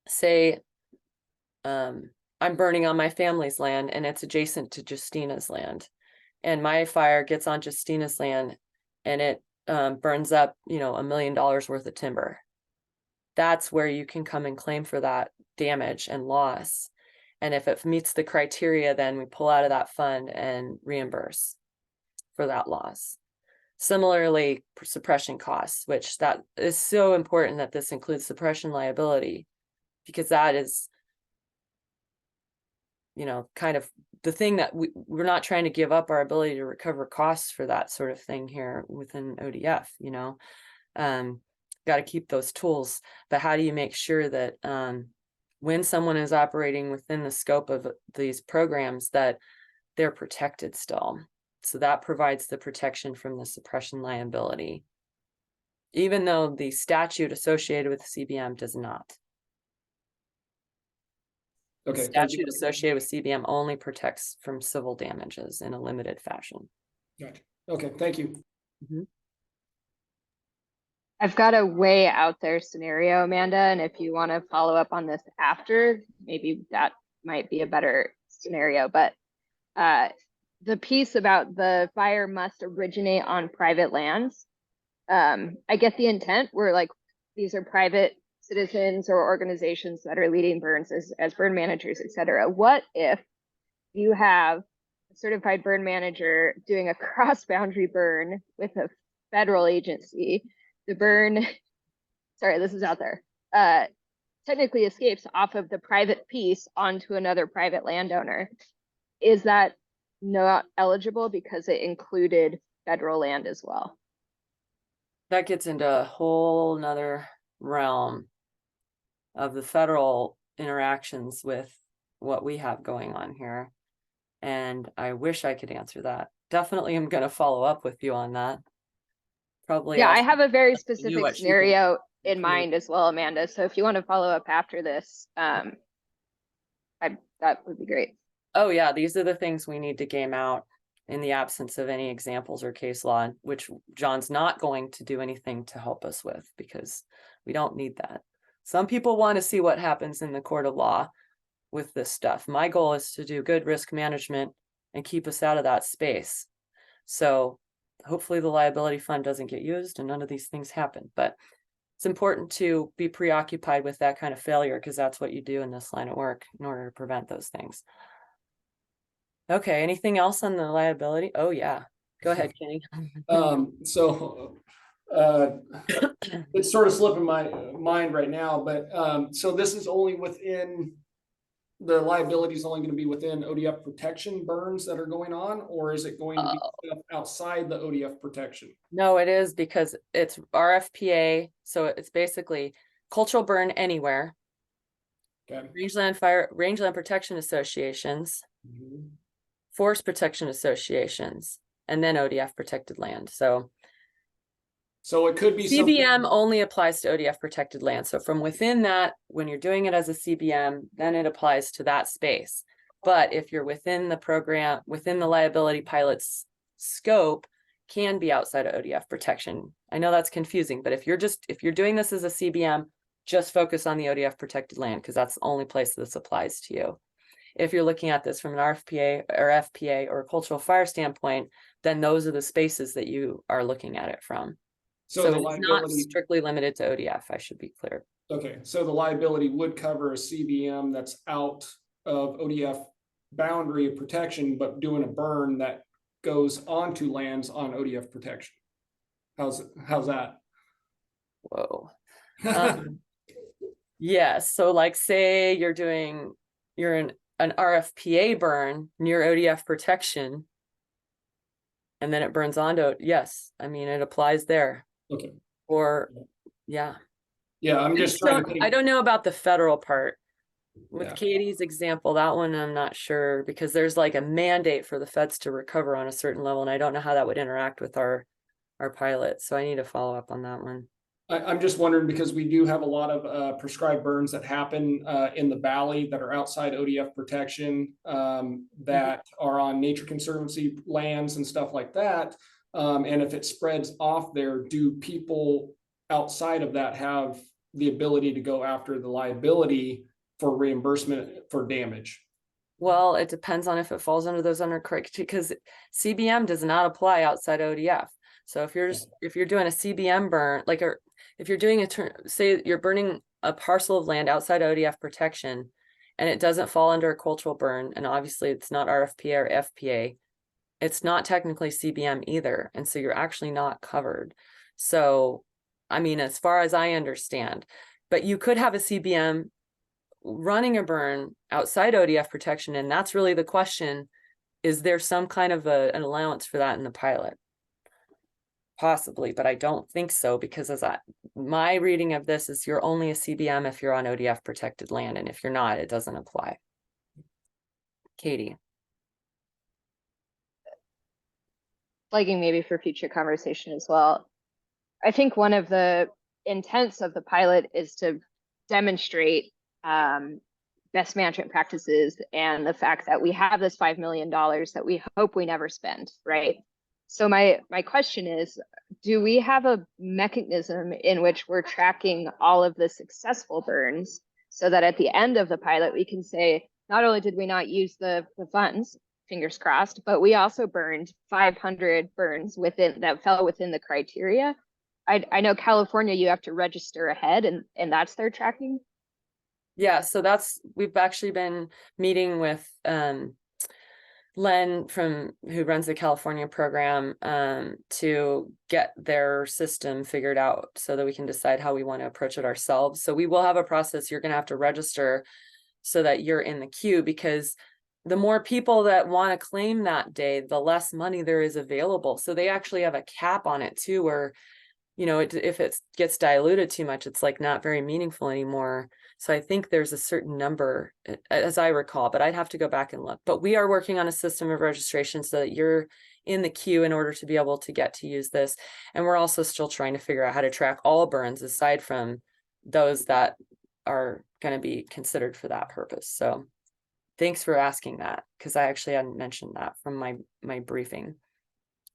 Say, I'm burning on my family's land and it's adjacent to Justina's land. And my fire gets on Justina's land and it burns up, $1 million worth of timber. That's where you can come and claim for that damage and loss. And if it meets the criteria, then we pull out of that fund and reimburse for that loss. Similarly, suppression costs, which that is so important that this includes suppression liability, because that is, kind of the thing that we're not trying to give up our ability to recover costs for that sort of thing here within ODF, got to keep those tools. But how do you make sure that when someone is operating within the scope of these programs that they're protected still? So that provides the protection from the suppression liability, even though the statute associated with CBM does not. Okay. The statute associated with CBM only protects from civil damages in a limited fashion. Gotcha. Okay, thank you. Mm-hmm. I've got a way out there scenario, Amanda, and if you want to follow up on this after, maybe that might be a better scenario. But the piece about the fire must originate on private lands, I get the intent. We're like, these are private citizens or organizations that are leading burns as burn managers, etc. What if you have a certified burn manager doing a cross-boundary burn with a federal agency? The burn, sorry, this is out there, technically escapes off of the private piece onto another private landowner. Is that not eligible because it included federal land as well? That gets into a whole nother realm of the federal interactions with what we have going on here. And I wish I could answer that. Definitely I'm going to follow up with you on that. Probably. Yeah, also I have a very specific scenario in mind as well, Amanda. So if you want to follow up after this, that would be great. Oh yeah, these are the things we need to game out in the absence of any examples or case law, which John's not going to do anything to help us with because we don't need that. Some people want to see what happens in the court of law with this stuff. My goal is to do good risk management and keep us out of that space. So hopefully the liability fund doesn't get used and none of these things happen. But it's important to be preoccupied with that kind of failure because that's what you do in this line of work in order to prevent those things. Okay, anything else on the liability? Oh yeah, go ahead, Kenny. It's sort of slipping my mind right now, but so this is only within the liability is only going to be within ODF protection burns that are going on, or is it going to be stuff outside the ODF protection? No, it is because it's RFPA, so it's basically cultural burn anywhere. Okay. Rangeland protection associations, forest protection associations, and then ODF protected land. So So it could be something. CBM only applies to ODF protected land. So from within that, when you're doing it as a CBM, then it applies to that space. But if you're within the program, within the liability pilot's scope, can be outside of ODF protection. I know that's confusing, but if you're doing this as a CBM, just focus on the ODF protected land, because that's the only place this applies to you. If you're looking at this from an RFPA or FPA or cultural fire standpoint, then those are the spaces that you are looking at it from. So So the it's not liability, strictly limited to ODF, I should be clear. okay, so the liability would cover a CBM that's out of ODF boundary of protection, but doing a burn that goes onto lands on ODF protection. How's that? Whoa. Yes, so like say you're in an RFPA burn near ODF protection, and then it burns onto, yes, I mean, it applies there. Okay. Or, yeah. Yeah, I'm just trying to think. I don't know about the federal part. With Yeah. Katie's example, that one I'm not sure, because there's like a mandate for the feds to recover on a certain level, and I don't know how that would interact with our pilot. So I need to follow up on that one. I'm just wondering, because we do have a lot of prescribed burns that happen in the valley that are outside ODF protection, that are on Nature Conservancy lands and stuff like that. And if it spreads off there, do people outside of that have the ability to go after the liability for reimbursement for damage? Well, it depends on if it falls under those criteria, because CBM does not apply outside ODF. So if you're doing a CBM burn, like, or if you're doing say you're burning a parcel of land outside ODF protection, and it doesn't fall under a cultural burn, and obviously it's not RFPA or FPA, it's not technically CBM either, and so you're actually not covered. So, I mean, as far as I understand, but you could have a CBM running a burn outside ODF protection, and that's really the question: is there some kind of an allowance for that in the pilot? Possibly, but I don't think so, because my reading of this is you're only a CBM if you're on ODF protected land, and if you're not, it doesn't apply. Katie. Flagging maybe for future conversation as well. I think one of the intents of the pilot is to demonstrate best management practices and the fact that we have this $5 million that we hope we never spend, right? So my question is, do we have a mechanism in which we're tracking all of the successful burns, so that at the end of the pilot, we can say, not only did we not use the funds, fingers crossed, but we also burned 500 burns that fell within the criteria? I know California, you have to register ahead, and that's their tracking. Yeah, so we've actually been meeting with Len who runs the California program to get their system figured out so that we can decide how we want to approach it ourselves. So we will have a process. You're going to have to register so that you're in the queue, because the more people that want to claim that day, the less money there is available. So they actually have a cap on it too, where, you know, if it gets diluted too much, it's like not very meaningful anymore. So I think there's a certain number, as I recall, but I'd have to go back and look. But we are working on a system of registration so that you're in the queue in order to be able to get to use this. And we're also still trying to figure out how to track all burns aside from those that are going to be considered for that purpose. So thanks for asking that, because I actually hadn't mentioned that from my briefing.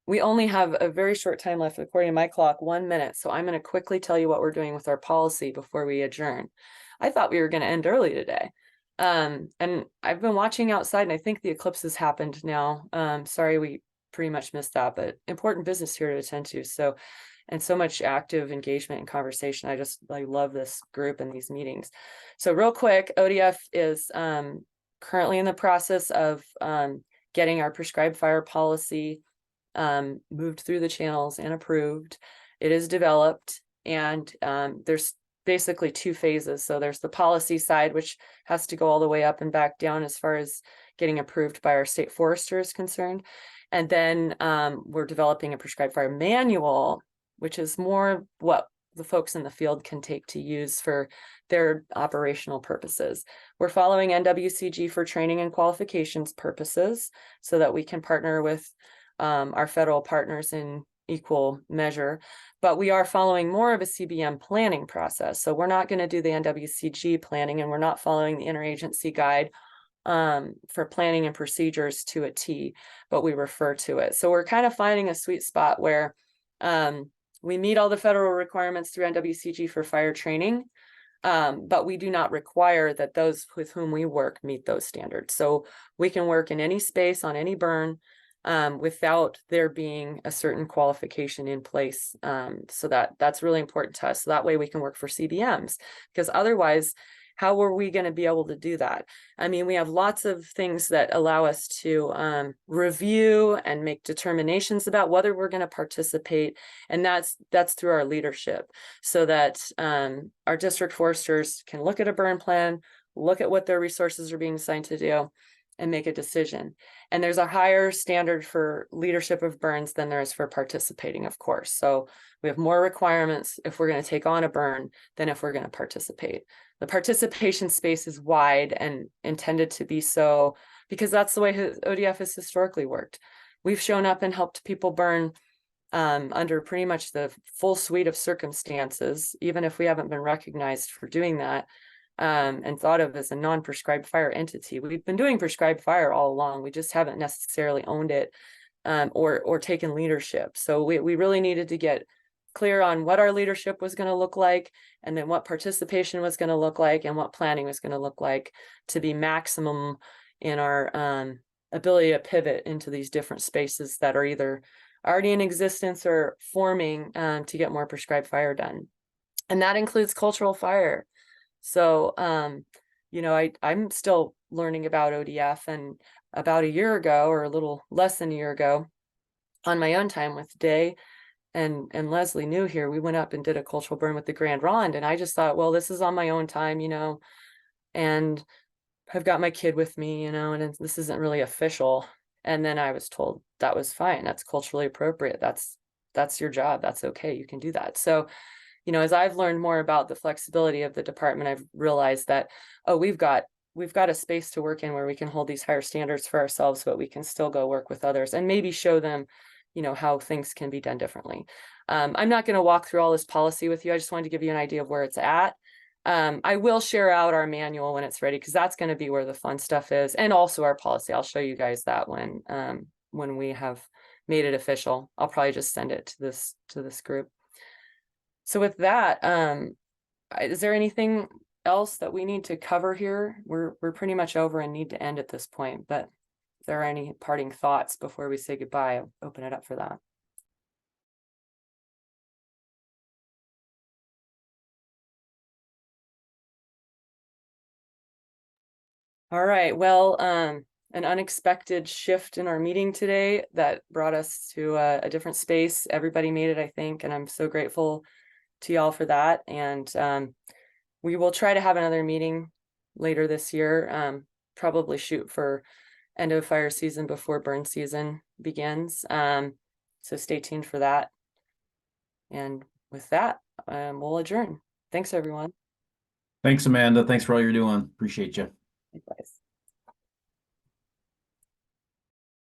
We only have a very short time left, according to my clock, 1 minute. So I'm going to quickly tell you what we're doing with our policy before we adjourn. I thought we were going to end early today. And I've been watching outside, and I think the eclipse has happened now. Sorry, we pretty much missed that, but important business here to attend to. So, and so much active engagement and conversation. I love this group and these meetings. So real quick, ODF is currently in the process of getting our prescribed fire policy moved through the channels and approved. It is developed, and there's basically 2 phases. So there's the policy side, which has to go all the way up and back down as far as getting approved by our state forester is concerned. And then we're developing a prescribed fire manual, which is more what the folks in the field can take to use for their operational purposes. We're following NWCG for training and qualifications purposes so that we can partner with our federal partners in equal measure, but we are following more of a CBM planning process. So we're not going to do the NWCG planning, and we're not following the interagency guide for planning and procedures to a T, but we refer to it. So we're kind of finding a sweet spot where we meet all the federal requirements through NWCG for fire training, but we do not require that those with whom we work meet those standards. So we can work in any space on any burn without there being a certain qualification in place. So that's really important to us. So that way we can work for CBMs, because otherwise, how are we going to be able to do that? I mean, we have lots of things that allow us to review and make determinations about whether we're going to participate. And that's through our leadership, so that our district foresters can look at a burn plan, look at what their resources are being assigned to do, and make a decision. And there's a higher standard for leadership of burns than there is for participating, of course. So we have more requirements if we're going to take on a burn than if we're going to participate. The participation space is wide and intended to be so because that's the way ODF has historically worked. We've shown up and helped people burn under pretty much the full suite of circumstances, even if we haven't been recognized for doing that. And thought of as a non-prescribed fire entity. We've been doing prescribed fire all along. We just haven't necessarily owned it or taken leadership. So we really needed to get clear on what our leadership was going to look like, and then what participation was going to look like, and what planning was going to look like to be maximum in our ability to pivot into these different spaces that are either already in existence or forming to get more prescribed fire done. And that includes cultural fire. So, you know, I'm still learning about ODF, and about a year ago, or a little less than a year ago, on my own time with Day and Leslie New here, we went up and did a cultural burn with the Grand Ronde. And I just thought, well, this is on my own time, you know, and I've got my kid with me, you know, and this isn't really official. And then I was told that was fine. That's culturally appropriate. That's your job. That's okay. You can do that. So, you know, as I've learned more about the flexibility of the department, I've realized that, oh, we've got a space to work in where we can hold these higher standards for ourselves, but we can still go work with others and maybe show them, you know, how things can be done differently. I'm not going to walk through all this policy with you. I just wanted to give you an idea of where it's at. I will share out our manual when it's ready, because that's going to be where the fun stuff is, and also our policy. I'll show you guys that when we have made it official. I'll probably just send it to this group. So with that, is there anything else that we need to cover here? We're pretty much over and need to end at this point, but if there are any parting thoughts before we say goodbye, I'll open it up for that. All right, well, an unexpected shift in our meeting today that brought us to a different space. Everybody made it, I think, and I'm so grateful to y'all for that. And we will try to have another meeting later this year, probably shoot for end of fire season before burn season begins. So stay tuned for that. And with that, we'll adjourn. Thanks, everyone. Thanks, Amanda. Thanks for all you're doing. Appreciate you. Likewise.